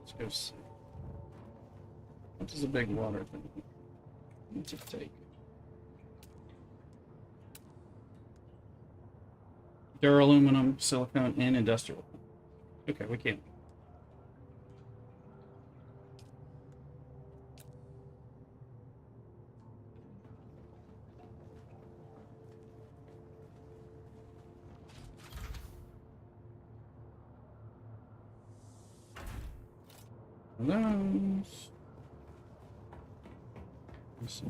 Let's go see. What is a big water thing? What's it take? Duraluminum, silicone, and industrial. Okay, we can't. Those. Let's see.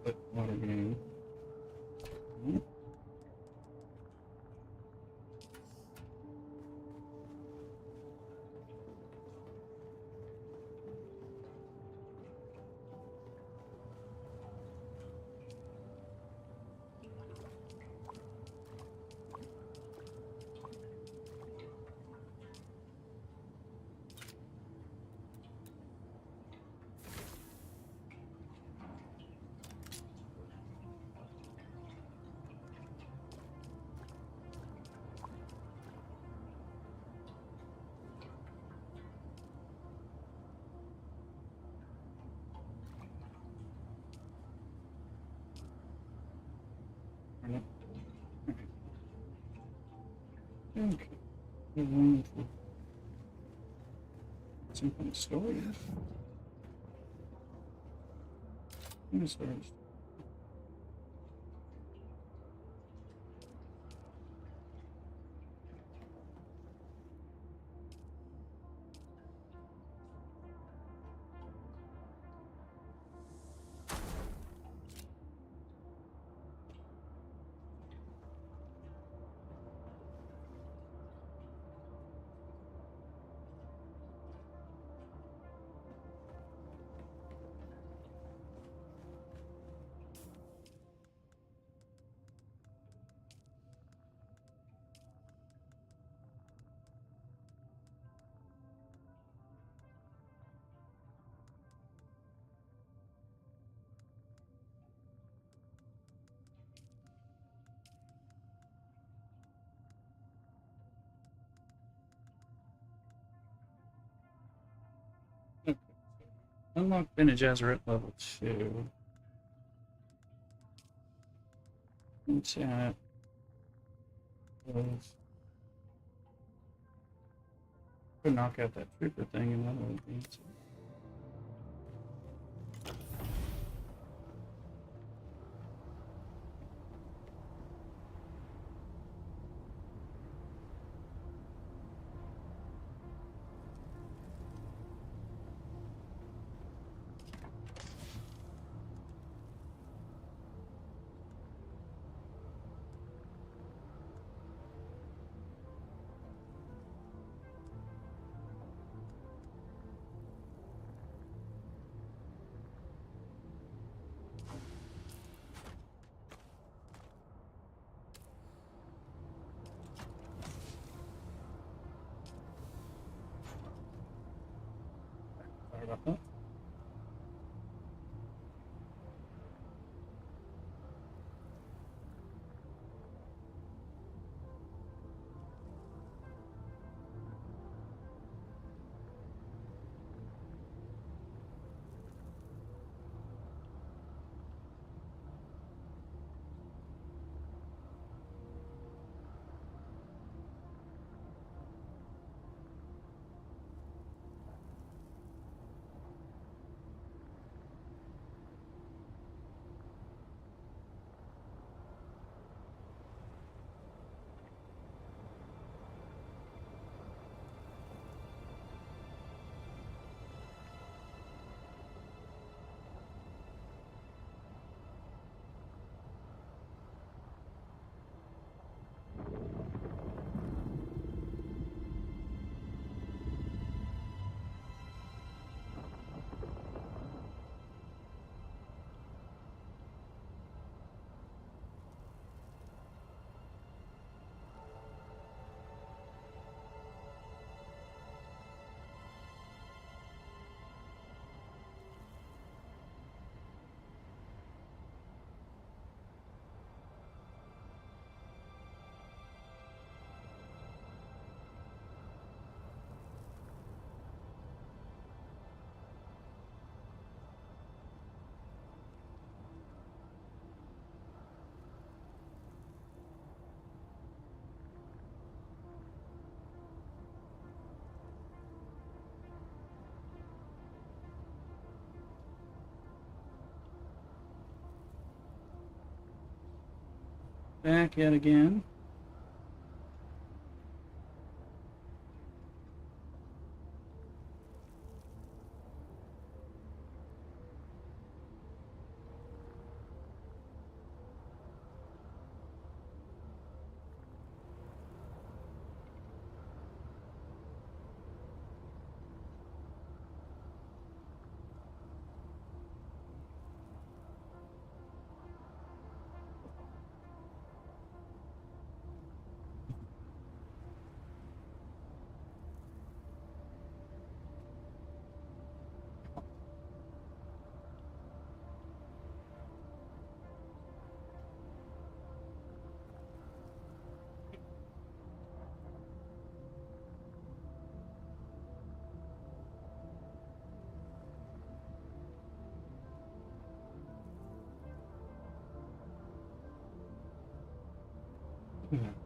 Click water game. Hmm. Okay. Some kind of storage. What is storage? Okay. Unlock vintage Azeret level 2. What's that? Could knock out that trooper thing and that would be. Sorry about that. Back yet again.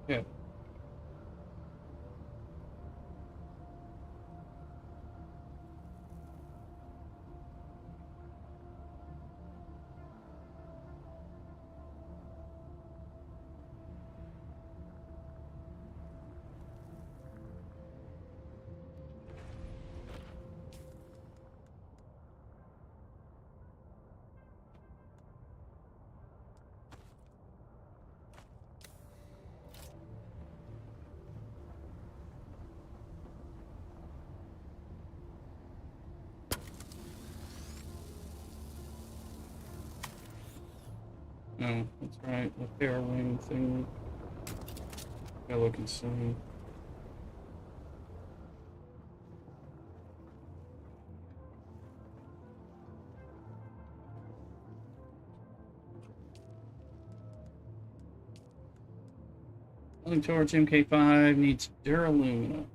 Yeah. No, that's right. The fair wing thing. Gotta look and see. Building torch MK5 needs duralumina.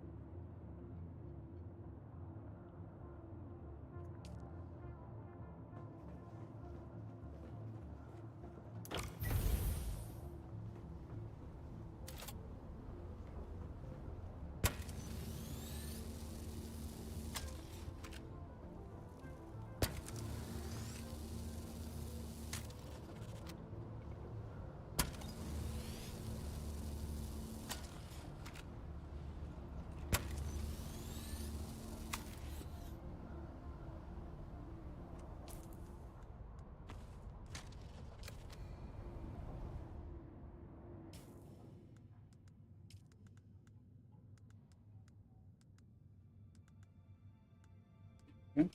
Okay.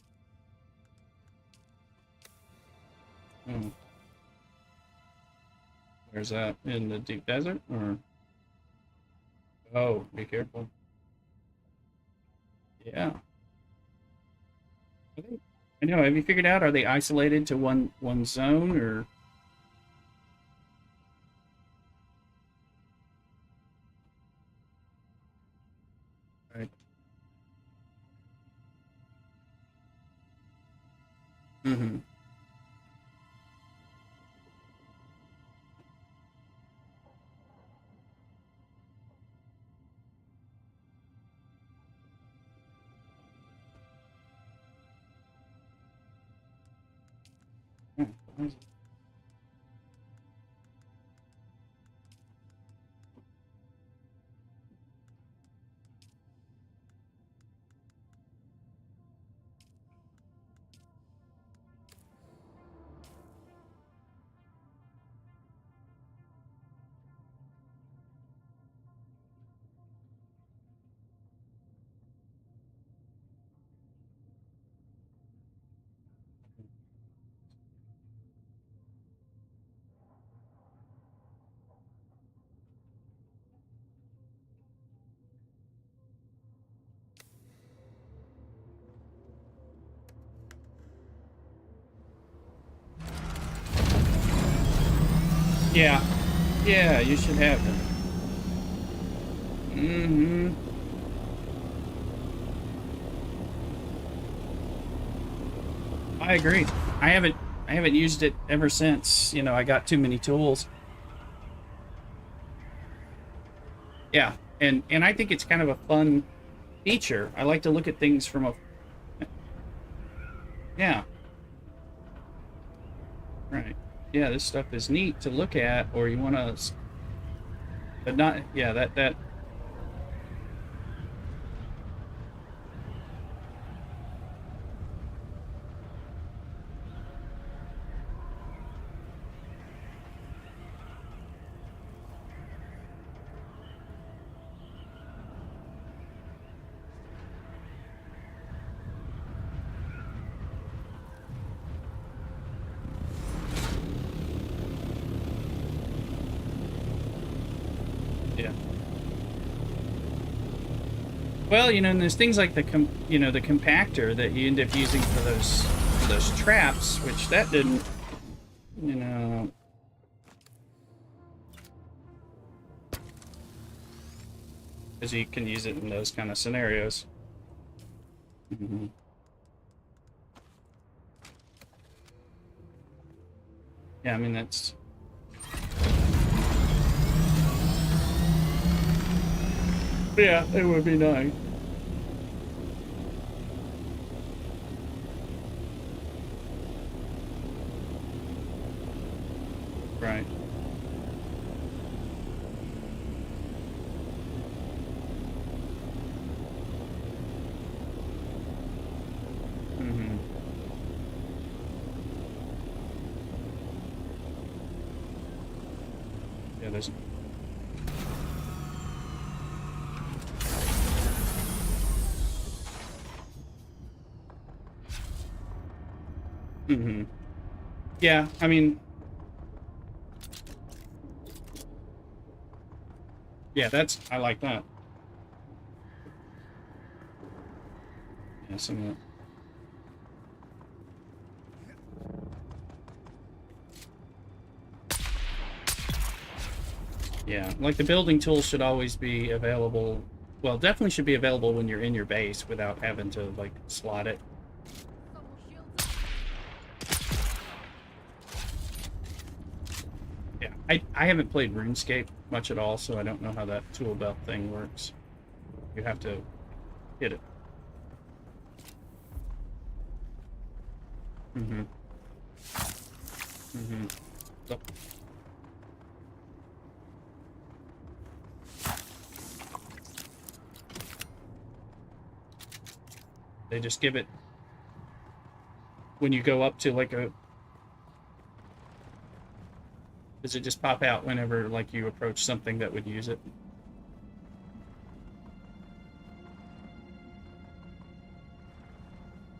Oh. Where's that? In the deep desert? Or oh, be careful. Yeah. I know. Have you figured out, are they isolated to one zone, or right? Mm-hmm. Hmm. Yeah. Yeah, you should have them. Mm-hmm. I agree. I haven't used it ever since, I got too many tools. Yeah. And I think it's kind of a fun feature. I like to look at things from a yeah, right. Yeah, this stuff is neat to look at, or you want to, but not, yeah, that yeah. Well, and there's things like the compactor that you end up using for those traps, which that didn't, you know, because you can use it in those kind of scenarios. Hmm. Yeah, I mean that's Yeah, it would be nice. Right. Mm-hmm. Yeah, there's... Mm-hmm. Yeah, I mean... Yeah, that's... I like that. Yeah, some of that. Yeah, like the building tools should always be available. Well, definitely should be available when you're in your base without having to, like, slot it. Yeah, I haven't played RuneScape much at all, so I don't know how that tool belt thing works. You have to hit it. Mm-hmm. Mm-hmm. So, they just give it when you go up to like a... Does it just pop out whenever like you approach something that would use it?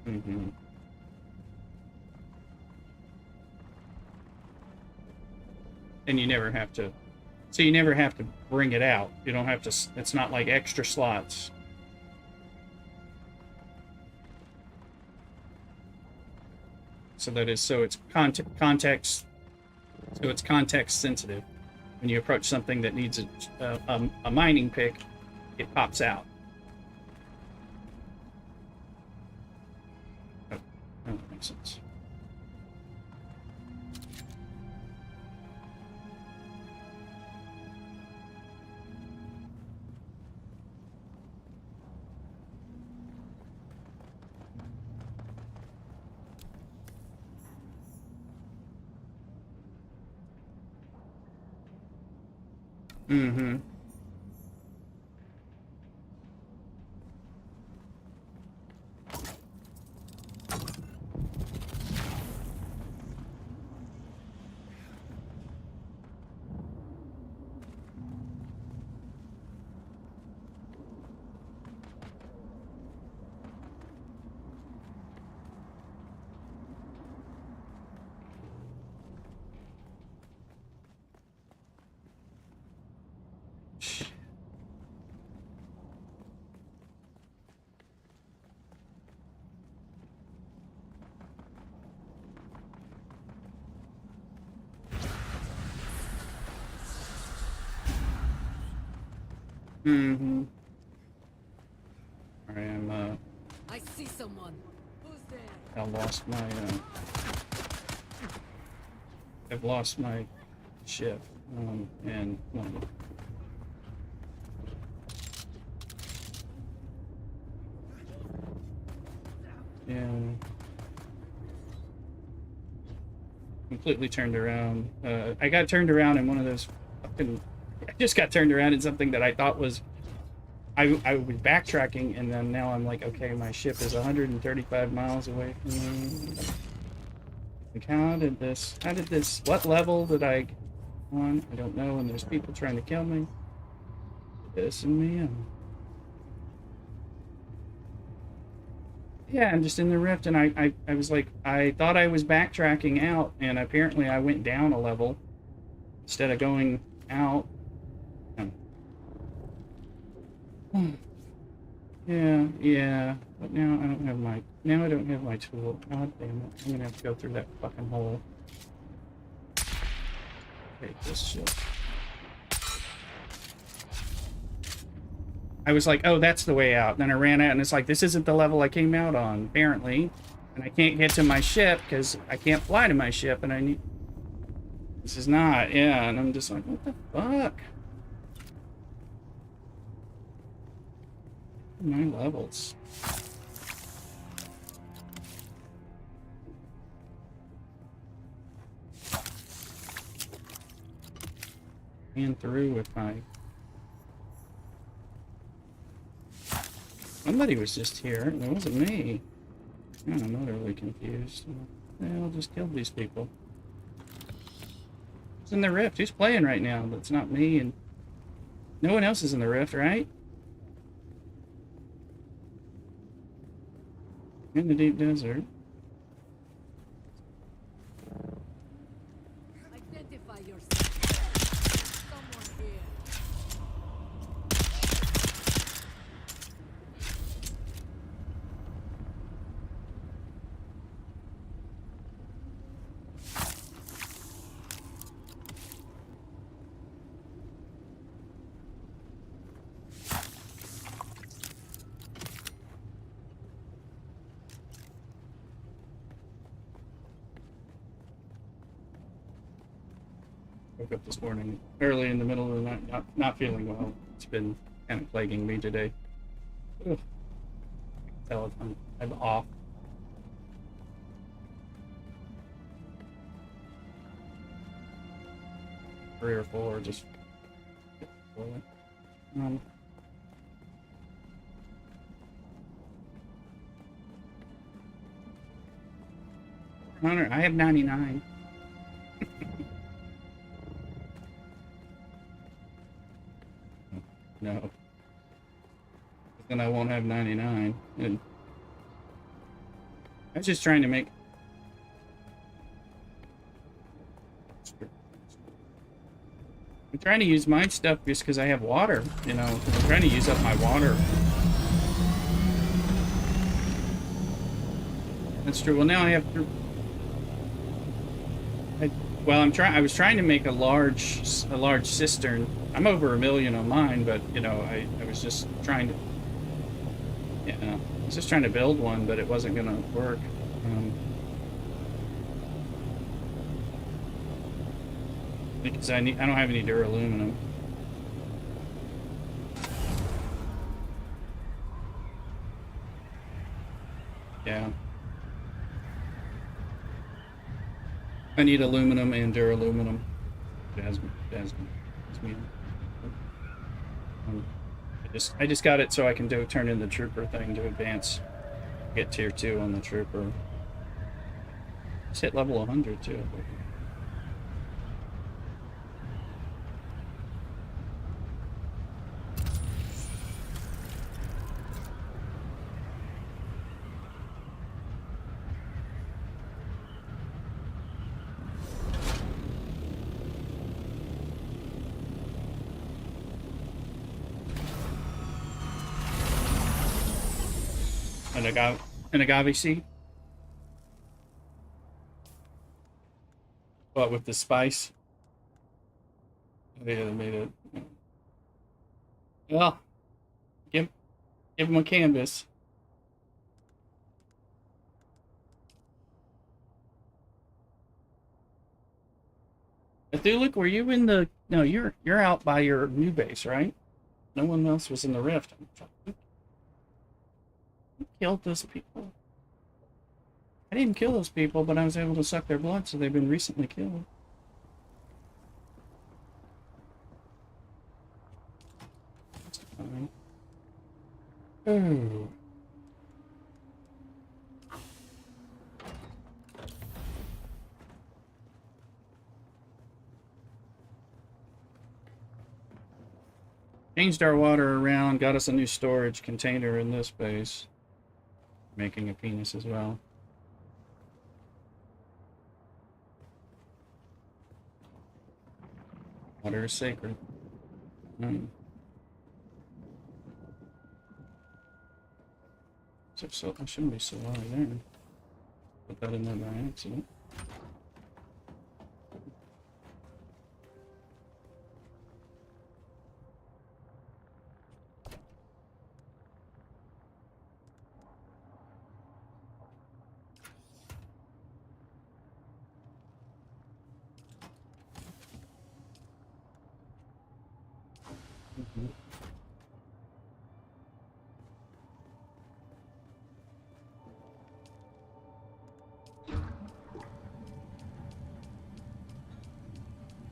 Mm-hmm. And you never have to... So you never have to bring it out. You don't have to... It's not like extra slots. So that is... So it's context... So it's context sensitive. When you approach something that needs a mining pick, it pops out. Oh, that makes sense. Mm-hmm. Mm-hmm. I am, I see someone. Who's there? I lost my, I've lost my ship, and, yeah, completely turned around. I got turned around in one of those fucking... I just got turned around in something that I thought was... I was backtracking, and then now I'm like, okay, my ship is 135 miles away from me. Like, how did this, what level did I on? I don't know, and there's people trying to kill me. Pissing me off. Yeah, I'm just in the rift, and I was like, I thought I was backtracking out, and apparently I went down a level instead of going out. Yeah, but now I don't have my tool. God damn it, I'm gonna have to go through that fucking hole. Take this shit. I was like, oh, that's the way out. Then I ran out, and it's like, this isn't the level I came out on, apparently. And I can't get to my ship, because I can't fly to my ship, and I need... This is not, yeah, and I'm just like, what the fuck? 9 levels. And through with my... Somebody was just here. It wasn't me. I'm utterly confused. I'll just kill these people. It's in the rift. Who's playing right now? That's not me, and no one else is in the rift, right? In the deep desert. Identify yourself. Someone here. Woke up this morning early in the middle of the night, not feeling well. It's been kind of plaguing me today. Ugh. Tell if I'm off. Three or four, just Hunter, I have 99. No. Then I won't have 99. And I was just trying to make... I'm trying to use my stuff just because I have water, you know. I'm trying to use up my water. That's true. Well, now I have... I was trying to make a large cistern. I'm over 1 million on mine, but you know, I was just trying to, I was just trying to build one, but it wasn't gonna work. Because I don't have any duraluminum. Yeah. I need aluminum and duraluminum. Jasmine. I just got it so I can turn in the trooper thing to advance, get tier 2 on the trooper. Just hit level 100 too. An agave seed? What, with the spice? They made it. Well, give him a canvas. Cthulhu, were you in the... No, you're out by your new base, right? No one else was in the rift. Who killed those people? I didn't kill those people, but I was able to suck their blood, so they've been recently killed. That's fine. Oh. Changed our water around, got us a new storage container in this base. Making a penis as well. Water is sacred. So I shouldn't be so high there. Put that in there by accident.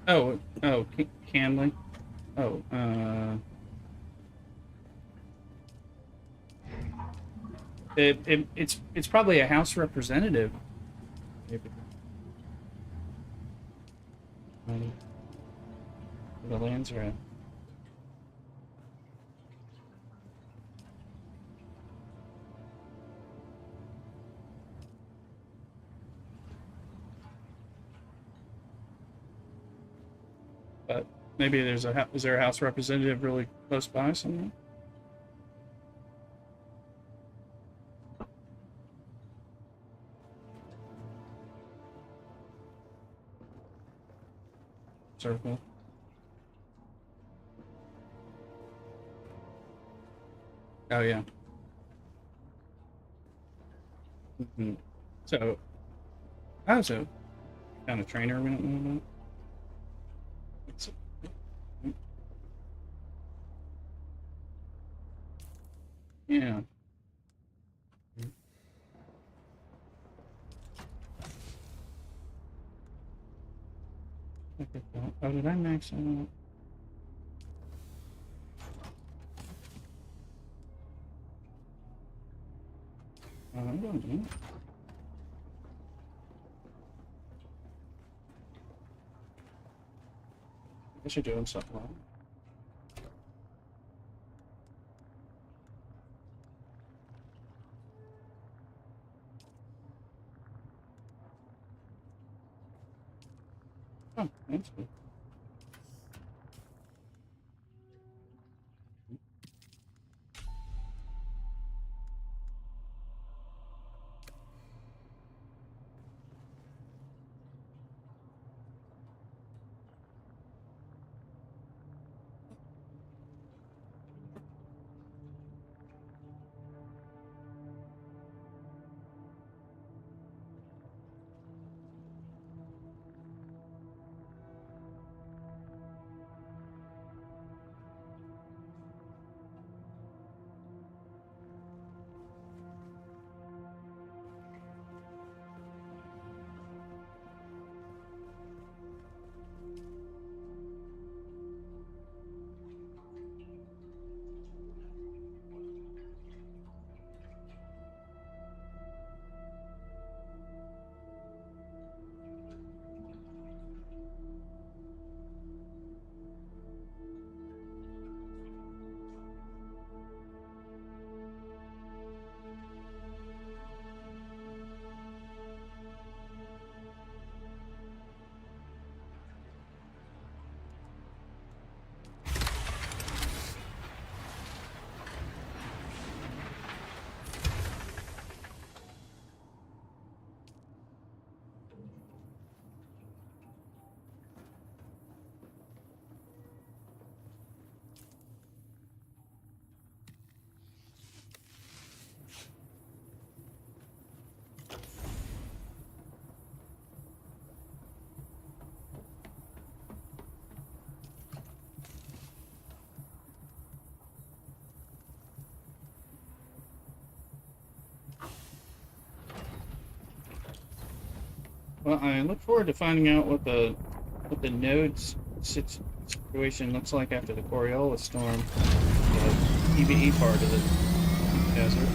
Oh, Canley. Oh, it's probably a House representative. Maybe. The Landsraad. But maybe there's is there a House representative really close by somewhere? Circle. Oh yeah. So, so kind of trainer we don't know about. Yeah. Oh, did I max out? I don't know. I guess you're doing something wrong. Oh, that's good. Well, I look forward to finding out what the nodes situation looks like after the Coriolis storm, the PvE part of the desert.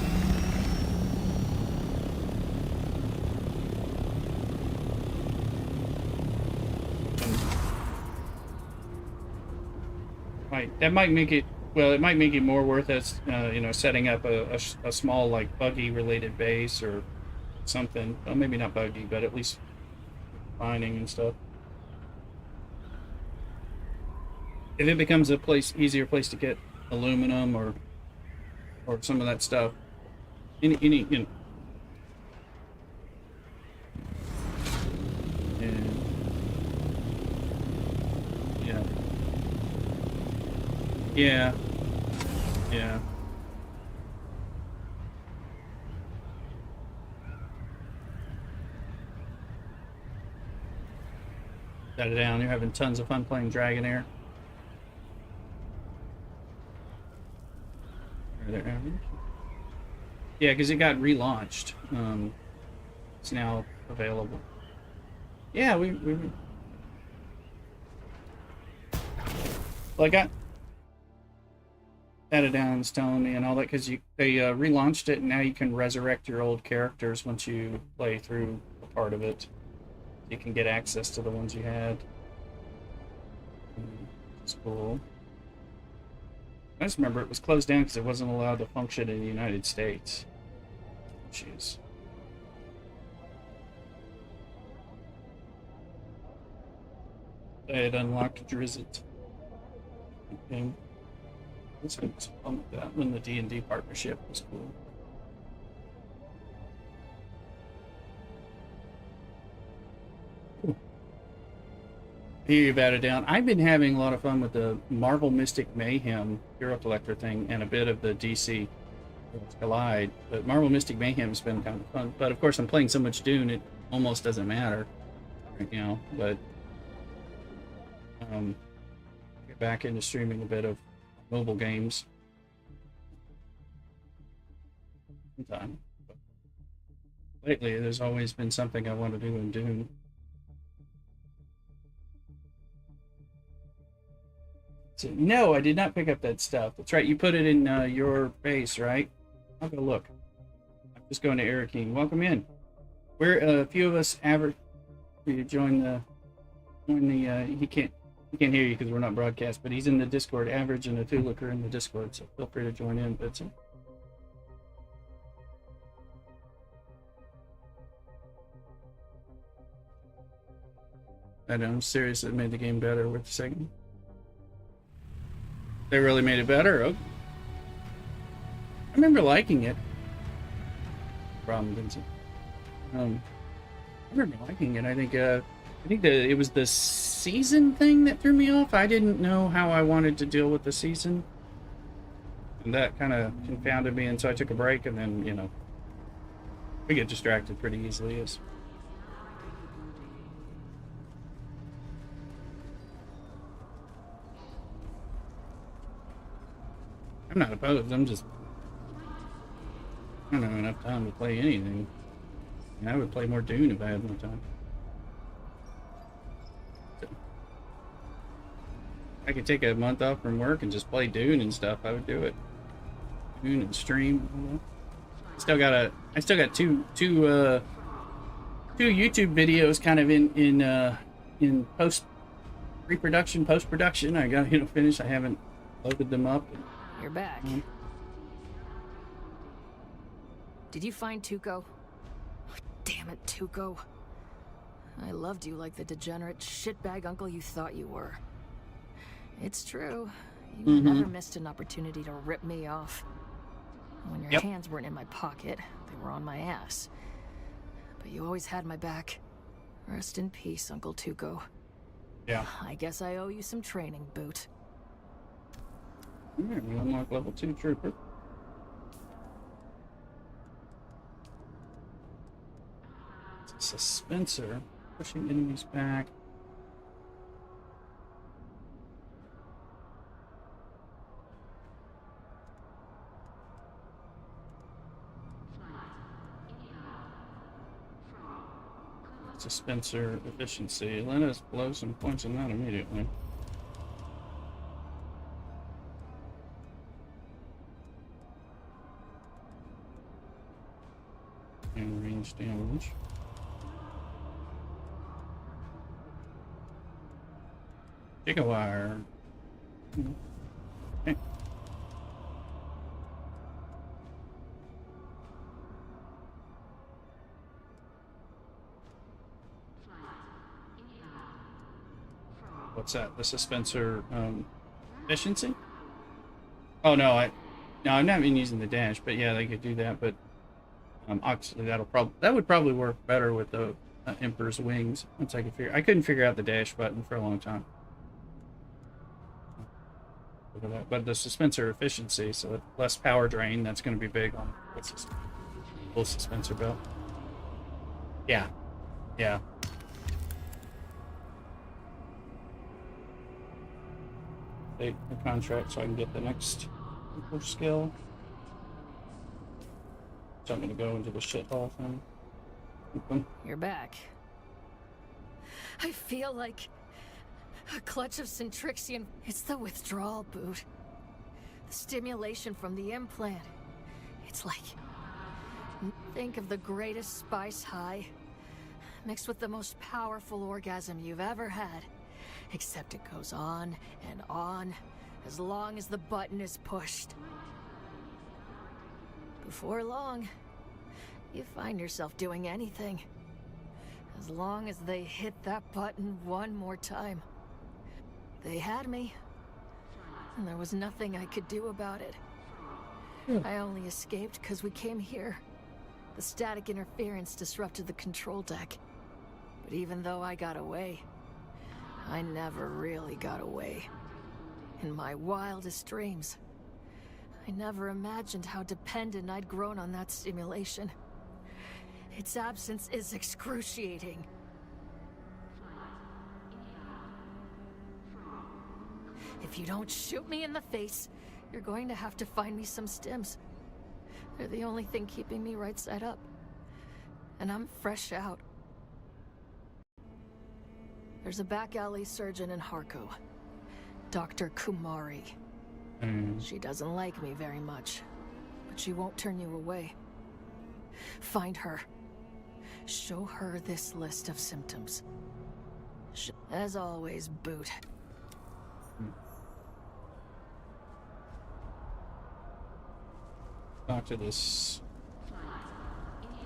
That might make it, well, it might make it more worth us, setting up a small, like, buggy-related base or something. Well, maybe not buggy, but at least mining and stuff. If it becomes a easier place to get aluminum or some of that stuff, any yeah. Yeah. Yeah. Got it down. You're having tons of fun playing Dragonair. Yeah, because it got relaunched. It's now available. Yeah, we Like I Data Down's telling me and all that because they relaunched it and now you can resurrect your old characters once you play through a part of it. You can get access to the ones you had. It's cool. I just remember it was closed down because it wasn't allowed to function in the United States. Jeez. They had unlocked Drizzt. Okay. This was fun with that when the D&D partnership was cool. Here you've added down. I've been having a lot of fun with the Marvel Mystic Mayhem Hero Collector thing and a bit of the DC Collide. But Marvel Mystic Mayhem's been kind of fun. But of course, I'm playing so much Dune, it almost doesn't matter right now. But get back into streaming a bit of mobile games sometime. But lately, there's always been something I want to do in Dune. No, I did not pick up that stuff. That's right, you put it in your base, right? I'll go look. I'm just going to Eric King. Welcome in. We're a few of us average. You join the. He can't hear you because we're not broadcast, but he's in the Discord. Average and a Thuluker in the Discord, so feel free to join in. But I'm serious. It made the game better with the second. They really made it better. Okay. I remember liking it. Problem, Vincent. I remember liking it. I think that it was the season thing that threw me off. I didn't know how I wanted to deal with the season, and that kind of confounded me. And so I took a break, and then we get distracted pretty easily. As I'm not opposed. I don't have enough time to play anything. I would play more Dune if I had more time. So, I could take a month off from work and just play Dune and stuff. I would do it. Dune and stream. I still got two YouTube videos kind of in post production. I got finished. I haven't loaded them up. You're back. Did you find Tuco? Oh, damn it, Tuco. I loved you like the degenerate shitbag uncle you thought you were. It's true. You never missed an opportunity to rip me off. When your hands weren't in my pocket, they were on my ass. But you always had my back. Rest in peace, Uncle Tuco. Yeah. I guess I owe you some training, Boot. Alright, we unlock level 2 trooper. It's a Dispenser. Pushing enemies back. Dispenser efficiency. Let us blow some points on that immediately. And range damage. Gigawire. Okay. What's that? The Dispenser efficiency? Oh no, I'm not even using the dash, but yeah, they could do that. But obviously that would probably work better with the Emperor's Wings. Once I couldn't figure out the dash button for a long time. Look at that. But the Dispenser efficiency, so less power drain. That's going to be big on this full Dispenser belt. Yeah, yeah. Take the contract so I can get the next skill. So I'm going to go into the shithole thing. You're back. I feel like A clutch of Centrixion. It's the withdrawal boot. The stimulation from the implant. It's like... Think of the greatest spice high, mixed with the most powerful orgasm you've ever had. Except it goes on and on, as long as the button is pushed. Before long, you find yourself doing anything. As long as they hit that button one more time. They had me, and there was nothing I could do about it. I only escaped because we came here. The static interference disrupted the control deck. But even though I got away, I never really got away. In my wildest dreams, I never imagined how dependent I'd grown on that stimulation. Its absence is excruciating. If you don't shoot me in the face, you're going to have to find me some stims. They're the only thing keeping me right side up. And I'm fresh out. There's a back alley surgeon in Harko. Dr. Kumari. She doesn't like me very much, but she won't turn you away. Find her. Show her this list of symptoms. As always, Boot. Talk to this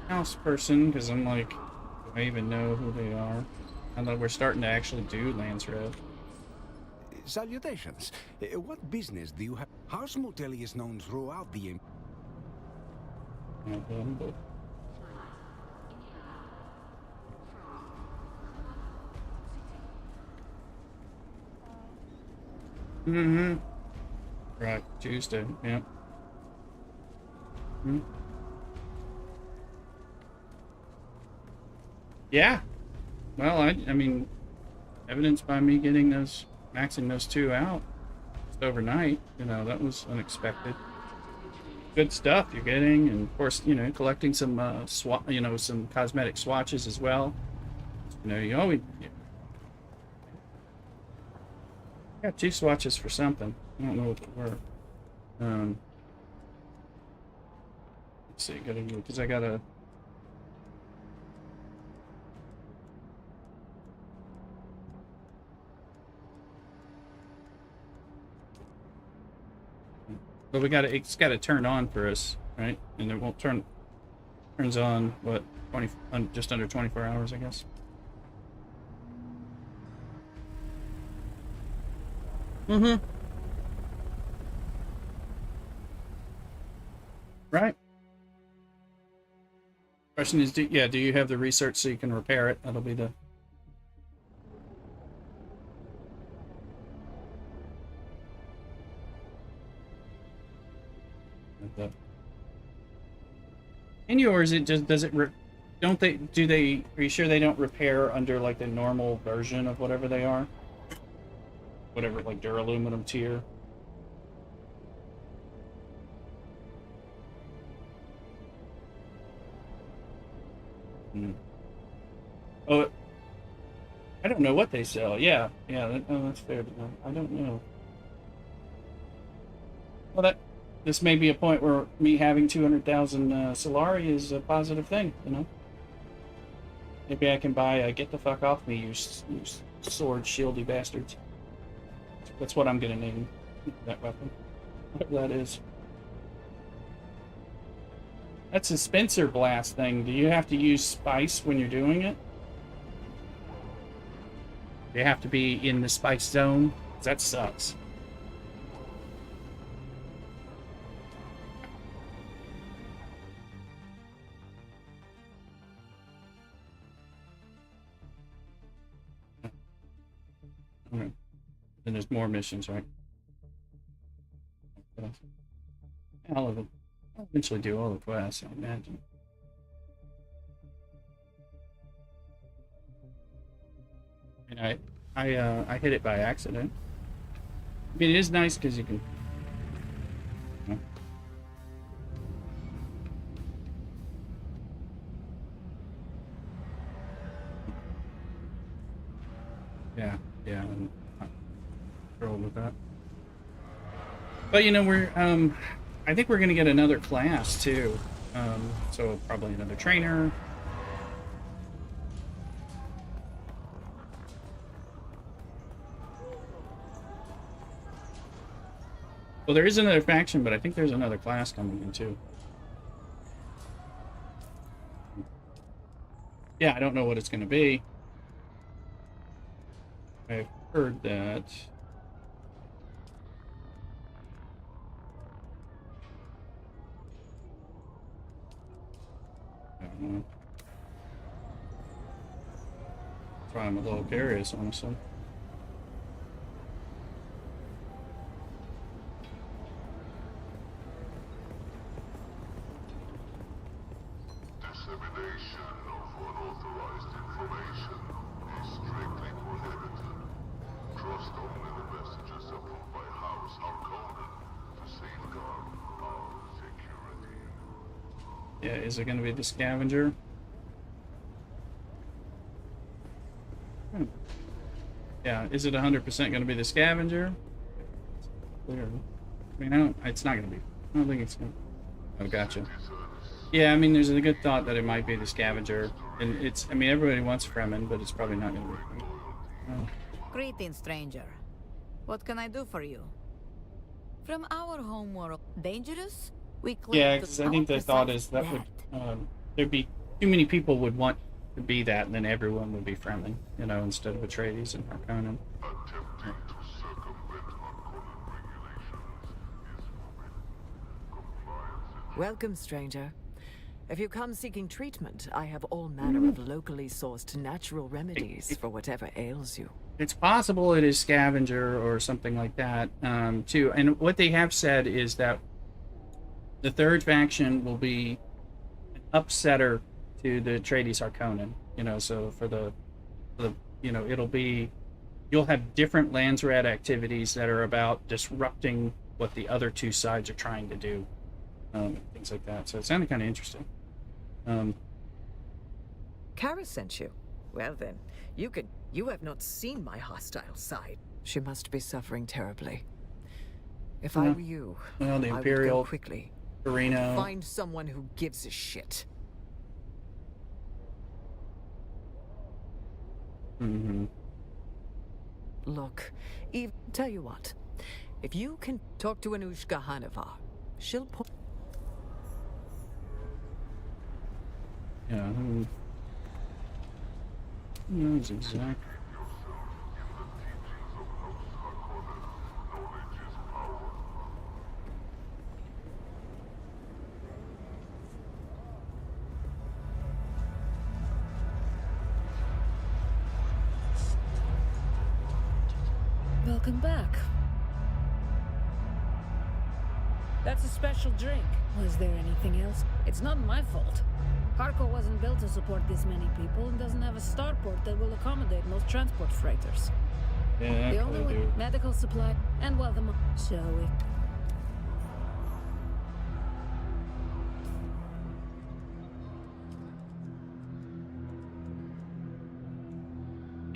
house person, because I'm like, do I even know who they are? I know we're starting to actually do Landsraad. Salutations. What business do you have? House Motel is known throughout the... Right, Tuesday, yep. Yeah. Well, I mean, evidenced by me getting those, maxing those two out just overnight, you know, that was unexpected. Good stuff you're getting, and of course, you know, collecting some some cosmetic swatches as well. You know, you always got two swatches for something. I don't know what they were. Let's see, gotta go because I gotta. But we gotta, it's gotta turn on for us, right? And it won't turns on, what, just under 24 hours, I guess. Right. Question is, do you have the research so you can repair it? That'll be the... In yours, it just does it. Don't they? Do they? Are you sure they don't repair under like the normal version of whatever they are? Whatever, like duraluminum tier. Oh, I don't know what they sell. Yeah, that's fair to know. I don't know. Well, this may be a point where me having 200,000 Solari is a positive thing, you know? Maybe I can buy get the fuck off me, you sword shieldy bastards. That's what I'm gonna name that weapon. Whatever that is. That's a Spencer blast thing. Do you have to use spice when you're doing it? Do you have to be in the spice zone? 'Cause that sucks. Okay. Then there's more missions, right? I'll eventually do all the quests, I imagine. And I hit it by accident. I mean, it is nice because you can. You know. Yeah, and roll with that. But you know, we're I think we're gonna get another class too. So probably another trainer. Well, there is another faction, but I think there's another class coming in too. Yeah, I don't know what it's going to be. I've heard that. I don't know. That's why I'm a little curious, honestly. Dissemination of unauthorized information is strictly prohibited. Trust only the messages approved by House Harkonnen to safeguard our security. Yeah, is it going to be the scavenger? Yeah, is it 100% going to be the scavenger? Clear. I mean, it's not going to be. I don't think it's going to. Oh, gotcha. Yeah, I mean, there's a good thought that it might be the scavenger. And it's, I mean, everybody wants Fremen, but it's probably not going to be. Oh. Greetings, stranger. What can I do for you? From our homeworld, dangerous? We claim Yeah, to because I think the thought is that would there'd be too many people would want to be that, and then everyone would be Fremen, you know, instead of Atreides and Harkonnen. Attempting to circumvent Harkonnen regulations is forbidden. Compliance is Welcome, stranger. If you come seeking treatment, I have all manner of locally sourced natural remedies for whatever ails you. It's possible it is scavenger or something like that, too. And what they have said is that the third faction will be an upsetter to the Atreides Harkonnen. You know, so for the you know, it'll be, you'll have different Landsraad activities that are about disrupting what the other two sides are trying to do, things like that. So it sounded kind of interesting. Kara sent you. Well then, you have not seen my hostile side. She must be suffering terribly. If I were you, well, the I would Imperial go quickly. Carino. Find someone who gives a shit. Look, Eve, tell you what. If you can talk to Anushka Hanova, she'll put... Yeah, who knows exactly? Welcome back. That's a special drink. Was there anything else? It's not my fault. Harko wasn't built to support this many people and doesn't have a starport that will accommodate most transport freighters. Yeah, The only way, medical supply, and well, shall we?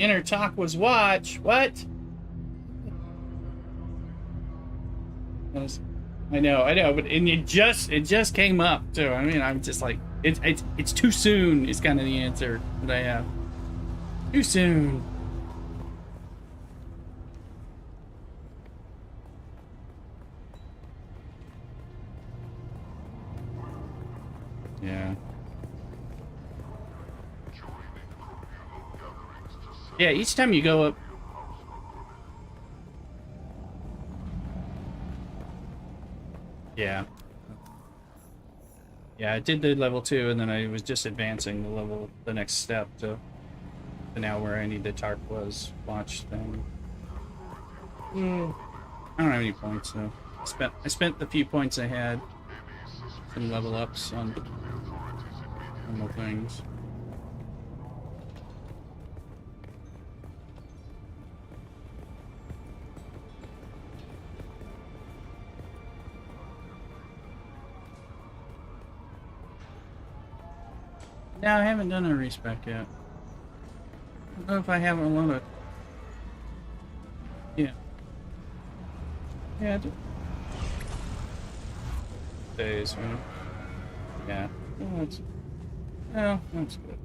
Inner talk was watch. What? I know, but it just came up too. I mean, I'm just like, it's too soon. Is kind of the answer that I have. Too soon. Yeah. Yeah. Each time you go up. Yeah. Yeah, I did the level 2, and then I was just advancing the next step to now where I need the Tarqua's watch thing. I don't have any points though. I spent the few points I had. Some level ups on normal things. No, I haven't done a respec yet. I don't know if I haven't loaded. Yeah. Yeah. Days, right? Yeah. That's good.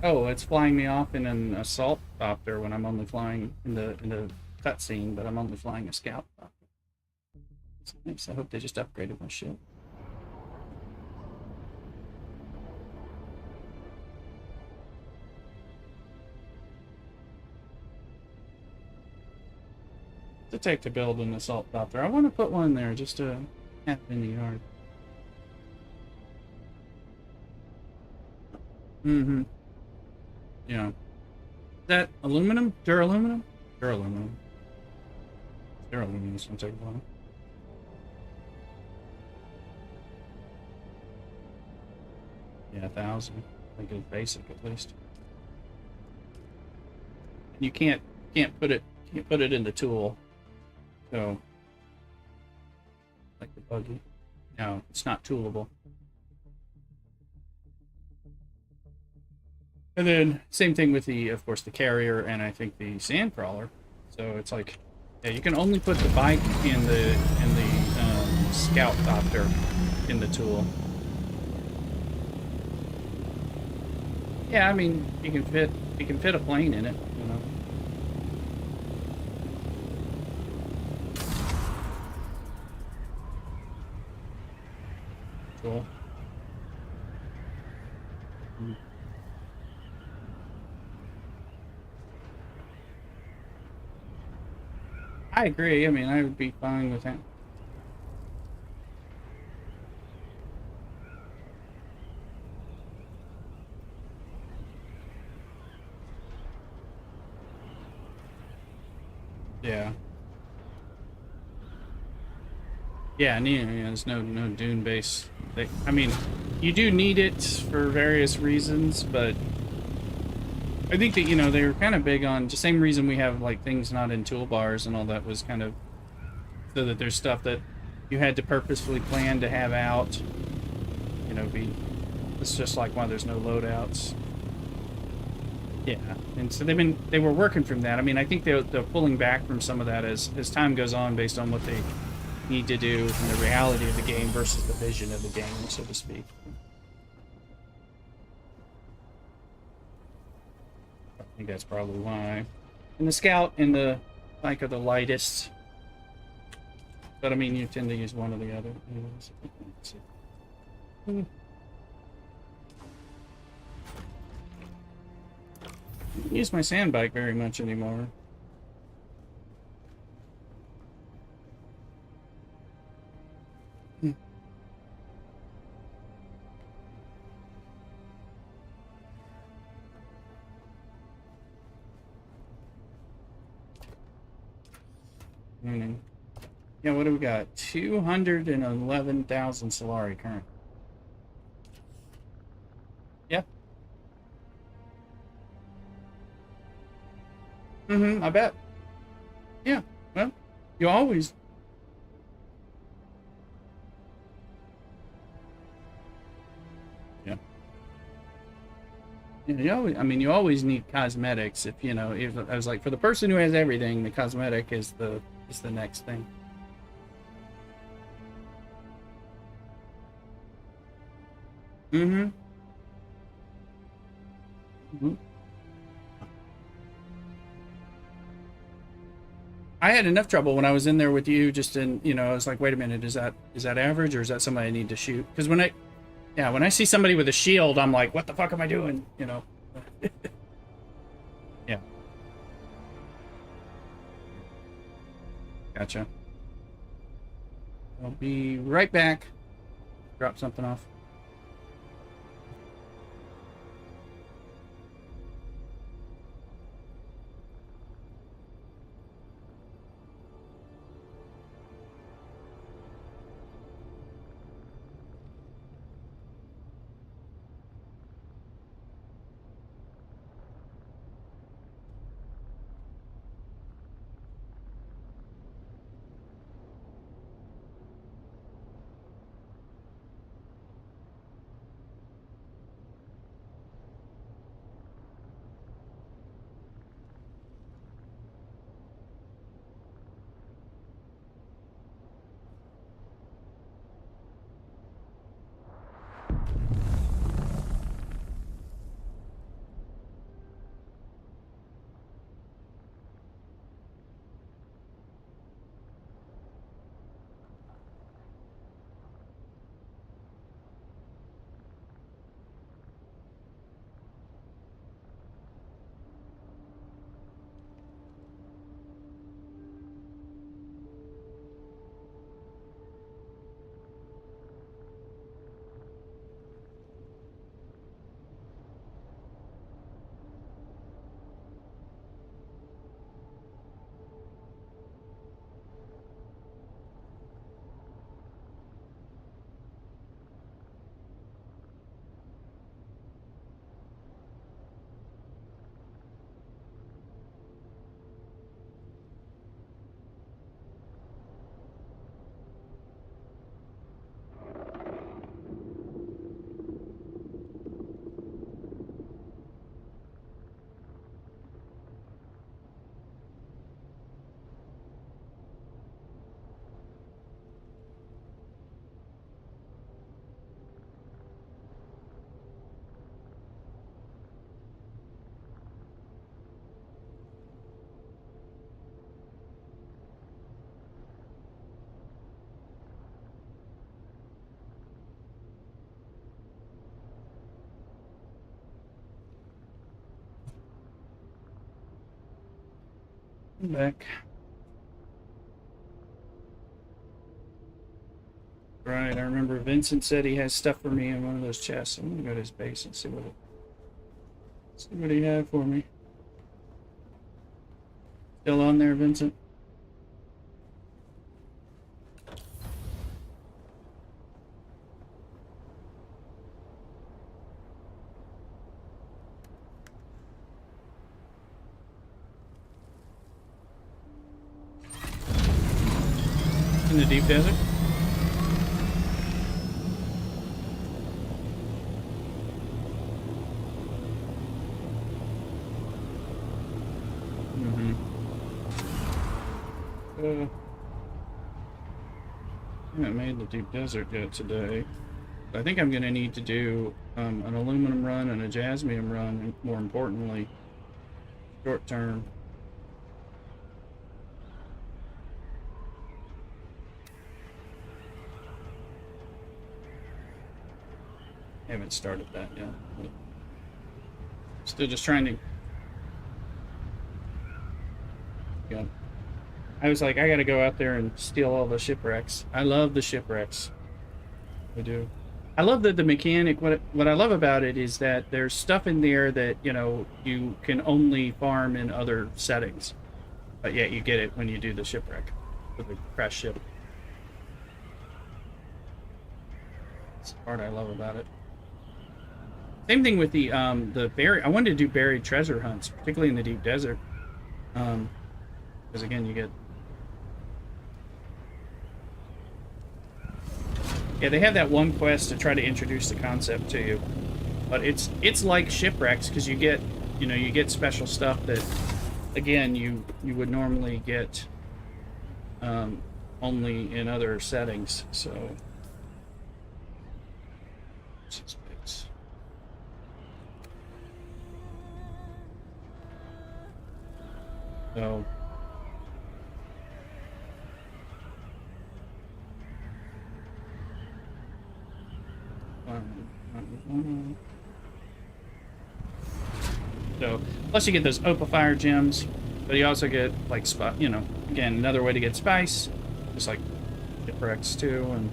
Oh, it's flying me off in an assault copter when I'm only flying in the cutscene, but I'm only flying a scout copter. It's nice. I hope they just upgraded my ship. To take to build an assault copter. I want to put one there just to have it in the yard. Mm-hmm. Yeah. Is that aluminum? Duraluminum? Duraluminum. Duraluminum is gonna take a while. Yeah, 1,000. I think it's basic at least. And you can't put it in the tool. So like the buggy. No, it's not toolable. And then same thing with the, of course, the carrier and I think the sandcrawler. So it's like, yeah, you can only put the bike and the scout copter in the tool. Yeah, I mean, you can fit a plane in it, you know. Cool. I agree. I mean, I would be fine with that. Yeah. Yeah, and there's no Dune base. I mean, you do need it for various reasons, but I think that, you know, they were kind of big on the same reason we have like things not in toolbars and all that was kind of so that there's stuff that you had to purposefully plan to have out. You know, it's just like why there's no loadouts. Yeah, and so they were working from that. I mean, I think they're pulling back from some of that as time goes on based on what they need to do and the reality of the game versus the vision of the game, so to speak. I think that's probably why. And the scout and the bike are the lightest, but I mean, you tend to use one or the other. I don't use my sand bike very much anymore. Yeah, what do we got? 211,000 Solari current. Yeah. I bet. Yeah, well, you always... Yeah. Yeah, you always need cosmetics if, you know, if I was like, for the person who has everything, the cosmetic is the next thing. Mm-hmm. I had enough trouble when I was in there with you, just in, you know, I was like, wait a minute, is that average or is that somebody I need to shoot? Because when I see somebody with a shield, I'm like, what the fuck am I doing? You know? Yeah. Gotcha. I'll be right back. Drop something off. I'm back. Right, I remember Vincent said he has stuff for me in one of those chests. I'm gonna go to his base and see what he had for me. Still on there, Vincent? In the deep desert? I haven't made the deep desert yet today. I think I'm going to need to do an aluminum run and a jasmium run, and more importantly, short term. Haven't started that yet. Still just trying to. Yeah. I was like, I gotta go out there and steal all the shipwrecks. I love the shipwrecks. I do. I love that the mechanic, what I love about it is that there's stuff in there that, you know, you can only farm in other settings. But yet you get it when you do the shipwreck, with the crash ship. That's the part I love about it. Same thing with the buried, I wanted to do buried treasure hunts, particularly in the deep desert. Because again, you get... Yeah, they have that one quest to try to introduce the concept to you, but it's like shipwrecks because you get, you know, you get special stuff that, again, you would normally get only in other settings. So, so. So, plus you get those Opifire gems, but you also get, like, you know, again, another way to get spice, just like shipwrecks too, and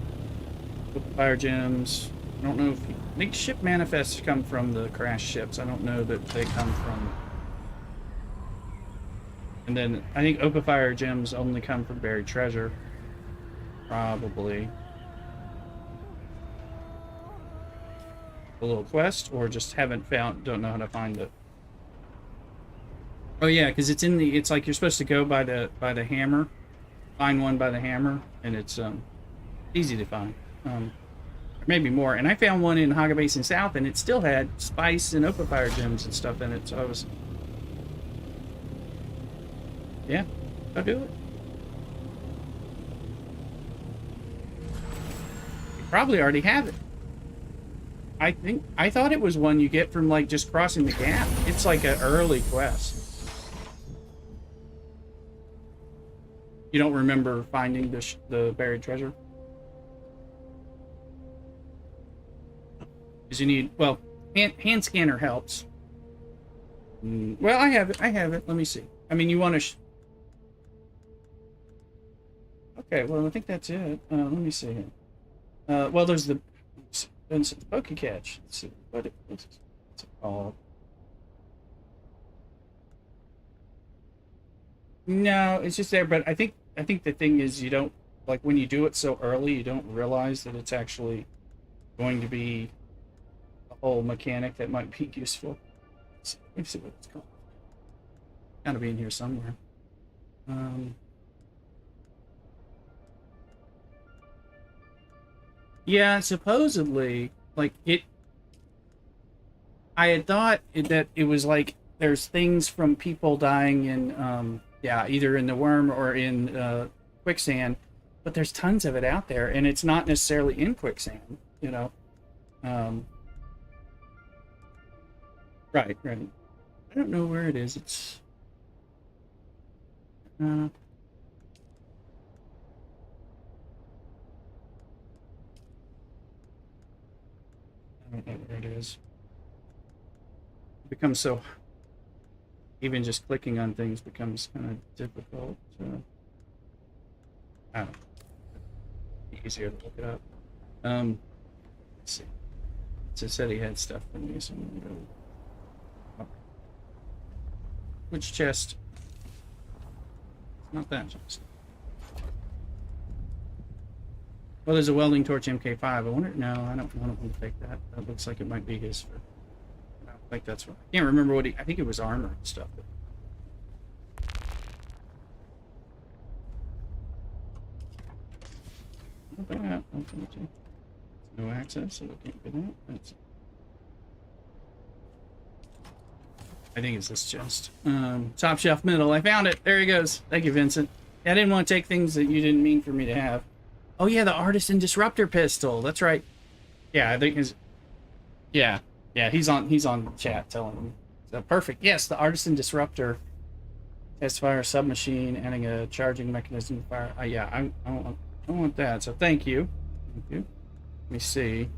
Opifire gems. I don't know if, I think ship manifests come from the crash ships. I don't know that they come from, and then I think Opifire gems only come from buried treasure, probably. A little quest, or just haven't found, don't know how to find it. Oh yeah, because it's in the, it's like you're supposed to go by the hammer, find one by the hammer, and it's easy to find. Maybe more. And I found one in Haga Basin South, and it still had spice and Opifire gems and stuff in it. So I was, yeah, I'll do it. You probably already have it. I thought it was one you get from, like, just crossing the gap. It's like an early quest. You don't remember finding the buried treasure? Because you need, well, hand scanner helps. Well, I have it. Let me see. I mean, you want to... Okay, well, I think that's it. Let me see here. Well, there's the... Vincent Pokey Catch. Let's see what's it called. No, it's just there, but I think the thing is you don't, like, when you do it so early, you don't realize that it's actually going to be a whole mechanic that might be useful. Let me see what it's called. Gotta be in here somewhere. Yeah, supposedly, like, I had thought that it was like there's things from people dying in, yeah, either in the worm or in quicksand, but there's tons of it out there, and it's not necessarily in quicksand, you know. Right. I don't know where it is. It's... I don't know where it is. It becomes so even just clicking on things becomes kind of difficult. I don't know. It's easier to look it up. Let's see. So it said he had stuff for me, so I'm gonna go. Oh. Which chest? It's not that chest. Well, there's a welding torch MK5. I wonder. No, I don't want him to take that. That looks like it might be his for. I don't think that's what. I can't remember what he. I think it was armor and stuff. No access, so we can't get out. That's. I think it's this chest. Top shelf middle. I found it. There he goes. Thank you, Vincent. I didn't want to take things that you didn't mean for me to have. Oh yeah, the Artisan Disruptor pistol. That's right. Yeah, I think his. Yeah, he's on chat telling him. So perfect. Yes, the Artisan Disruptor. Test fire submachine, adding a charging mechanism to fire. Yeah, I want that. So thank you. Thank you. Let me see.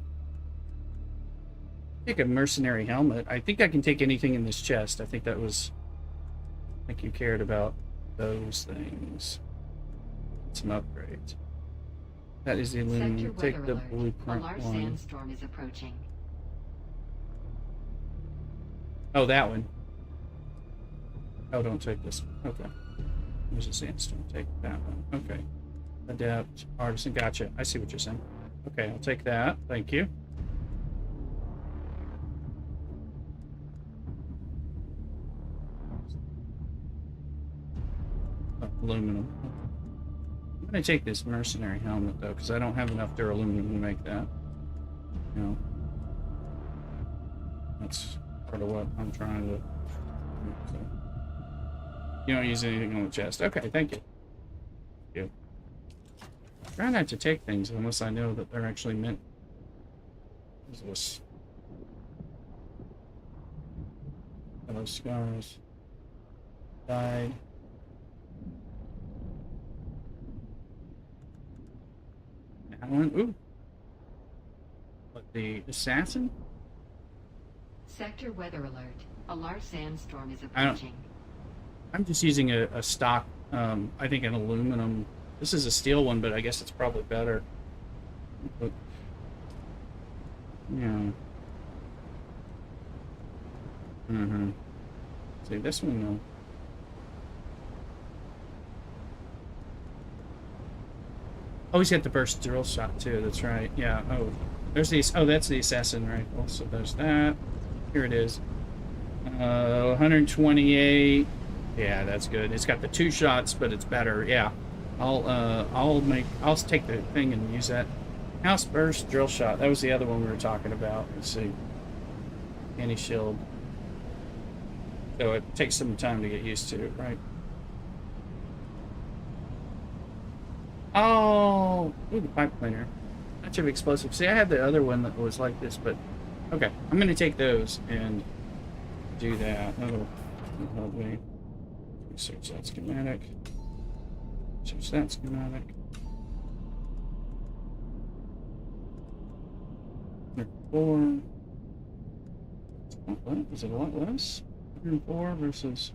Take a mercenary helmet. I think I can take anything in this chest. I think that was. I think you cared about those things. Some upgrades. That is the aluminum. Take the blueprint A large one. sandstorm is approaching. Oh, that one. Oh, don't take this one. Okay. There's a sandstorm. Take that one. Okay. Adapt. Artisan. Gotcha. I see what you're saying. Okay, I'll take that. Thank you. Oh, aluminum. I'm going to take this mercenary helmet, though, because I don't have enough duraluminum to make that. You know. That's part of what I'm trying to... So. You don't use anything on the chest. Okay, thank you. Thank you. Try not to take things unless I know that they're actually meant. What is this? Hello, scars. Died. That one. Ooh. What, the assassin? Sector weather alert. A large sandstorm is approaching. I'm just using a stock, I think an aluminum. This is a steel one, but I guess it's probably better. But, yeah. See, this one, though. Oh, he's got the burst drill shot, too. That's right. Yeah. Oh, there's these. Oh, that's the assassin rifle. So there's that. Here it is. 128. Yeah, that's good. It's got the 2 shots, but it's better. Yeah. I'll take the thing and use that. House burst drill shot. That was the other one we were talking about. Let's see. Anti-shield. So it takes some time to get used to, right? Oh, ooh, the pipe cleaner. Bunch of explosives. See, I had the other one that was like this, but okay. I'm gonna take those and do that. That'll help me. Search that schematic. Search that schematic. 104. What? Is it a lot less? 104 versus.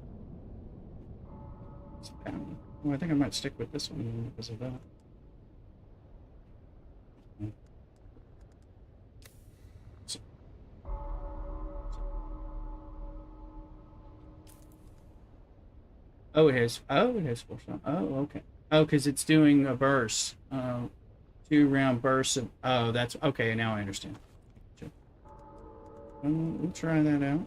Oh, I think I might stick with this one because of that. Oh, it has 4 shot. Oh, okay. Oh, because it's doing a burst. 2-round burst. Oh, that's okay. Now I understand. We'll try that out.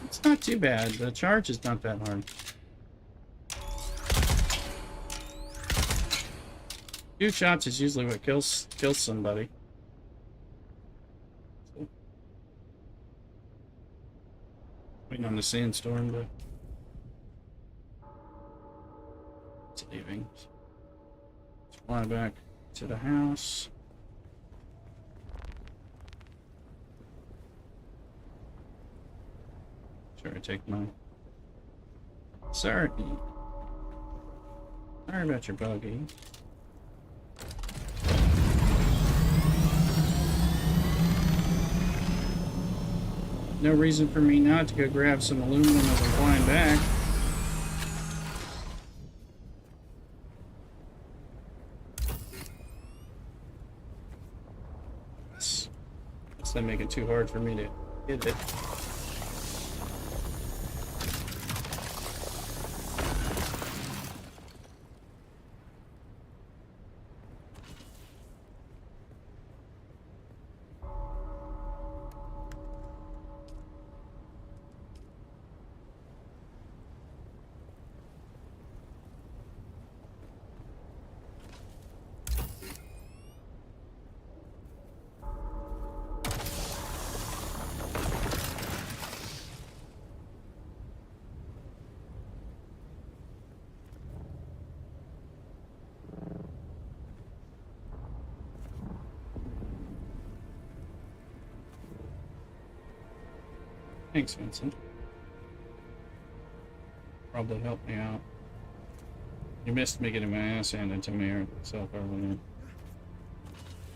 It's not too bad. The charge is not that hard. 2 shots is usually what kills somebody. Waiting on the sandstorm, but it's leaving. Let's fly back to the house. Sure, I take my. Sorry about your buggy. no reason for me not to go grab some aluminum as I'm flying back. Let's not make it too hard for me to hit it. Thanks, Vincent. Probably helped me out. You missed me getting my ass handed to me myself earlier.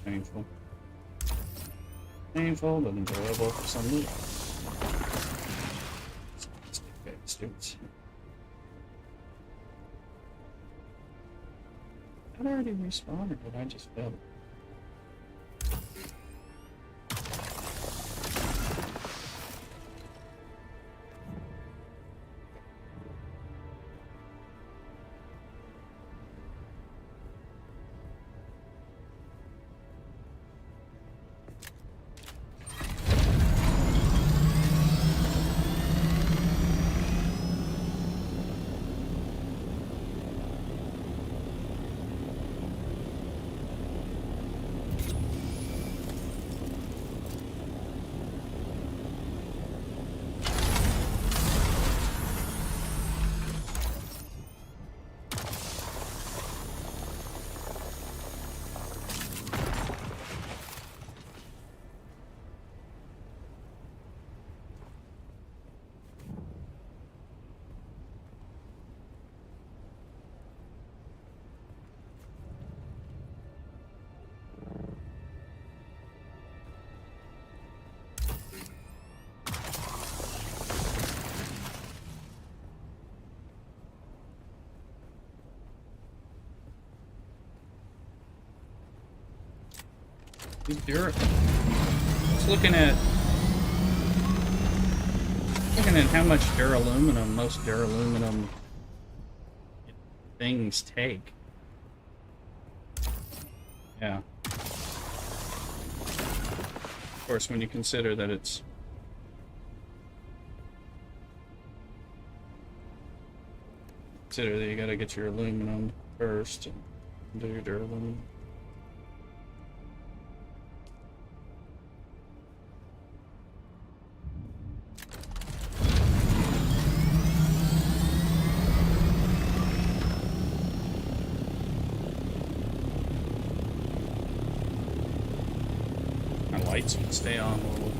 Painful. Painful, but enjoyable for some reason. Students. Did I already respawn or did I just fail? It's looking at how much duraluminum most duraluminum things take. Yeah. Of course, when you consider that it's consider that you gotta get your aluminum first and do your duraluminum. Lights can stay on a little.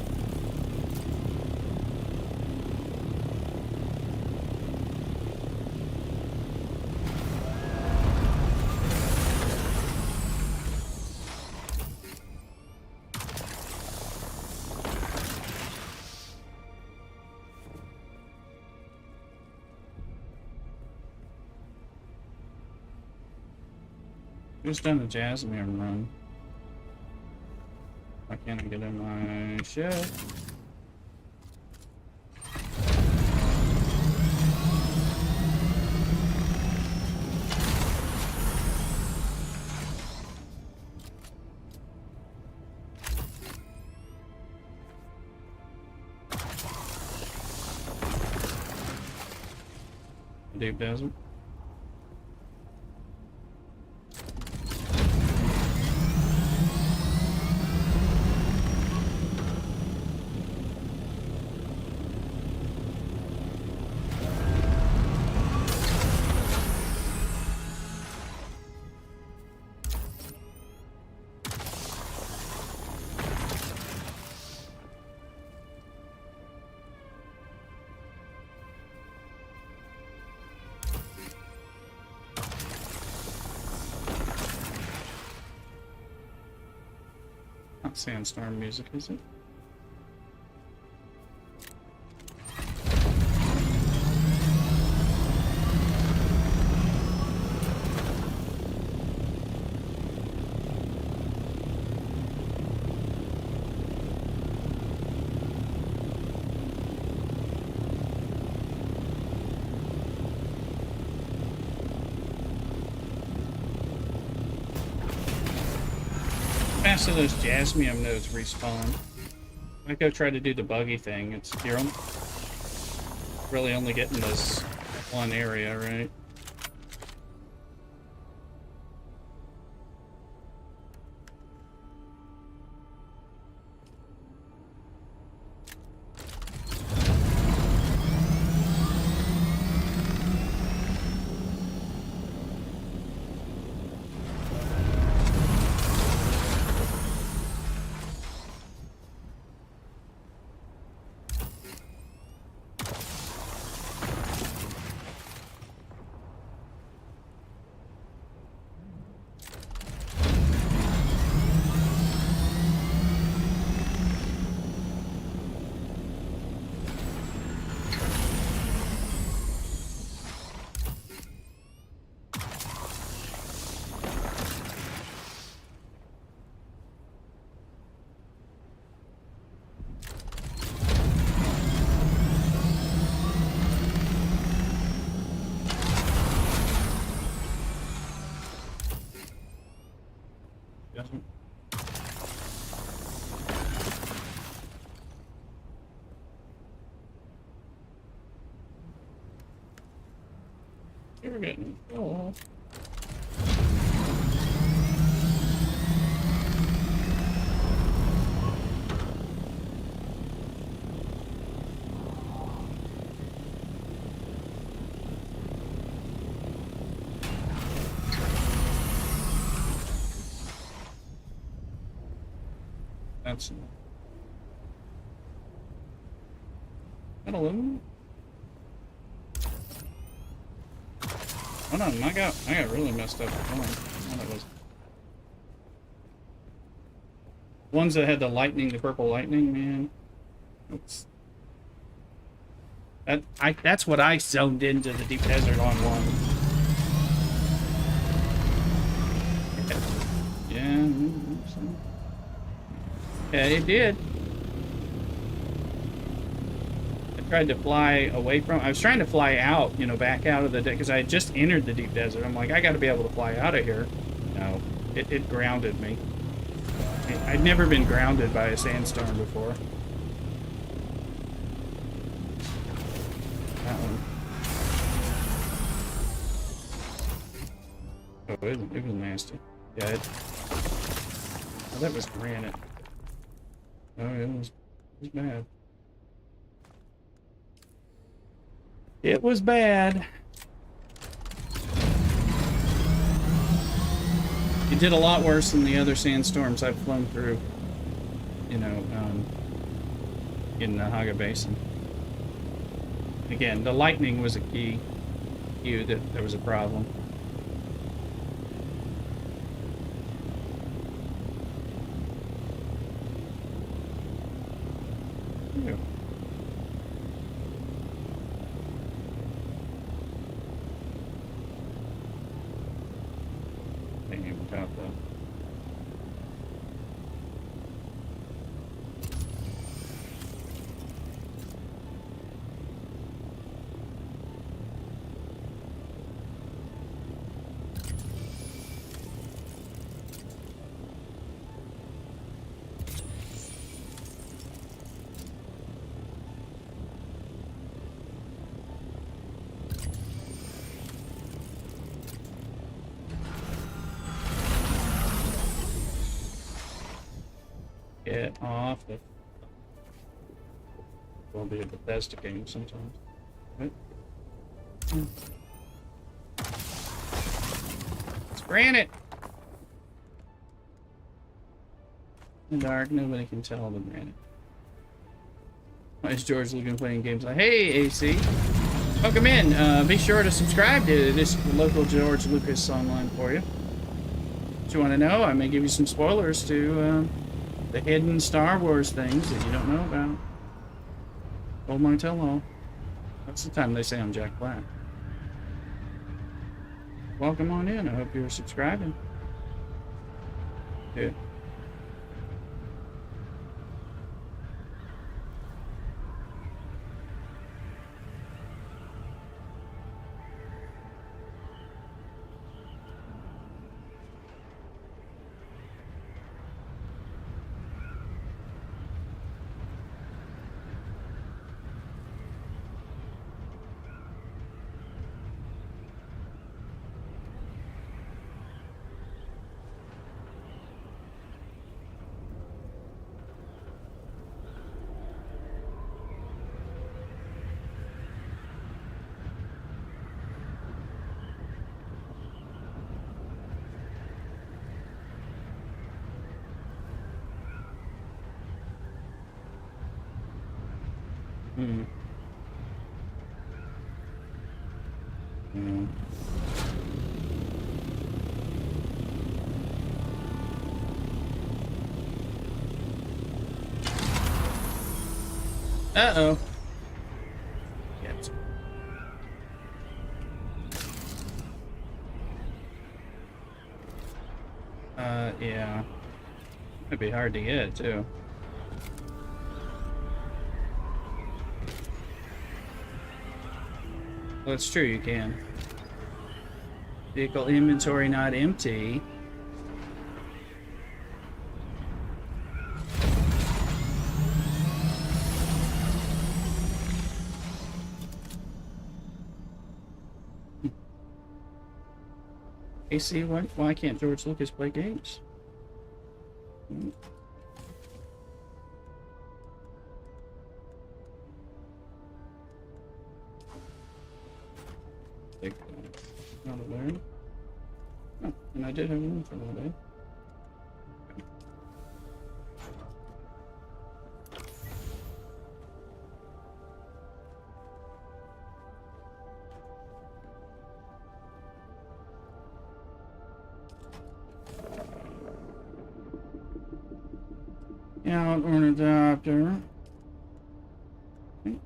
Just done the Jasmine run. Why can't I get in my ship? Deep desert. Not sandstorm music, is it? last of those jasmium nodes respawn. I go try to do the buggy thing. It's you're really only getting this one area, right? Doesn't. You're getting full. That's that aluminum. Oh no, I got really messed up. Oh, that was ones that had the lightning, the purple lightning, man. Oops. That's what I zoned into the deep desert on one. Yeah. Yeah, it did. I tried to fly away from. I was trying to fly out, you know, back out of the because I had just entered the deep desert. I'm like, I got to be able to fly out of here. No, it grounded me. I'd never been grounded by a sandstorm before. That one. Oh, it was nasty. Yeah. Oh, that was granite. Oh, it was bad. It was bad. It did a lot worse than the other sandstorms I've flown through, you know, in the Haga Basin. Again, the lightning was a key that there was a problem. Ew. Didn't even count that. Get off the... Will be a Bethesda game sometimes. Right? It's granite! In the dark, nobody can tell the granite. Why is George Lucas playing games like, hey, AC! Welcome in! Be sure to subscribe to this local George Lucas online for you. What you want to know? I may give you some spoilers to, the hidden Star Wars things that you don't know about. Hold my tell-all. That's the time they say I'm Jack Black. Welcome on in. I hope you're subscribing. Yeah. Hmm. Hmm. Uh-oh. Yes. Yeah. It'd be hard to get, too. Well, it's true, you can. Vehicle inventory not empty. AC, why can't George Lucas play games? Hmm. Take that out of there. Oh, and I did have room for that, eh? Yeah, or an adapter. Okay.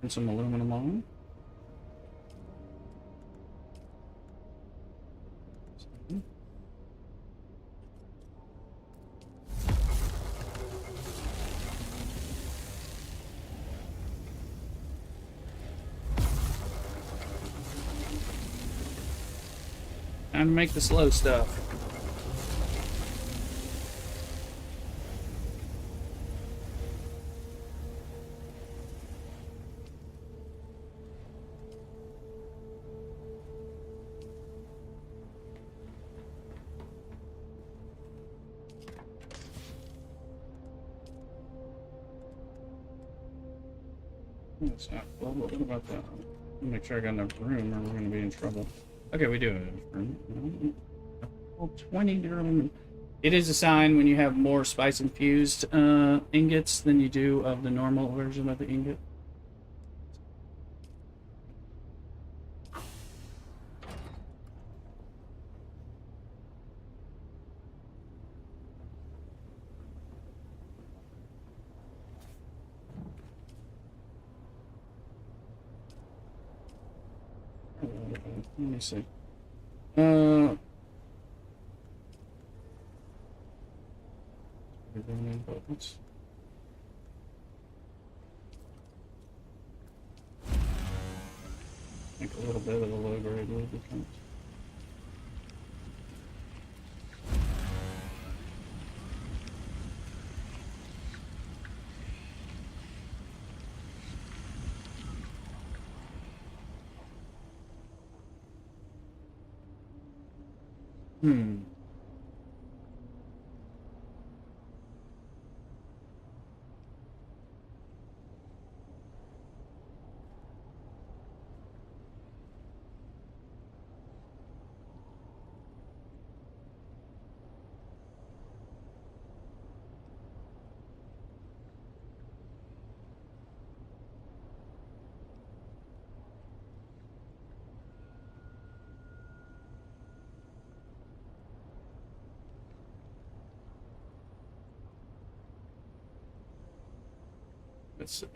And some aluminum on. Time to make the slow stuff. That's not, well, what about that? Make sure I got enough room or we're going to be in trouble. Okay, we do have enough room. Well, 20 room. It is a sign when you have more spice infused ingots than you do of the normal version of the ingot. Let me see. Buttons. I think a little bit of the low grade will become. Hmm. Let's see.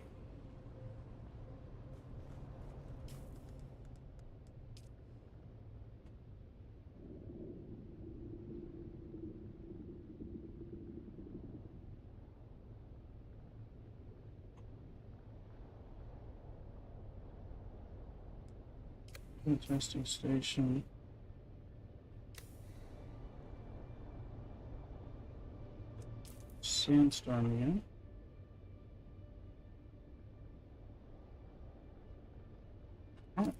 Testing station. Sandstorm again. Oh.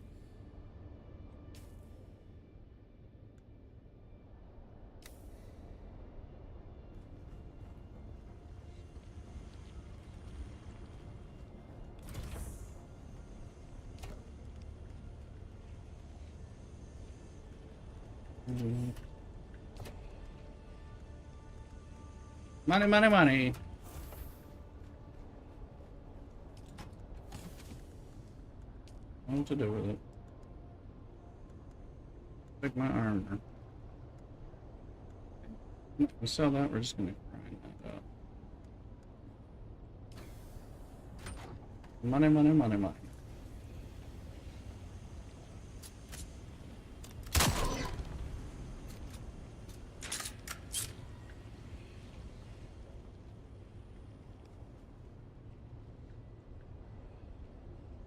Money, money, money. know what to do with it. Like my armor. If we sell that, we're just gonna grind that up. Money, money, money, money.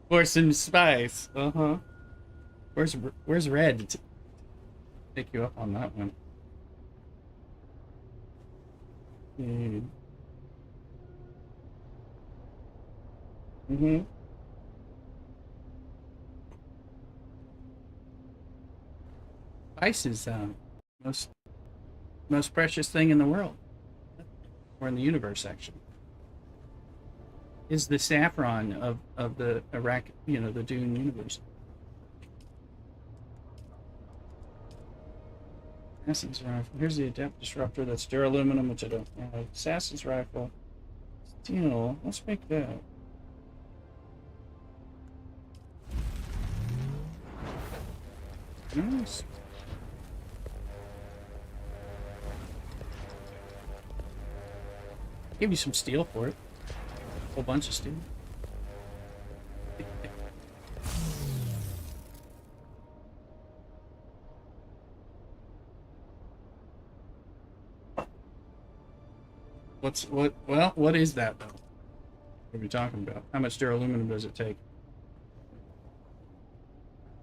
For some spice. Uh-huh. Where's Red to take you up on that one? Mm-hmm. Spice is most precious thing in the world, or in the universe, actually. Is the saffron of the Iraq, you know, the Dune universe. Assassin's rifle. Here's the adept disruptor. That's duraluminum, which I don't have. Assassin's rifle. Steel. Let's make that. Nice. Give you some steel for it. A whole bunch of steel. What is that though? What are we talking about? How much duraluminum does it take?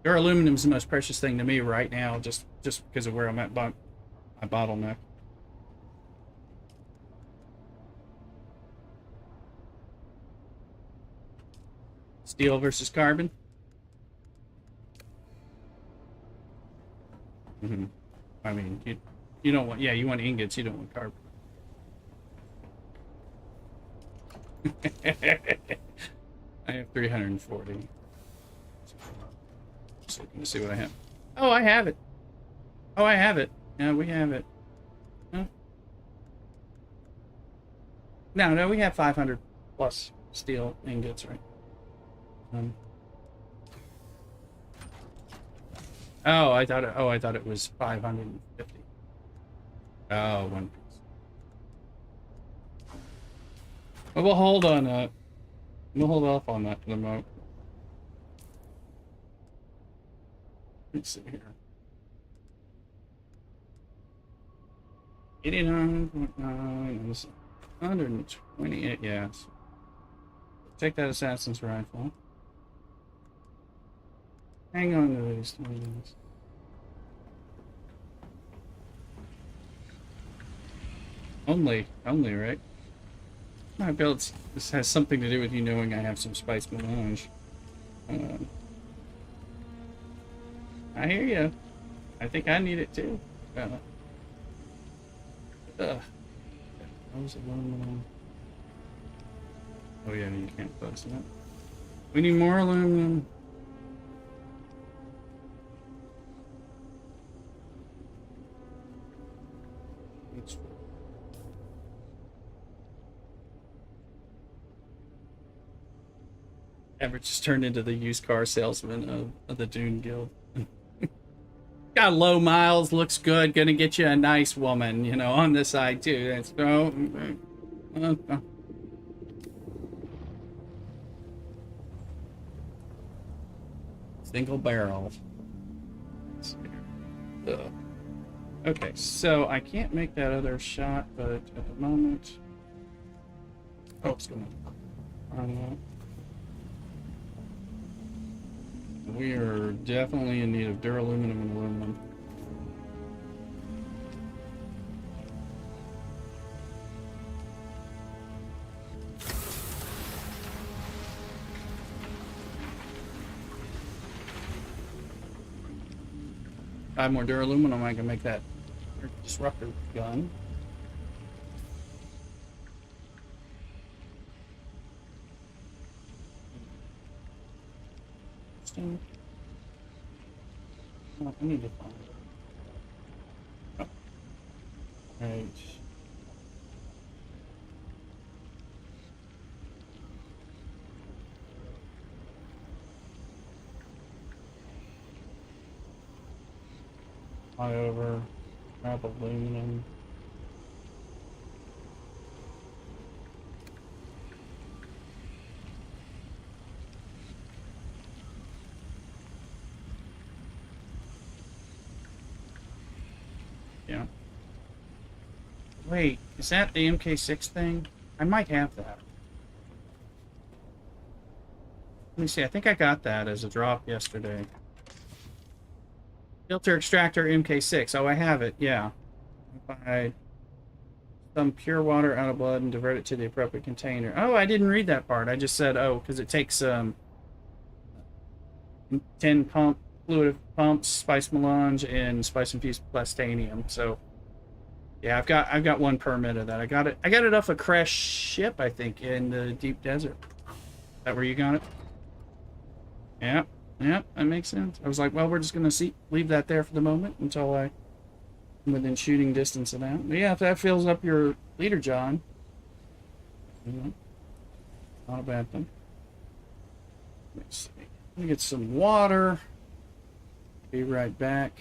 Duraluminum is the most precious thing to me right now, just because of where I'm at, my bottleneck. Steel versus carbon. Mm-hmm. I mean, you don't want, yeah, you want ingots, you don't want carbon. I have 340. Just looking to see what I have. Oh, I have it. Oh, I have it. Yeah, we have it. Huh? No, we have 500 plus steel ingots, right? Oh, I thought it was 550. Oh, one piece. Well, we'll hold on that. We'll hold off on that for the moment. Let's see here. 89.9, 128, yes. Take that assassin's rifle. Hang on to these things. Only, right? I feel this has something to do with you knowing I have some spice melange. I hear you. I think I need it too. Aluminum. Oh yeah, you can't close that. We need more aluminum. Average just turned into the used car salesman of the Dune Guild. Got low miles, looks good, gonna get you a nice woman, you know, on the side too. That's single barrel. Okay, so I can't make that other shot, but at the moment, it's going on. We are definitely in need of duraluminum and aluminum. Five more duraluminum, I can make that disruptor gun. Oh, I need to find it. Oh. Right. Fly over, grab aluminum. Yeah. Wait, is that the MK6 thing? I might have that. Let me see, I think I got that as a drop yesterday. Filter extractor MK6. Oh, I have it, yeah. If I some pure water out of blood and divert it to the appropriate container. Oh, I didn't read that part. I just said, oh, because it takes 10 fluid pumps, spice melange, and spice infused plastanium. So yeah, I've got one permit of that. I got it off a crashed ship, I think, in the deep desert. Is that where you got it? Yeah, yeah, that makes sense. I was like, well, we're just gonna leave that there for the moment until I'm within shooting distance of that. But yeah, if that fills up your leader, John, you know, not a bad thing. Let me see. Let me get some water. Be right back.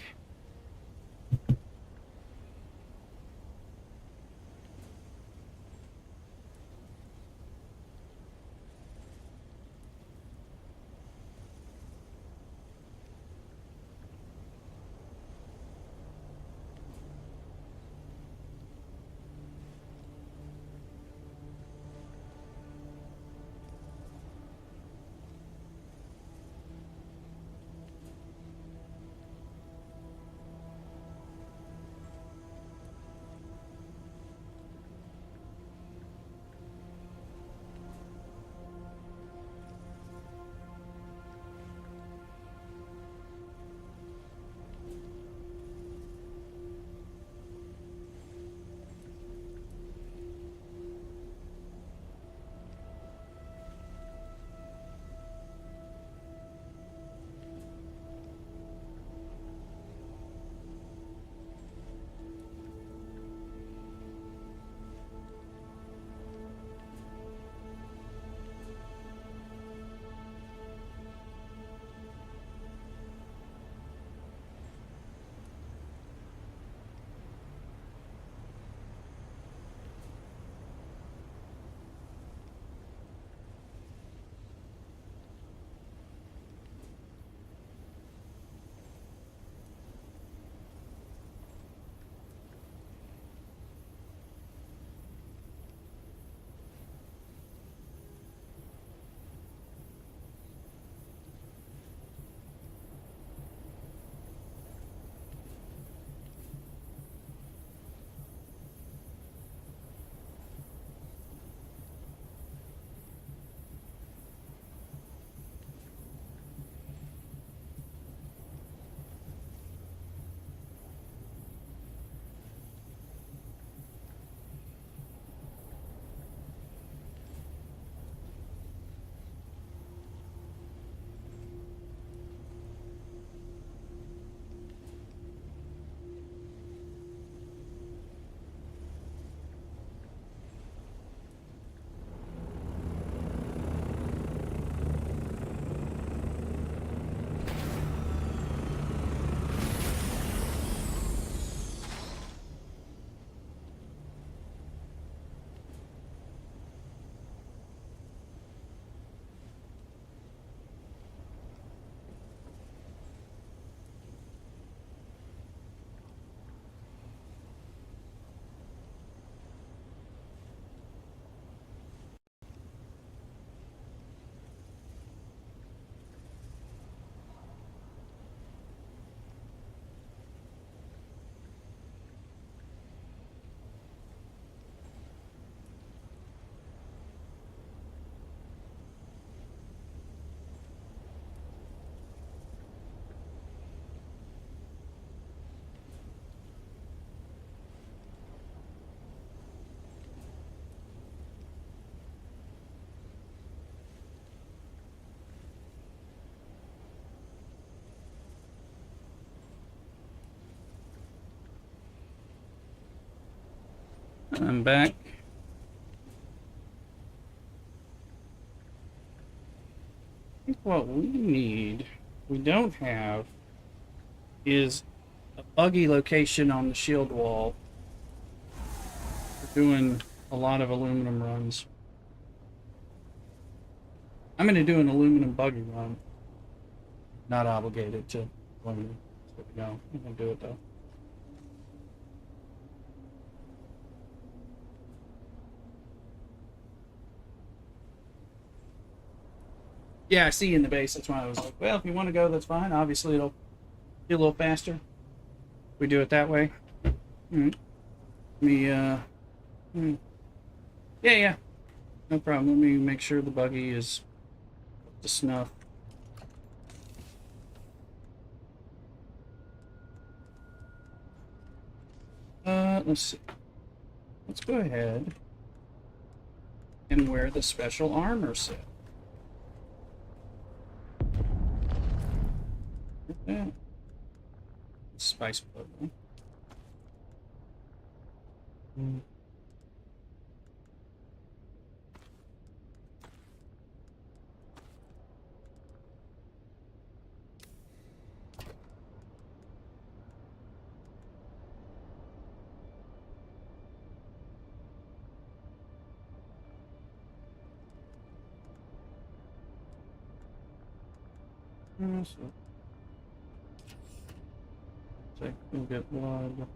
I'm back. I think what we don't have, is a buggy location on the shield wall. We're doing a lot of aluminum runs. I'm going to do an aluminum buggy run. Not obligated to aluminum. No, I'm going to do it though. Yeah, I see you in the base. That's why I was like, well, if you want to go, that's fine. Obviously, it'll be a little faster. We do it that way. Mm-hmm. Yeah. No problem. Let me make sure the buggy is up to snuff. Let's see. Let's go ahead and wear the special armor set. Yeah. Spice plug. Huh? Mm. So we'll get blood.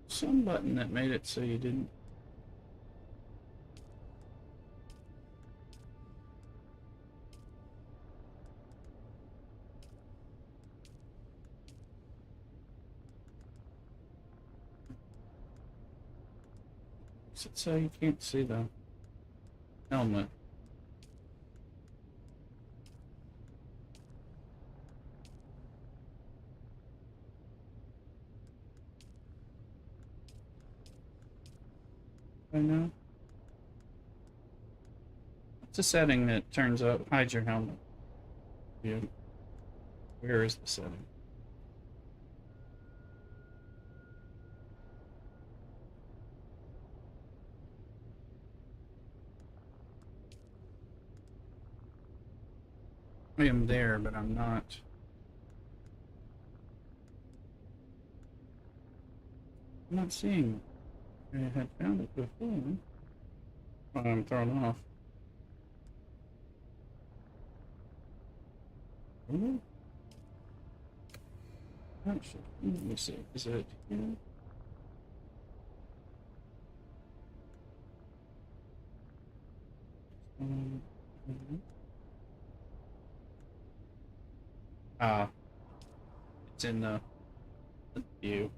Some button that made it so you didn't. Does it say you can't see the helmet? I know. It's a setting that turns up, hides your helmet. Yeah. Where is the setting? I am there, but I'm not. I'm not seeing it. I had found it before. I'm thrown off. Really? Actually, let me see. Is it here? Mhm. Ah, it's in the view.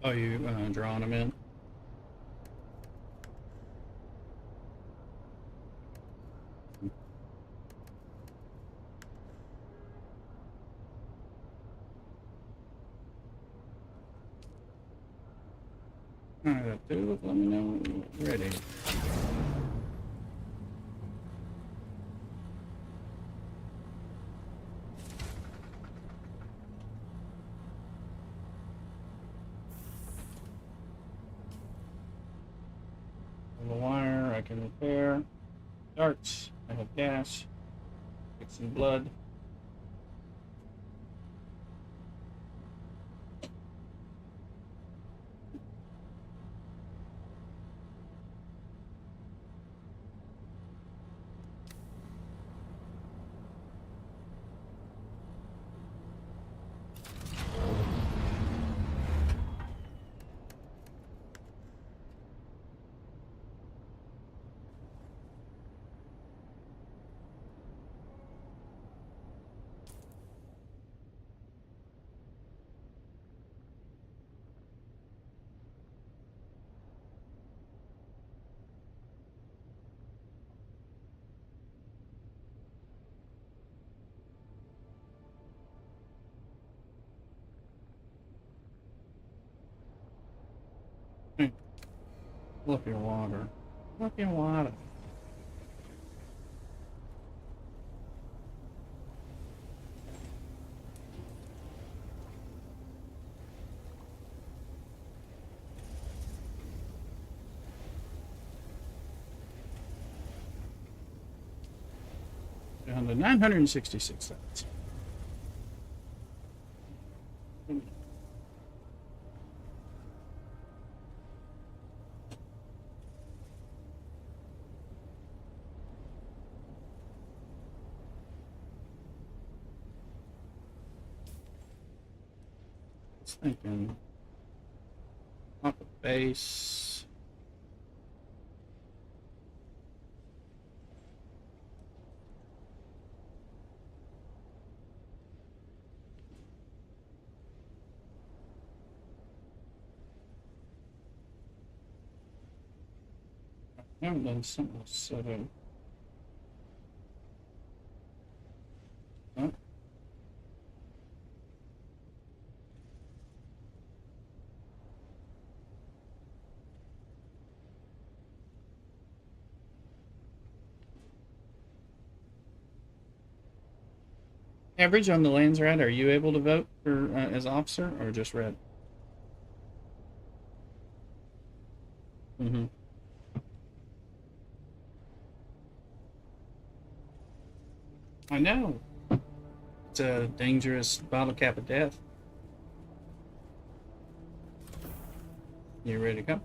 Oh, you drawing them in? Alright, dude, let me know when you're ready. The wire I can repair. Darts, I have gas. Fixing blood. Fill up your water. Fill up your water. Down to 966 cents. Thinking off the base. I haven't done something set up. Huh? Average on the Landsraad, are you able to vote for as officer or just red? Mm-hmm. I know. It's a dangerous bottle cap of death. You ready to go?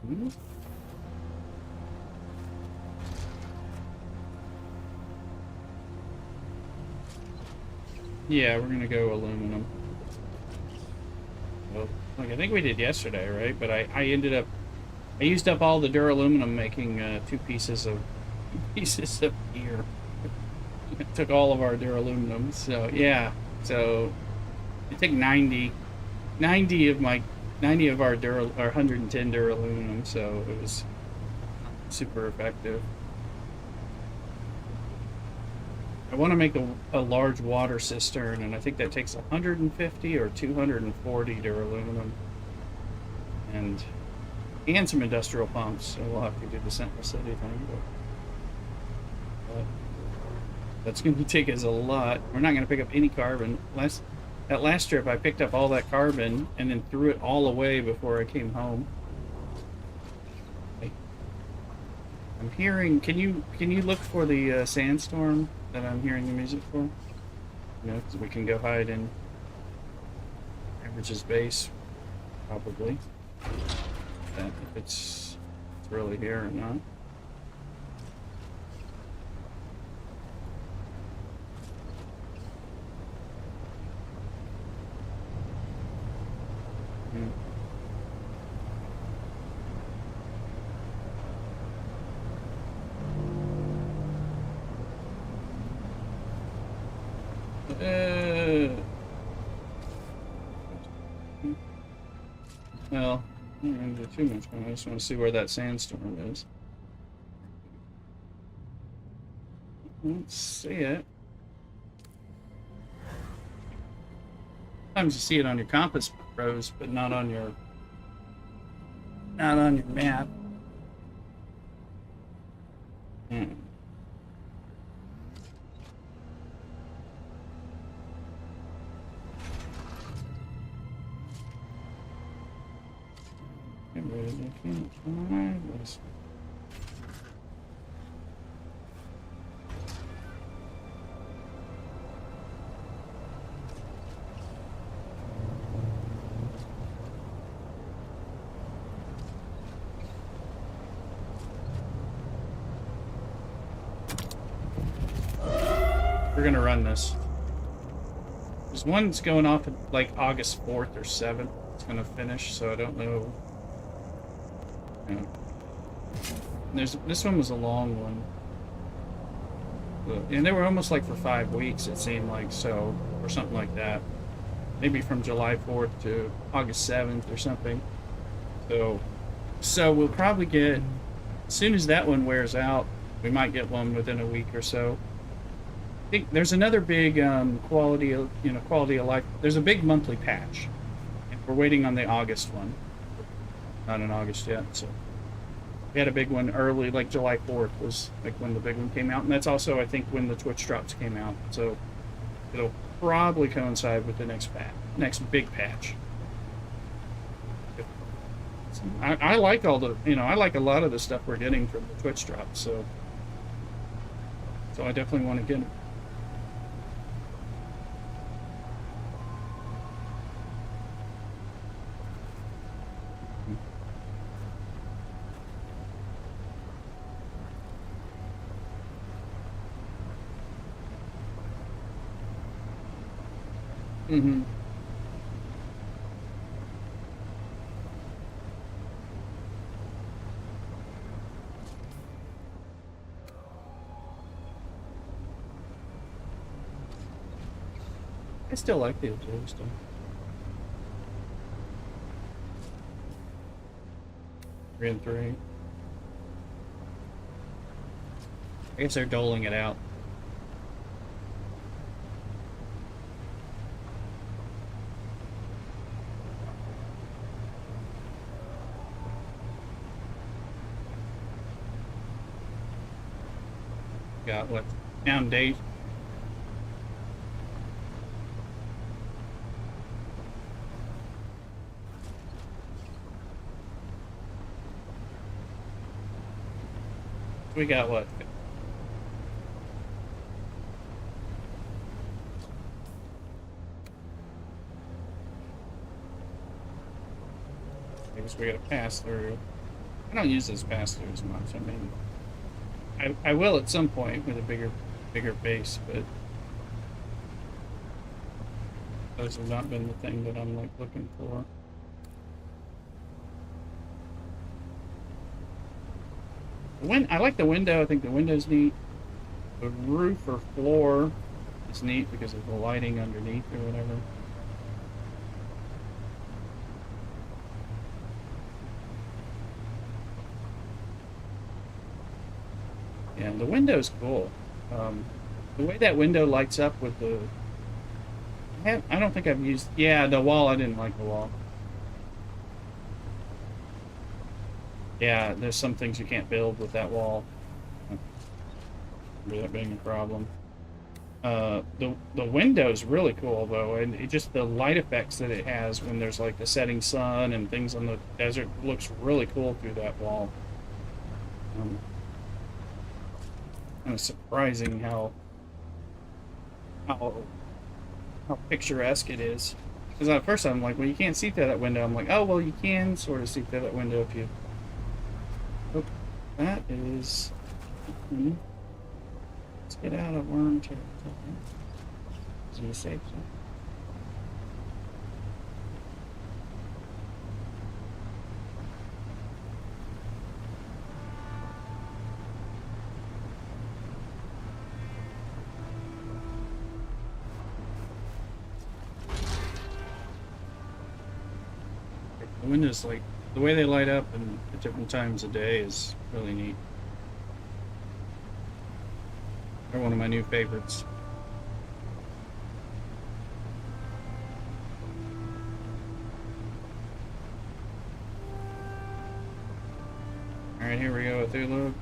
Mm-hmm. Yeah, we're gonna go aluminum. Well, like I think we did yesterday, right? But I ended up, I used up all the duraluminum making two pieces of gear. It took all of our duraluminum. So yeah, so it took 90 of my 90 of our 110 duraluminum. So it was super effective. I want to make a large water cistern, and I think that takes 150 or 240 duraluminum, and some industrial pumps. So we'll have to do the Sentinel City thing, but that's going to take us a lot. We're not going to pick up any carbon. That last trip, I picked up all that carbon and then threw it all away before I came home. I'm hearing. Can you look for the sandstorm that I'm hearing the music for? You know, because we can go hide in Average's base, probably. If it's really here or not. Well, I don't want to do too much, but I just want to see where that sandstorm is. Let's see it. Sometimes you see it on your compass rose, but not on your map. We're gonna run this. There's one that's going off at like August 4th or 7th. It's gonna finish, so I don't know. Yeah. This one was a long one. And they were almost like for 5 weeks, it seemed like, so, or something like that. Maybe from July 4th to August 7th or something. So we'll probably get, as soon as that one wears out, we might get one within a week or so. think there's another big quality of life. There's a big monthly patch. And we're waiting on the August one. Not in August yet, so we had a big one early, like July 4th was like when the big one came out, and that's also I think when the Twitch drops came out. So it'll probably coincide with the next big patch. I like all the I like a lot of the stuff we're getting from the Twitch drops, so I definitely want to get it. Mm-hmm. I still like the observer stuff. Three and three. I guess they're doling it out. Got what? Down date. We got what? I guess we got a pass through. I don't use this pass through as much. I mean, I will at some point with a bigger base, but those have not been the thing that I'm like looking for. I like the window. I think the window's neat. The roof or floor is neat because of the lighting underneath or whatever. Yeah, the window's cool. The way that window lights up with the... I don't think I've used... Yeah, the wall, I didn't like the wall. Yeah, there's some things you can't build with that wall. That being a problem. The window's really cool though, and just the light effects that it has when there's like the setting sun and things on the desert looks really cool through that wall. Kind of surprising how picturesque it is. Because at first I'm like, well, you can't see through that window. I'm like, oh, well, you can sort of see through that window if you... Oh, that is... Let's get out of worm territory. Is it a safe zone? The windows, like, the way they light up and at different times of day is really neat. They're one of my new favorites. Alright, here we go with Ulu.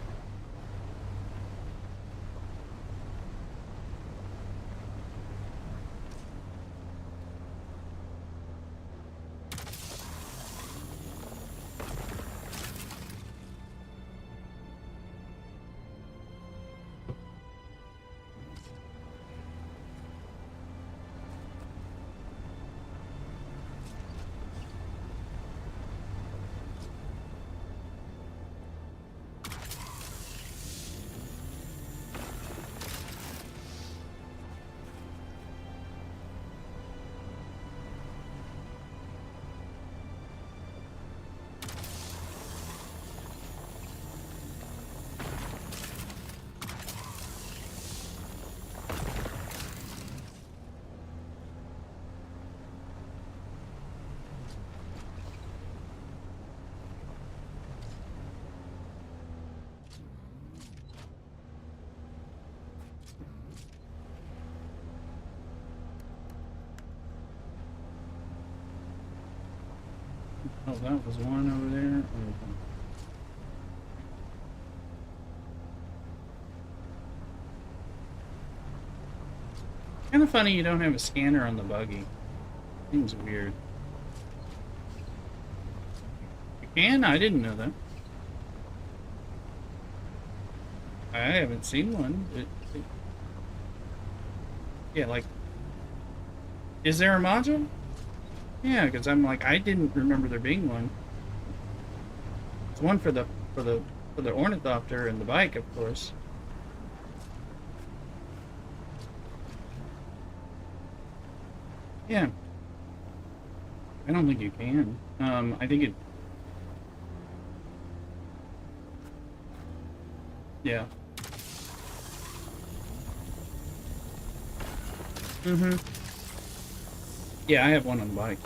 Oh, that was one over there. Okay. Kind of funny you don't have a scanner on the buggy. Seems weird. You can? I didn't know that. I haven't seen one. Yeah, like, is there a module? Yeah, because I'm like, I didn't remember there being one. It's one for the ornithopter and the bike, of course. Yeah. I don't think you can. I think it... Yeah. Mm-hmm. Yeah, I have one on the bike.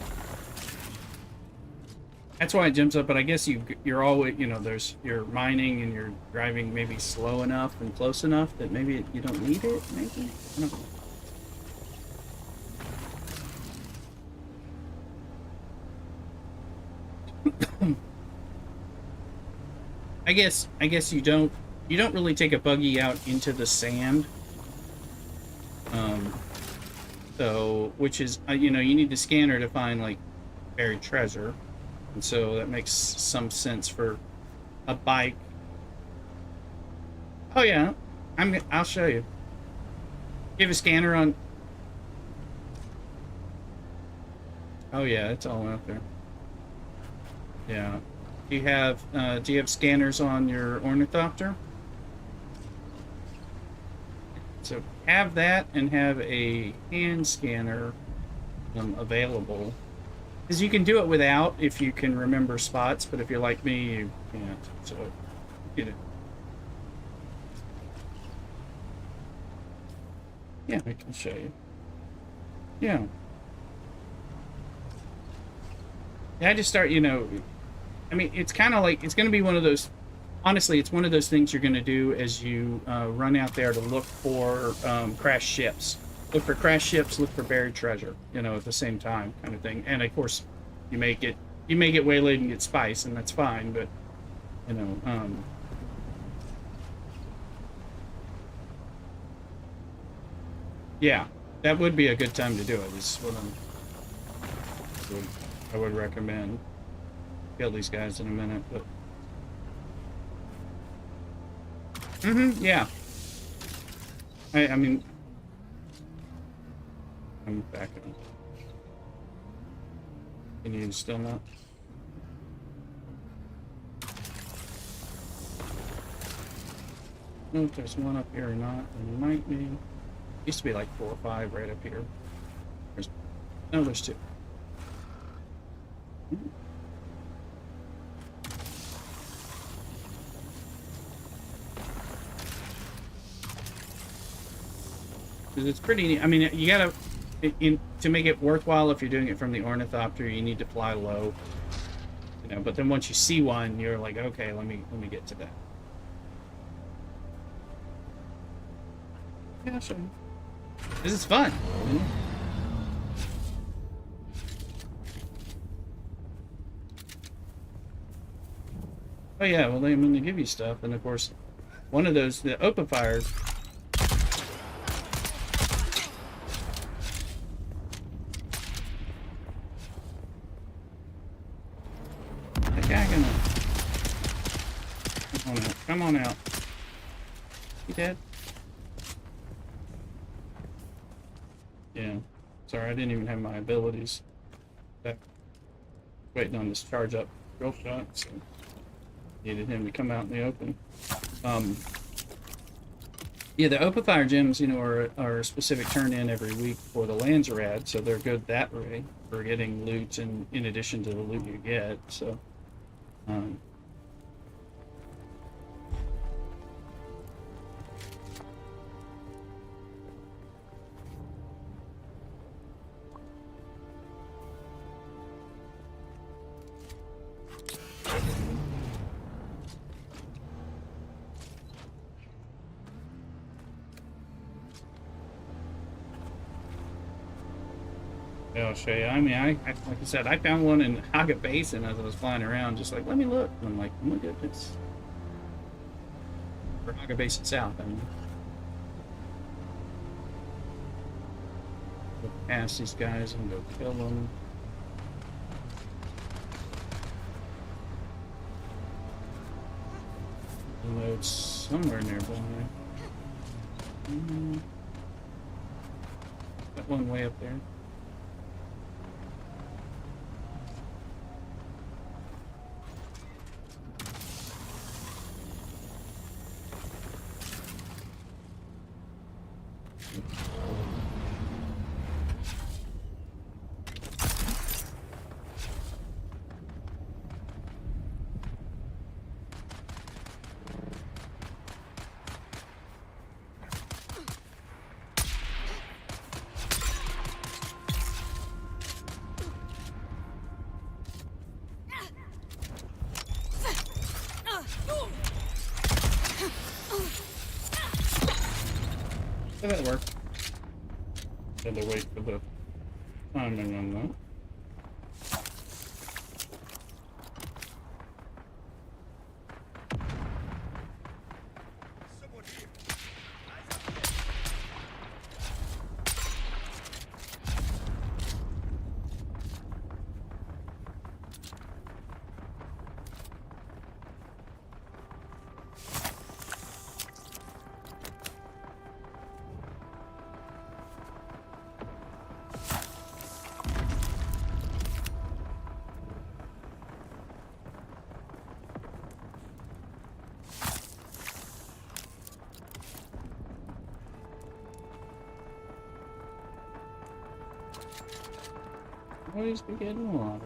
That's why it jumps up, but I guess you're always, you know, you're mining and you're driving maybe slow enough and close enough that maybe you don't need it, maybe? I don't know. I guess you don't really take a buggy out into the sand. So, which is, you know, you need the scanner to find, like, buried treasure. And so that makes some sense for a bike. Oh, yeah. I'll show you. You have a scanner on... Oh, yeah, it's all out there. Yeah. Do you have scanners on your ornithopter? So have that and have a hand scanner available. Because you can do it without if you can remember spots, but if you're like me, you can't. So, you know. Yeah, I can show you. Yeah. Yeah, I just start, you know, I mean, it's kind of like, it's going to be one of those, honestly, it's one of those things you're going to do as you run out there to look for crashed ships. Look for crashed ships, look for buried treasure, you know, at the same time, kind of thing. And of course, you may get waylaid and get spice, and that's fine, but, you know, yeah, that would be a good time to do it, is what I would recommend. Kill these guys in a minute, but... yeah. I mean... I'm back on. Can you still not? I don't know if there's one up here or not. There might be. Used to be like 4 or 5 right up here. No, there's 2. Because it's pretty neat. I mean, you gotta, to make it worthwhile, if you're doing it from the ornithopter, you need to fly low. You know, but then once you see one, you're like, okay, let me get to that. Yeah, I'll show you. This is fun. Oh yeah, well they give you stuff, and of course, one of those, the open fires. Come on out. You dead? Yeah. Sorry, I didn't even have my abilities. Waiting on this charge up drill shot, so needed him to come out in the open. Yeah, the open fire gems, you know, are a specific turn in every week for the Landsraad, so they're good that way for getting loot, and in addition to the loot you get. So. Yeah, I'll show you. I mean, like I said, I found one in Haga Basin as I was flying around, just like, let me look. And I'm like, oh my goodness. For Haga Basin South, I mean. Go past these guys and go kill them. Load somewhere nearby. That one way up there. That'll work. Had to wait for the timing on that. Always be getting water.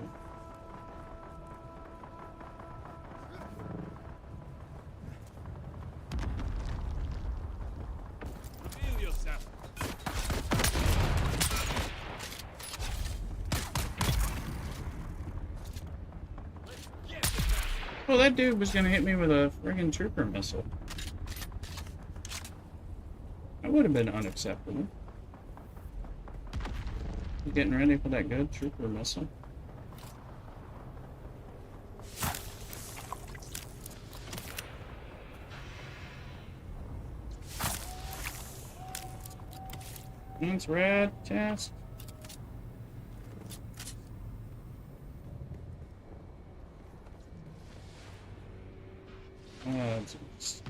Feel yourself. Well, that dude was gonna hit me with a friggin' trooper missile. That would have been unacceptable. Getting ready for that good trooper missile. Landsraad task. It's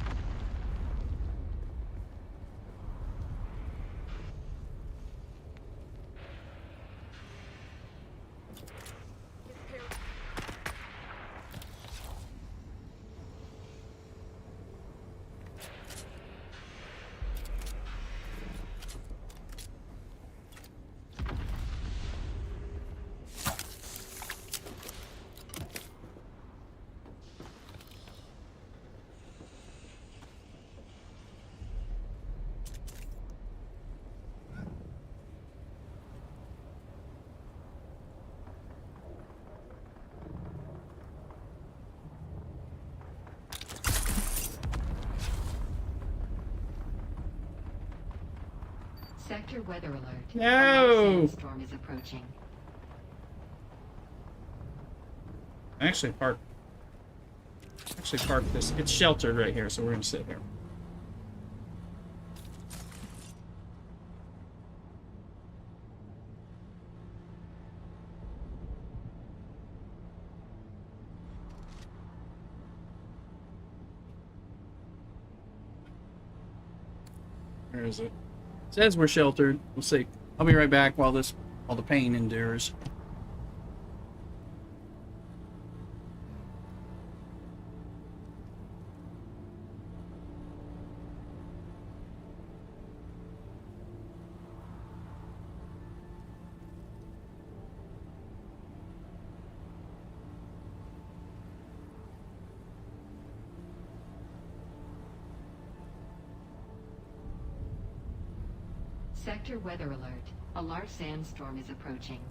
Sector weather alert. No! A large sandstorm is approaching. actually parked this. It's sheltered right here, so we're gonna sit here. Where is it? Says we're sheltered. We'll see. I'll be right back while the pain endures. Sector weather alert. A large sandstorm is approaching.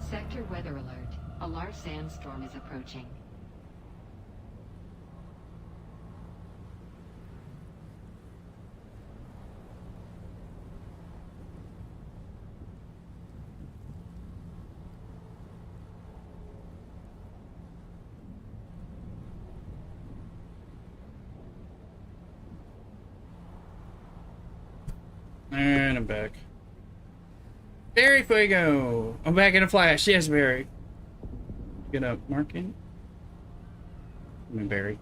Sector weather alert. A large sandstorm is approaching. And I'm back. Barry Fuego! I'm back in a flash. Yes, Barry. Get up, marking. I mean, Barry.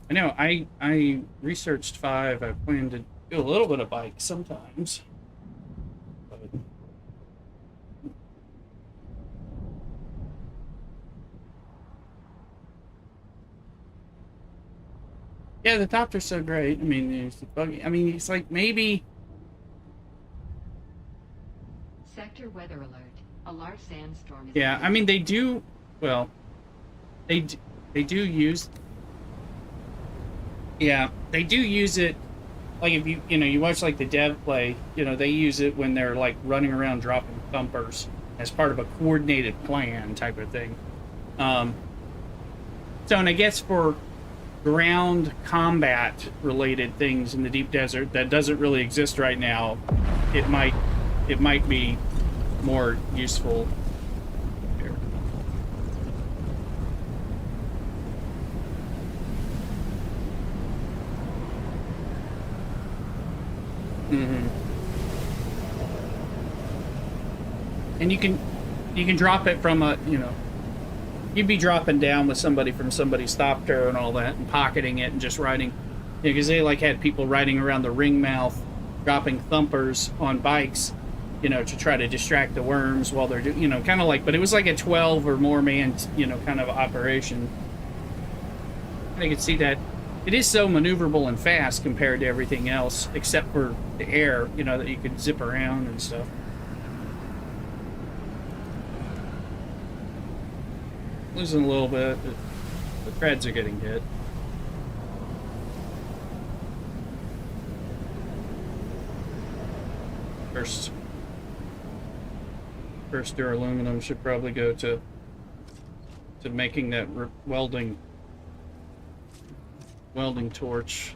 I know, I researched 5. I plan to do a little bit of bike sometimes. But... yeah, the Topter's so great. I mean, there's the buggy. I mean, it's like maybe... Sector weather alert. A large sandstorm is yeah, I mean, they do... well, they do use... yeah, they do use it... like, if you watch, like, the dev play, they use it when they're, like, running around dropping thumpers as part of a coordinated plan type of thing. So, and I guess for ground combat related things in the deep desert that doesn't really exist right now, it might be more useful here. And you can drop it from a, you'd be dropping down with somebody from somebody's Thopter and all that, and pocketing it and just riding, because they like had people riding around the ring mouth, dropping thumpers on bikes, to try to distract the worms while they're doing, kind of like, but it was like a 12 or more man, kind of operation. I could see that it is so maneuverable and fast compared to everything else, except for the air, that you could zip around and stuff. Losing a little bit, but the threads are getting hit. First duraluminum should probably go to making that welding torch,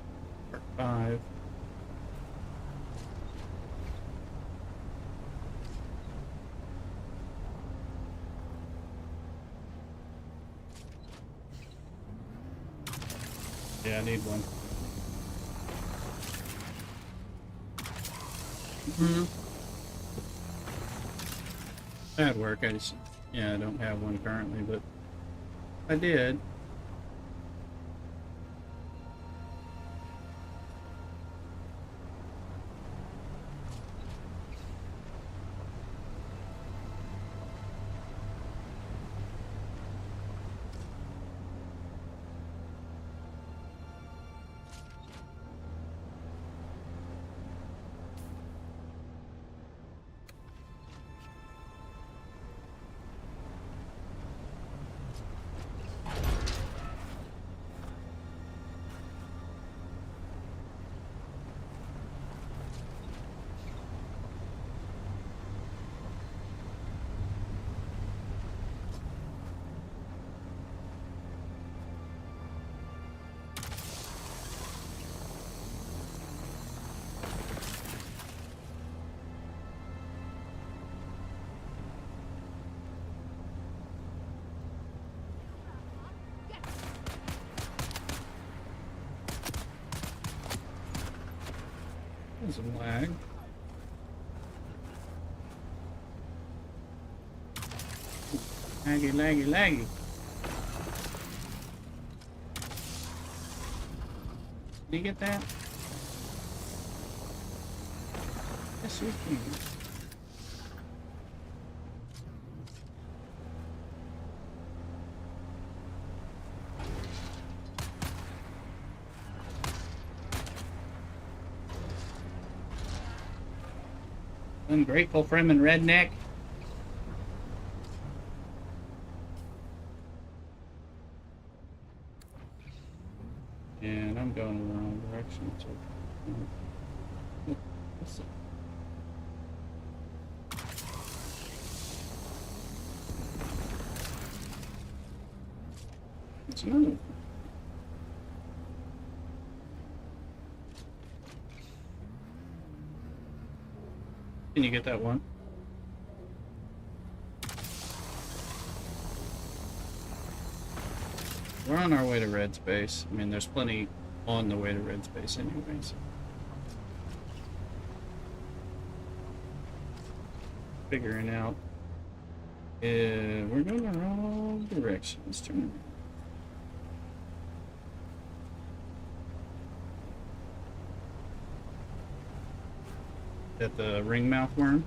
Part 5. Yeah, I need one. That'd work. I don't have one currently, but I did. Some lag. Laggy. Did you get that? Yes, we can. Ungrateful Fremen redneck. And I'm going in the wrong direction. So, let's see. It's another. Can you get that one? We're on our way to red space. I mean, there's plenty on the way to red space anyways. Figuring out if we're going the wrong direction. Let's turn around. At the ringmouth worm.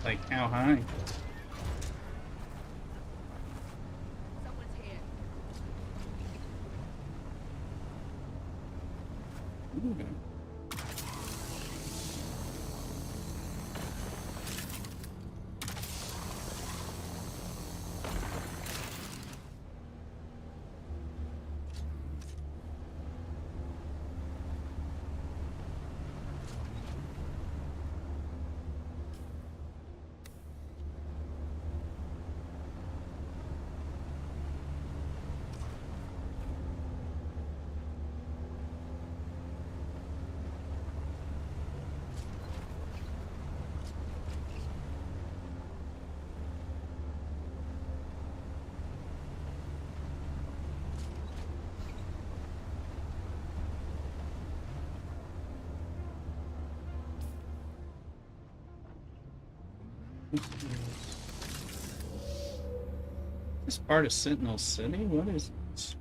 Like how high? Someone's here. Ooh. This part of Sentinel City? What is this?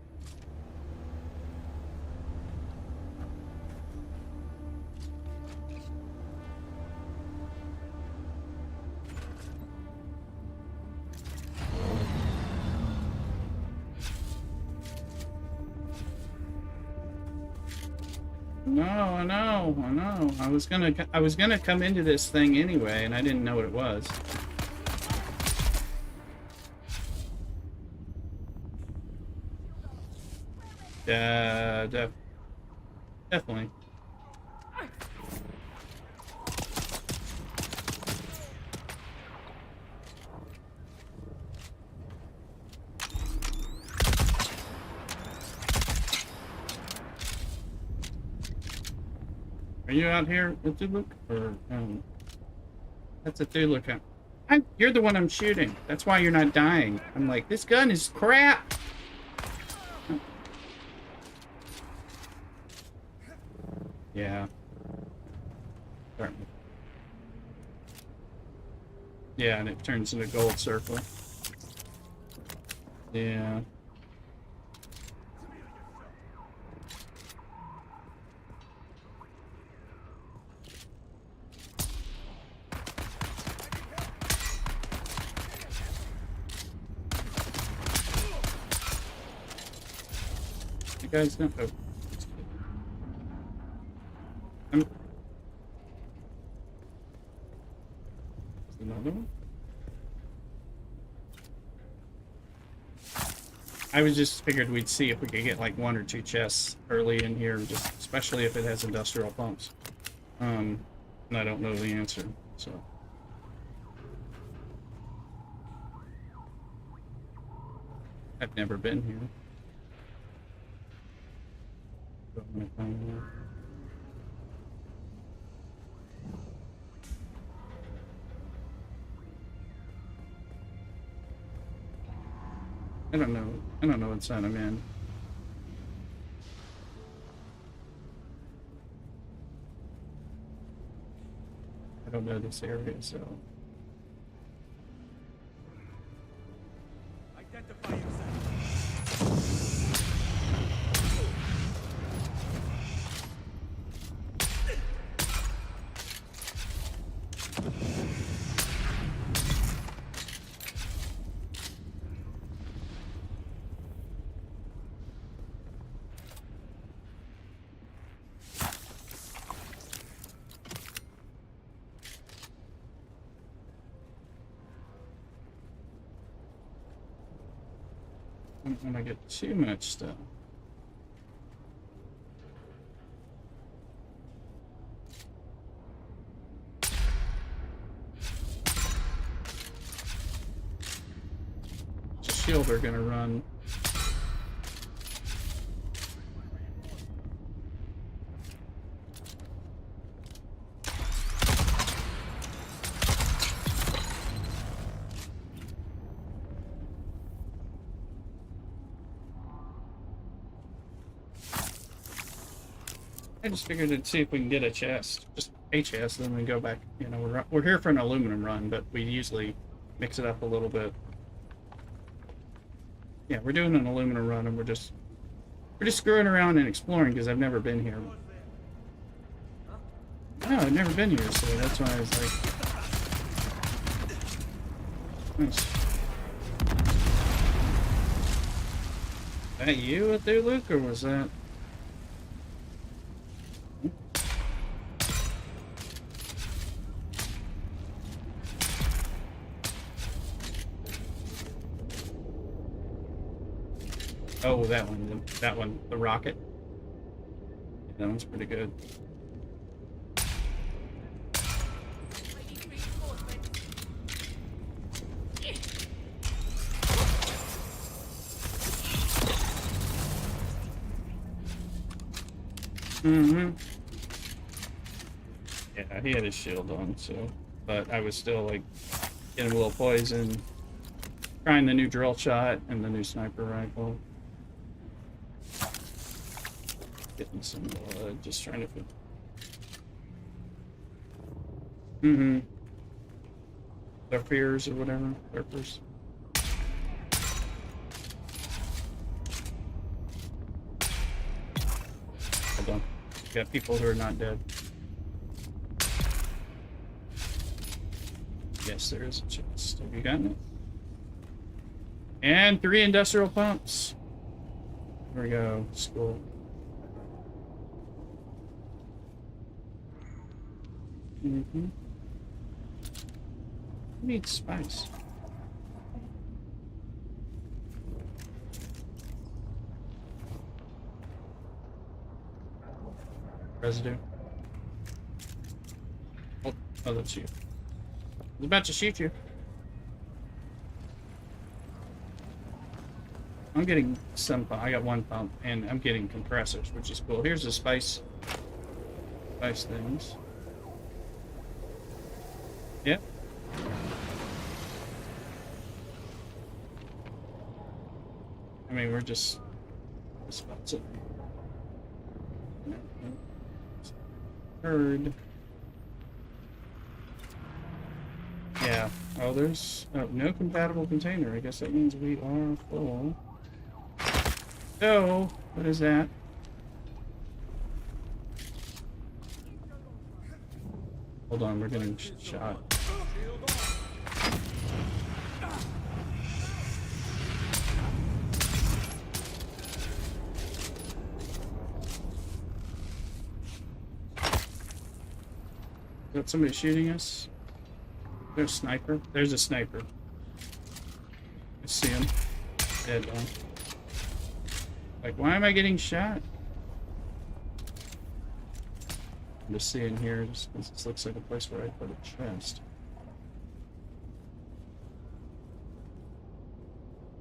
No, I know. I was gonna come into this thing anyway, and I didn't know what it was. Definitely. Are you out here with Thuluk? Or, that's a Thuluk. You're the one I'm shooting. That's why you're not dying. I'm like, this gun is crap! Yeah. Yeah, and it turns into a gold circle. Yeah. You guys know. Oh. Another one? I was just figured we'd see if we could get like 1 or 2 chests early in here, just especially if it has industrial pumps. And I don't know the answer, so. I've never been here. Don't know if I'm there. I don't know what side I'm in. I don't know this area, so. Identify yourself. don't want to get too much stuff. The shield are gonna run. I just figured to see if we can get a chest, just a chest, then we go back. You know, we're here for an aluminum run, but we usually mix it up a little bit. Yeah, we're doing an aluminum run, and we're just screwing around and exploring because I've never been here. No, I've never been here, so that's why I was like, nice. Is that you up there, Luke, or was that? Oh, that one, the rocket. That one's pretty good. Mm-hmm. Yeah, he had his shield on, so, but I was still like getting a little poison. Trying the new drill shot and the new sniper rifle. Getting some blood, just trying to fit. Mm-hmm. Their fears or whatever. Surfers. Hold on. Got people who are not dead. Yes, there is a chest. Have you gotten it? And 3 industrial pumps. There we go. School. Mm-hmm. Who needs spice? Residue. Oh, that's you. I was about to shoot you. I'm getting some pump. I got 1 pump, and I'm getting compressors, which is cool. Here's the spice things. Yep. I mean, we're just spots it. Heard. Yeah. Oh, there's no compatible container. I guess that means we are full. So, what is that? Hold on, we're getting shot. Is that somebody shooting us? There's a sniper. There's a sniper. I see him. Dead one. Like, why am I getting shot? I'm just seeing here, just because this looks like a place where I put a chest.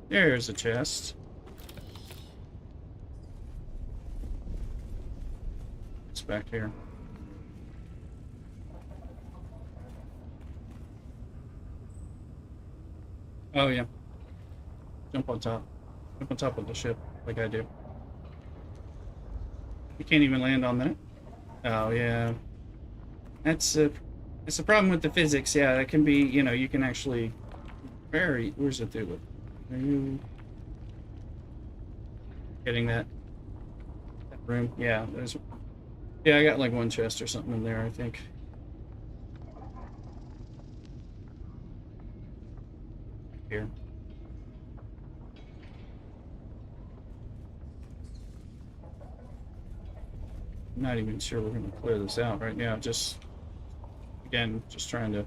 There's a chest. It's back here. Oh, yeah. Jump on top. Jump on top of the ship, like I do. You can't even land on that. Oh, yeah. That's a problem with the physics. Yeah, that can be, you know, you can actually... Where's it through it? Are you... getting that room? Yeah, there's... Yeah, I got like 1 chest or something in there, I think. Here. I'm not even sure we're going to clear this out right now. Just, again, just trying to...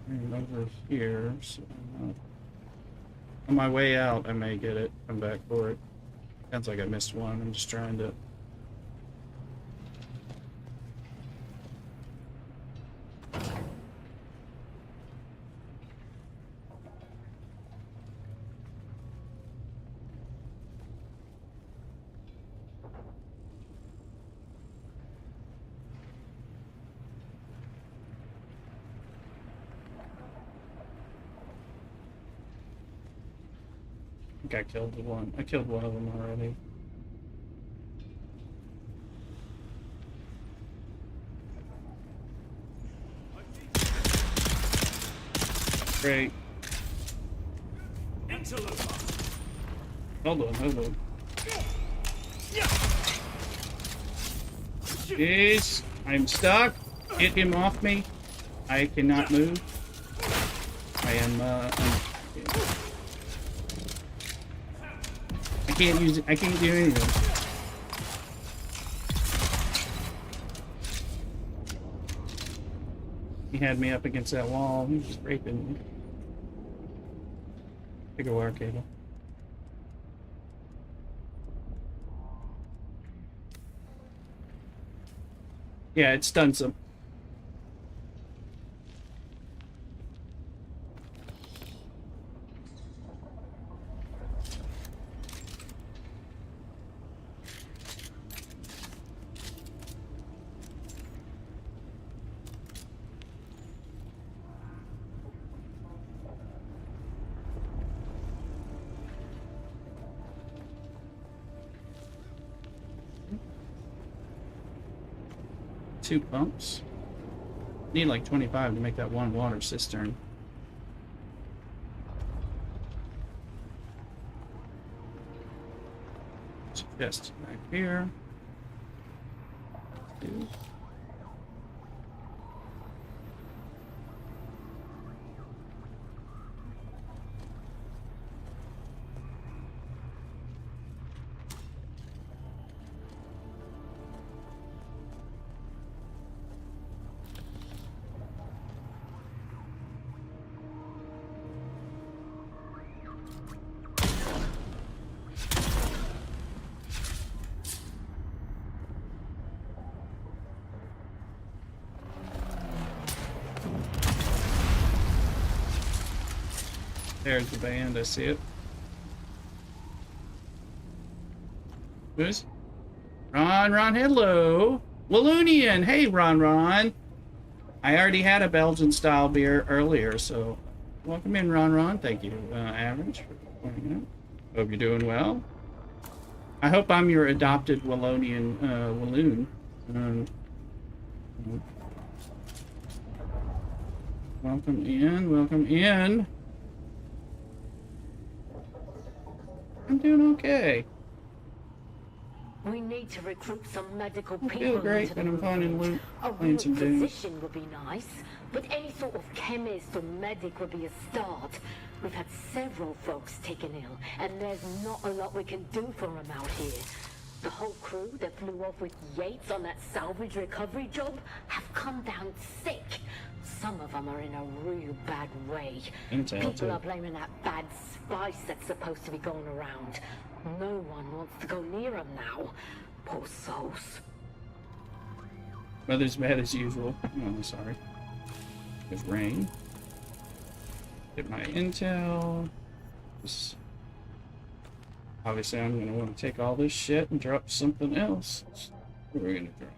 And over here. So, on my way out, I may get it. Come back for it. Sounds like I missed one. I'm just trying to. I think I killed the one. I killed one of them already. Great. Hold on. Jeez, I'm stuck. Get him off me. I cannot move. I am, I can't use it. I can't do anything. He had me up against that wall. He was just raping me. Bigger wire cable. Yeah, it stuns him. Two pumps. Need like 25 to make that one water cistern. Just back here. Two. There's the band, I see it. Who's? Ron, hello. Walloonian, hey Ron. I already had a Belgian style beer earlier, so welcome in Ron. Thank you, Average, for pointing out. Hope you're doing well. I hope I'm your adopted Wallonian Walloon. Welcome in. I'm doing okay. We need to recruit some medical I people. feel great, but I'm finding loot. Playing some Dune. Physician would be nice, but any sort of chemist or medic would be a start. We've had several folks taken ill, and there's not a lot we can do for them out here. The whole crew that flew off with Yates on that salvage recovery job have come down sick. Some of them are in a real bad way. People are blaming that bad spice that's supposed to be going around. No one wants to go near them now. Poor souls. Weather's bad as usual. Oh, sorry. There's rain. Get my intel. Obviously, I'm going to want to take all this shit and drop something else. What are we going to drop?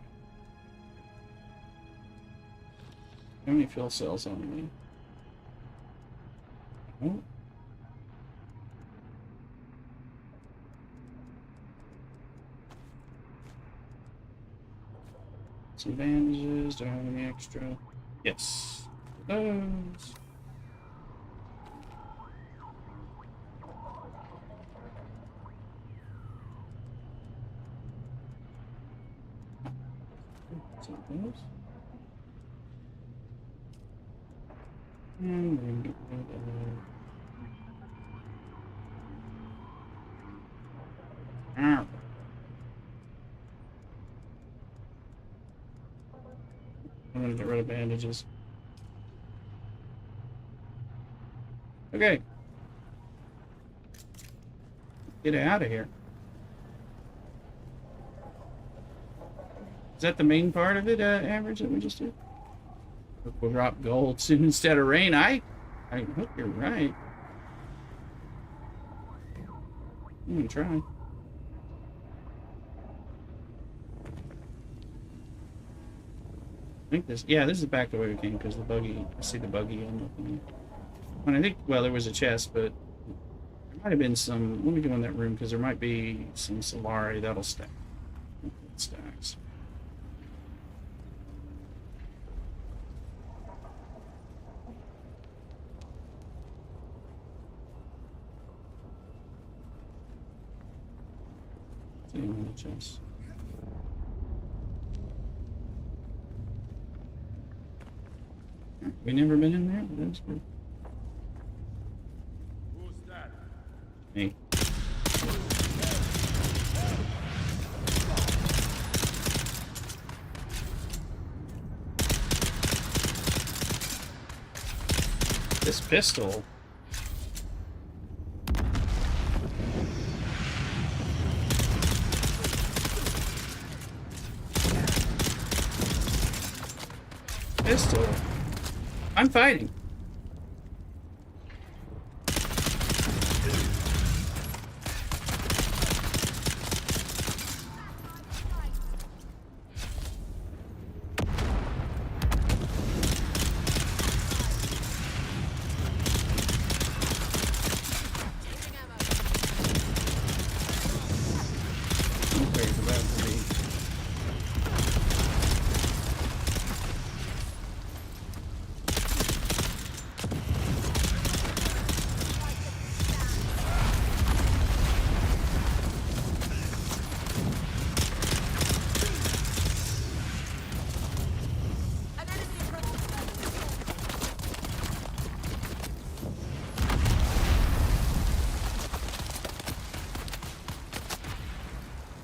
How many fuel cells on me? Oh. Some bandages. Do I have any extra? Yes. Those. Those. And we're going to get rid of... I'm going to get rid of bandages. Okay. Get out of here. Is that the main part of it, average, that we just did? We'll drop gold soon instead of rain. I hope you're right. I'm gonna try. I think this, yeah, this is back the way we came, because the buggy, I see the buggy on the thing. And I think, well, there was a chest, but there might have been some, let me go in that room, because there might be some Solari that'll stack. It stacks. See on the chest. We never been in there? That's good. Who's that? Me. This pistol. Pistol. I'm fighting.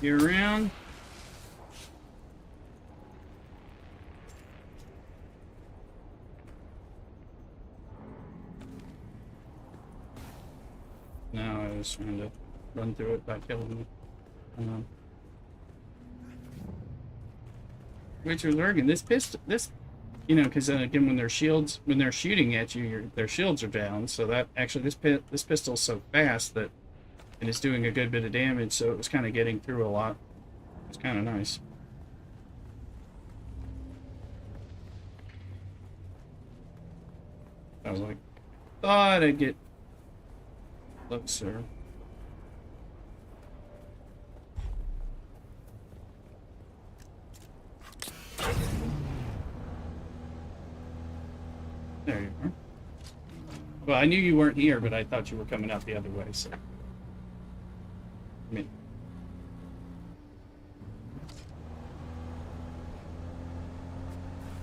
You around? No, I was trying to run through it by killing me. Richard Lurgan, this pistol, this, you know, because again, when they're shooting at you, their shields are down. So that actually, this pistol's so fast that. And it's doing a good bit of damage, so it was kind of getting through a lot. It's kind of nice. I was like, thought I'd get closer. There you are. Well, I knew you weren't here, but I thought you were coming out the other way, so. Me.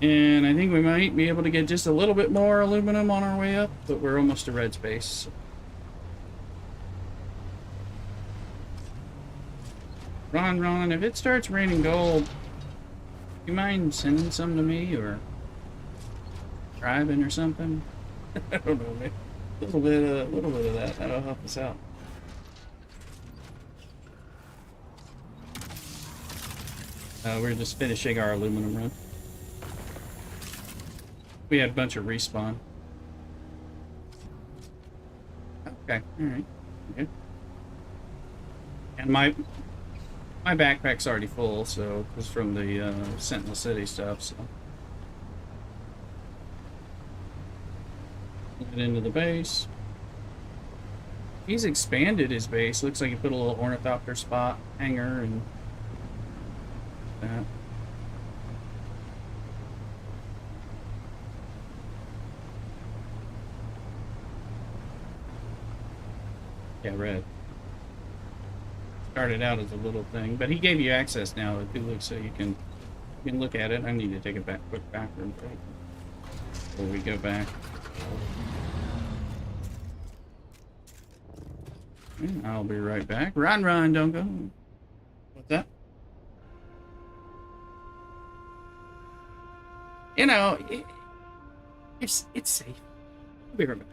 And I think we might be able to get just a little bit more aluminum on our way up, but we're almost to red space. So. Ron, if it starts raining gold, you mind sending some to me or driving or something? I don't know, man. A little bit of that. That'll help us out. We're just finishing our aluminum run. We had a bunch of respawn. Okay, alright. Okay. And my backpack's already full, so it was from the Sentinel City stuff, so. Get into the base. He's expanded his base. Looks like he put a little ornithopter spot hangar and that. Yeah, red. Started out as a little thing, but he gave you access now to Dune, so you can look at it. I need to take a quick bathroom break before we go back. And I'll be right back. Run, don't go. What's that? You know, it's safe. I'll be right back.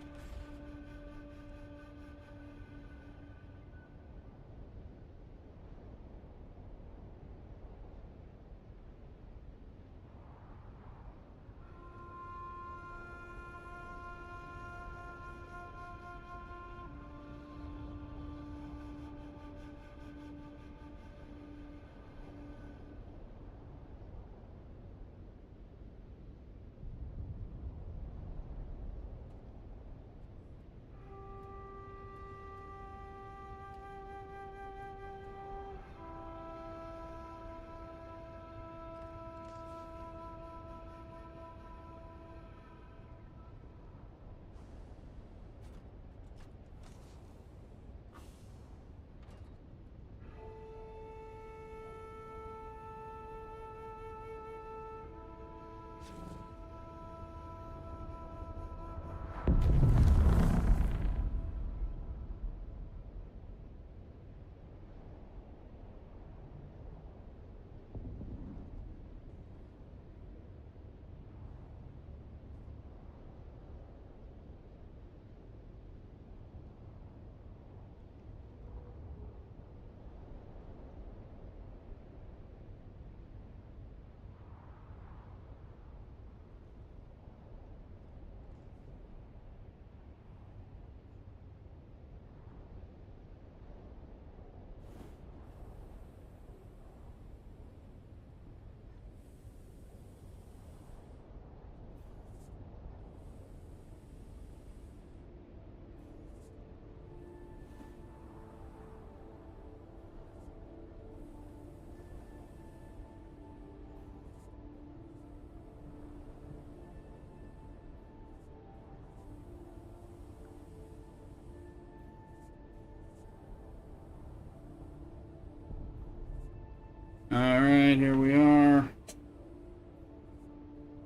Alright, here we are.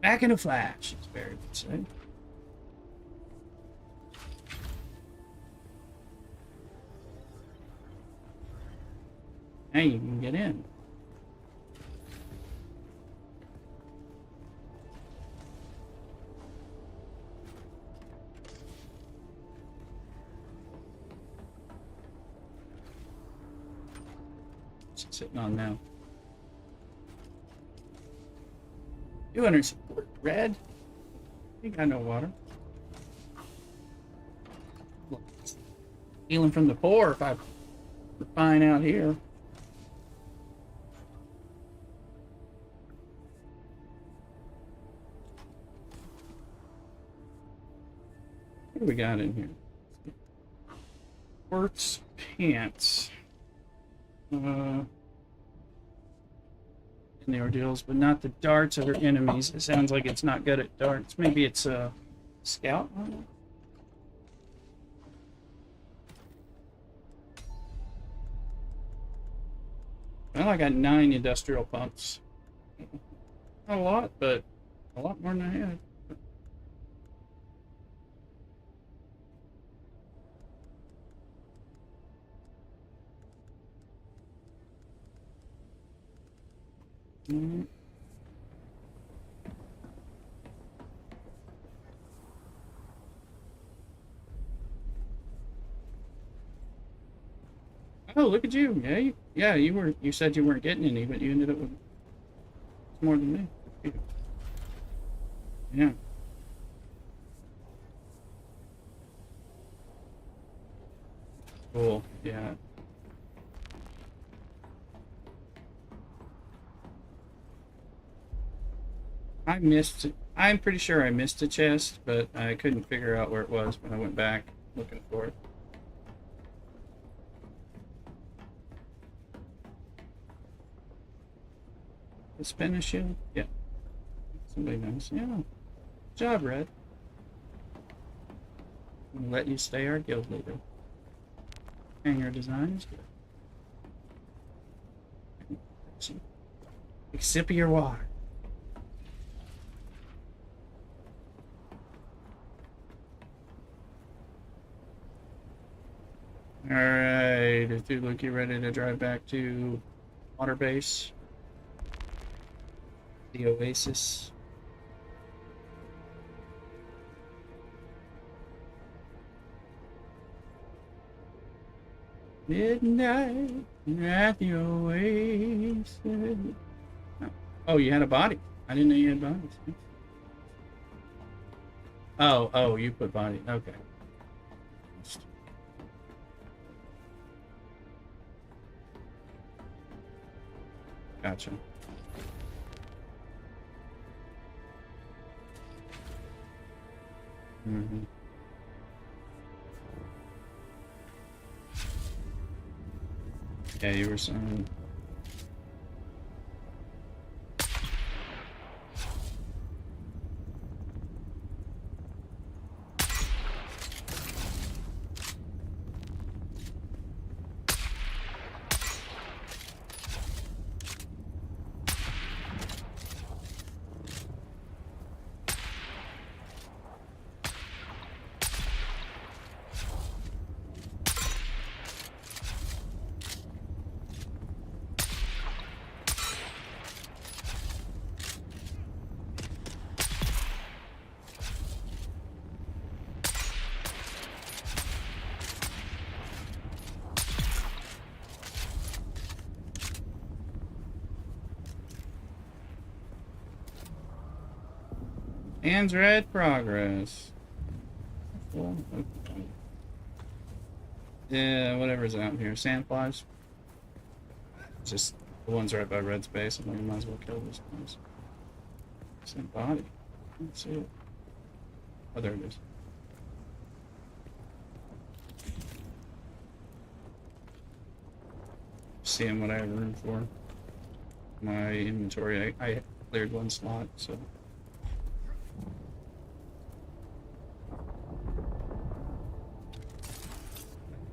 Back in a flash, as Barry would say. Hey, you can get in. What's it sitting on now? 200 support. Red? You got no water. Healing from the poor if I refine out here. What do we got in here? Quartz pants. In the ordeals, but not the darts of her enemies. It sounds like it's not good at darts. Maybe it's a scout? I don't know. Well, I got 9 industrial pumps. Not a lot, but a lot more than I had. Oh, look at you. Yeah, you said you weren't getting any, but you ended up with more than me. Yeah. Cool. Yeah. I'm pretty sure I missed a chest, but I couldn't figure out where it was when I went back looking for it. The Spanish shield? Yeah. Somebody knows. Yeah. Good job, Red. We'll let you stay our guild leader. Hangar design is good. Take a sip of your water. Alright, is Luke ready to drive back to Water Base? The Oasis. Midnight at the Oasis. Oh, you had a body. I didn't know you had bodies. Oh, you put body. Okay. Gotcha. Mm-hmm. Yeah, you were saying. Landsraad progress. Yeah, whatever's out here. Sandflies. Just the ones right by red space. I might as well kill these ones. Same body. Let's see it. Oh, there it is. Seeing what I have room for. My inventory, I cleared one slot, so.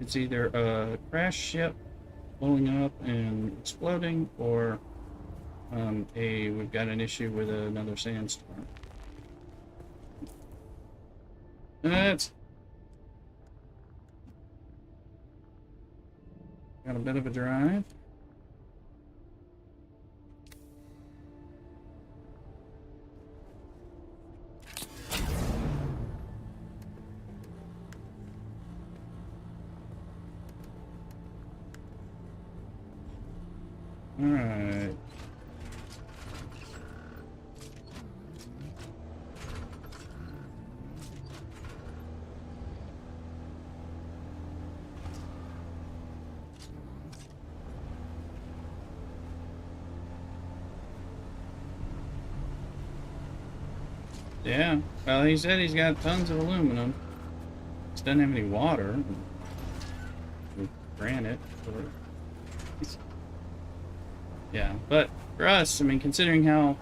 It's either a crash ship blowing up and exploding, or we've got an issue with another sandstorm. That's got a bit of a drive. All right. Yeah, well, he said he's got tons of aluminum. Just doesn't have any water. Granite. Yeah, but for us, I mean, considering how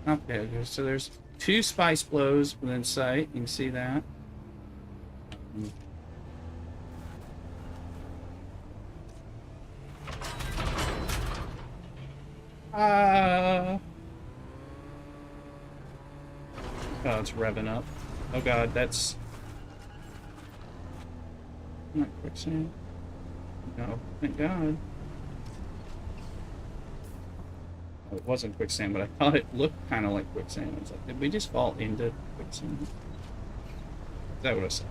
complicated it is, so there's 2 spice blows within sight. You can see that. Oh, it's revving up. Oh god, that's not quicksand. No, thank god. Oh, it wasn't quicksand, but I thought it looked kind of like quicksand. I was like, did we just fall into quicksand? That would have sucked.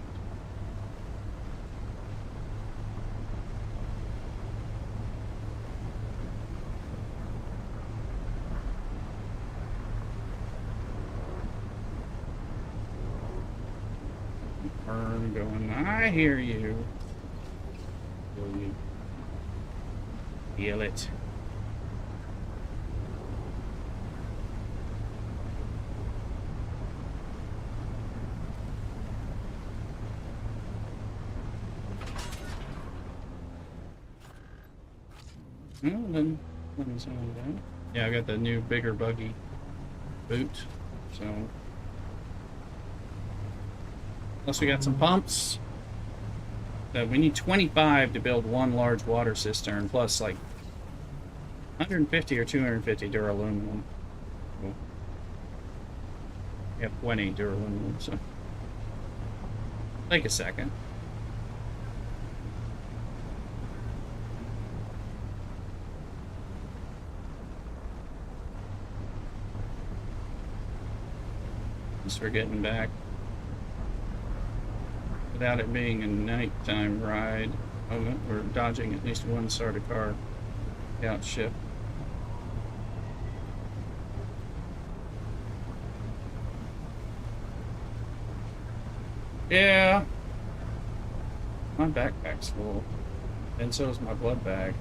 Burn going, I hear you. Will you feel it? Well, then let me sound that. Yeah, I got the new bigger buggy boot, so. Plus we got some pumps. We need 25 to build one large water cistern, plus like 150 or 250 duraluminum. Cool. We have 20 duraluminum, so take a second. Just for getting back without it being a nighttime ride. Oh, we're dodging at least one started car out ship. Yeah, my backpack's full, and so is my blood bag.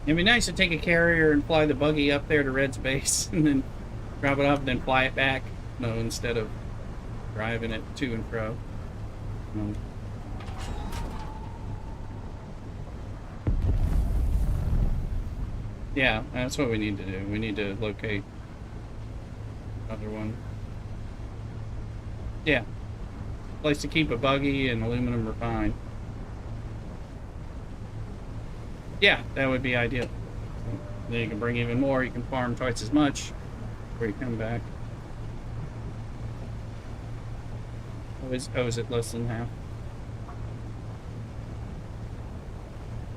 It'd be nice to take a carrier and fly the buggy up there to Red's base and then drop it off and then fly it back. No, instead of driving it to and fro. Yeah, that's what we need to do. We need to locate another one. Yeah. place to keep a buggy and aluminum refined. Yeah, that would be ideal. Then you can bring even more. You can farm twice as much before you come back. Oh, is it less than half?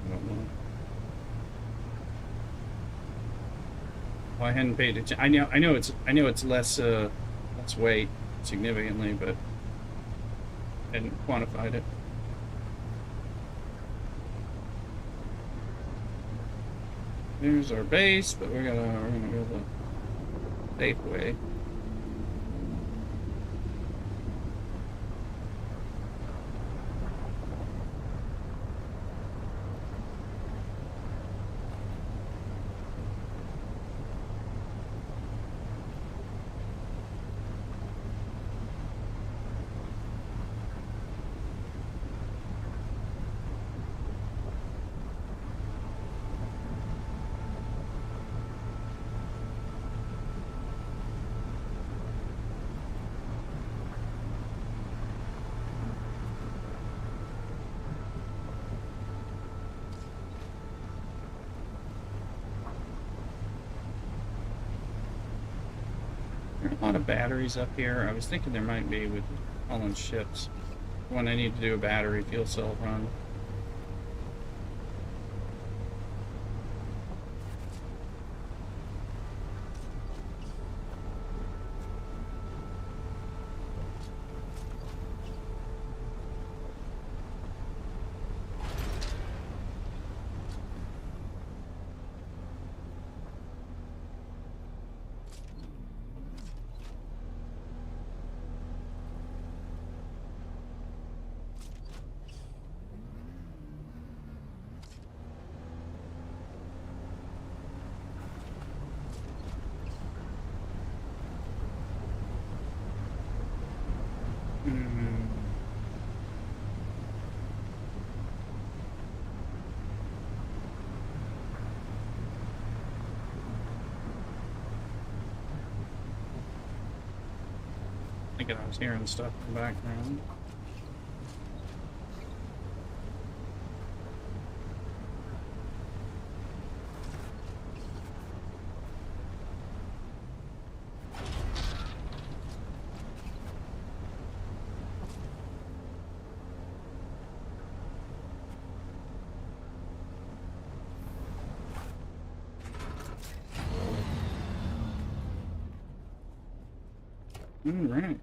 I don't know. Well, I hadn't paid attention. I know it's less weight significantly, but I hadn't quantified it. There's our base, but we're gonna go the safe way. There are a lot of batteries up here. I was thinking there might be with hauling ships. When I need to do a battery fuel cell run. Thinking I was hearing stuff in the background. All right.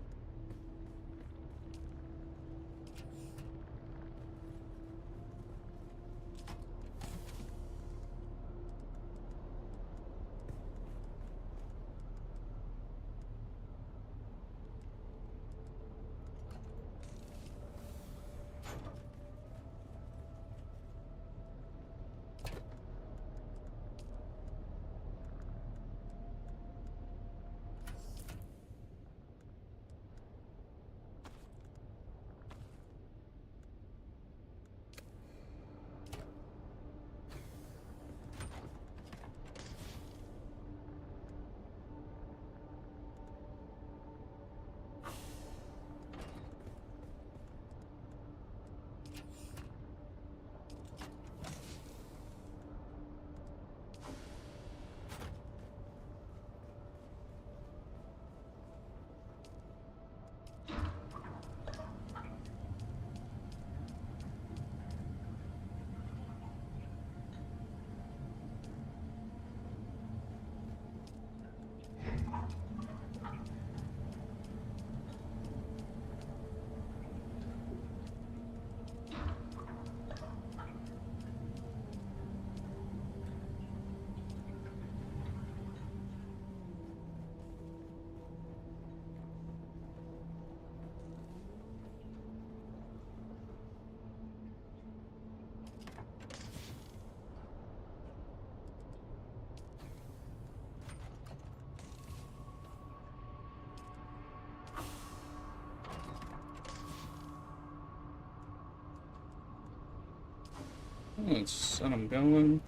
Let's set them going.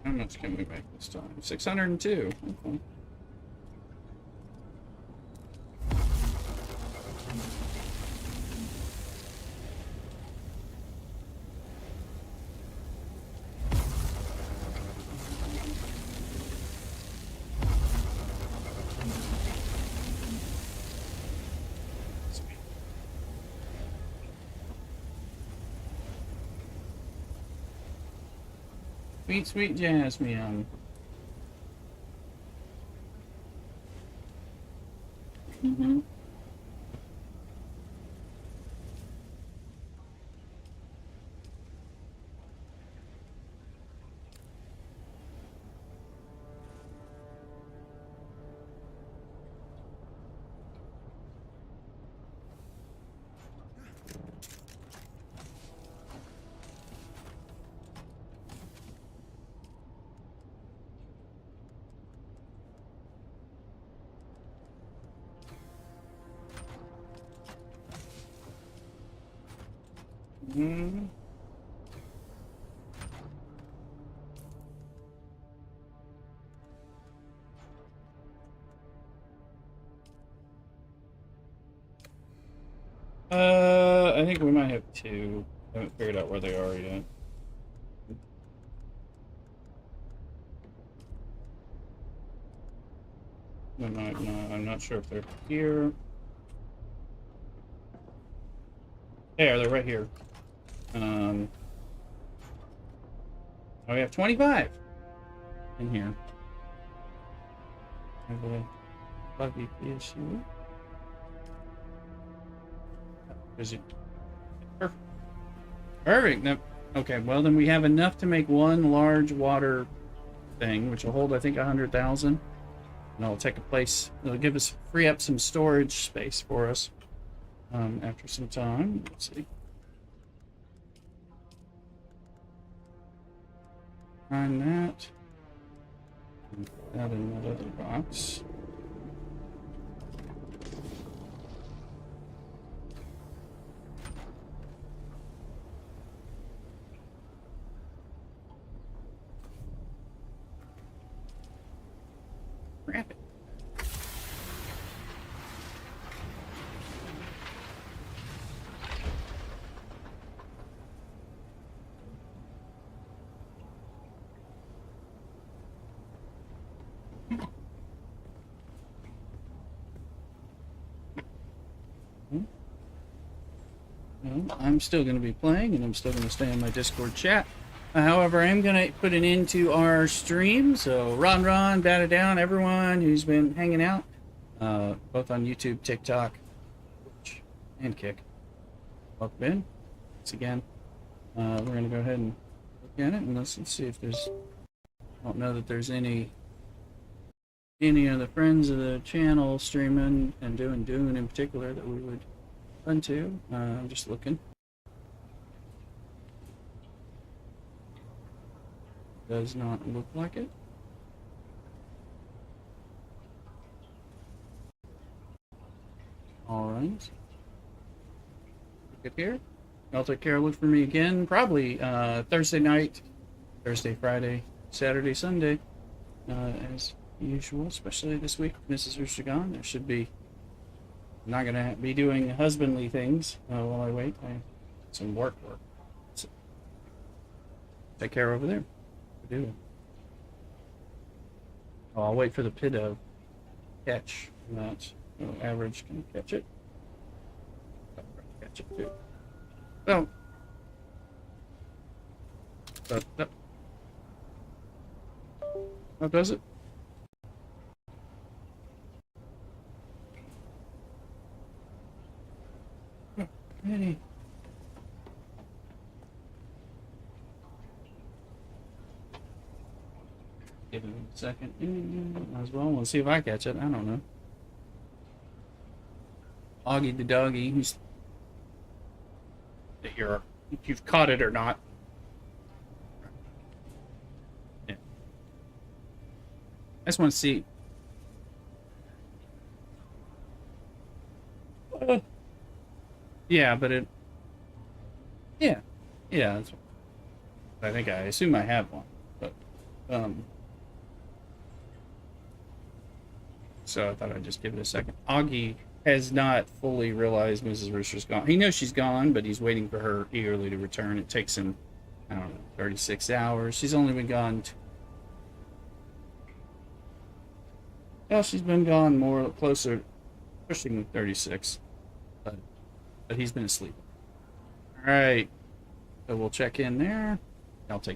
How much can we make this time? 602. Okay. Sweet, sweet Jasmine. Mm-hmm. Mm-hmm. I think we might have two. I haven't figured out where they are yet. I'm not sure if they're here. They're right here. Oh, we have 25 in here. Have a buggy issue. Is it perfect? Perfect. No. Okay, well then we have enough to make one large water thing, which will hold I think 100,000. And it'll take a place. It'll give us free up some storage space for us after some time. Let's see. Find that. That in that other box. Grab it. Well, I'm still going to be playing, and I'm still going to stay in my Discord chat. However, I am going to put an end to our stream. So, Ron, Data Down, everyone who's been hanging out, both on YouTube, TikTok, Twitch, and Kick. Welcome in. Once again, we're going to go ahead and look at it, and let's see if there's... I don't know that there's any of the friends of the channel streaming and doing Dune in particular that we would run to. I'm just looking. Does not look like it. All right. Look at here. Y'all take care. Look for me again. Probably Thursday night, Thursday, Friday, Saturday, Sunday, as usual. Especially this week, Mrs. Rooster gone. There should be. I'm not gonna be doing husbandly things while I wait. I some work. So, take care over there. Do. Oh, I'll wait for the pit of catch. That average can catch it. Catch it too. So, how does it? Ready. Give it a second. Might as well. We'll see if I catch it. I don't know. Augie the doggy. Who's if you've caught it or not. Yeah. I just want to see. Yeah, but it. Yeah. Yeah. That's what, I assume I have one, but so I thought I'd just give it a second. Augie has not fully realized Mrs. Rooster's gone. He knows she's gone, but he's waiting for her eagerly to return. It takes him, I don't know, 36 hours. She's only been gone. Well, she's been gone more closer, pushing 36, but he's been asleep. All right, so we'll check in there. I'll take.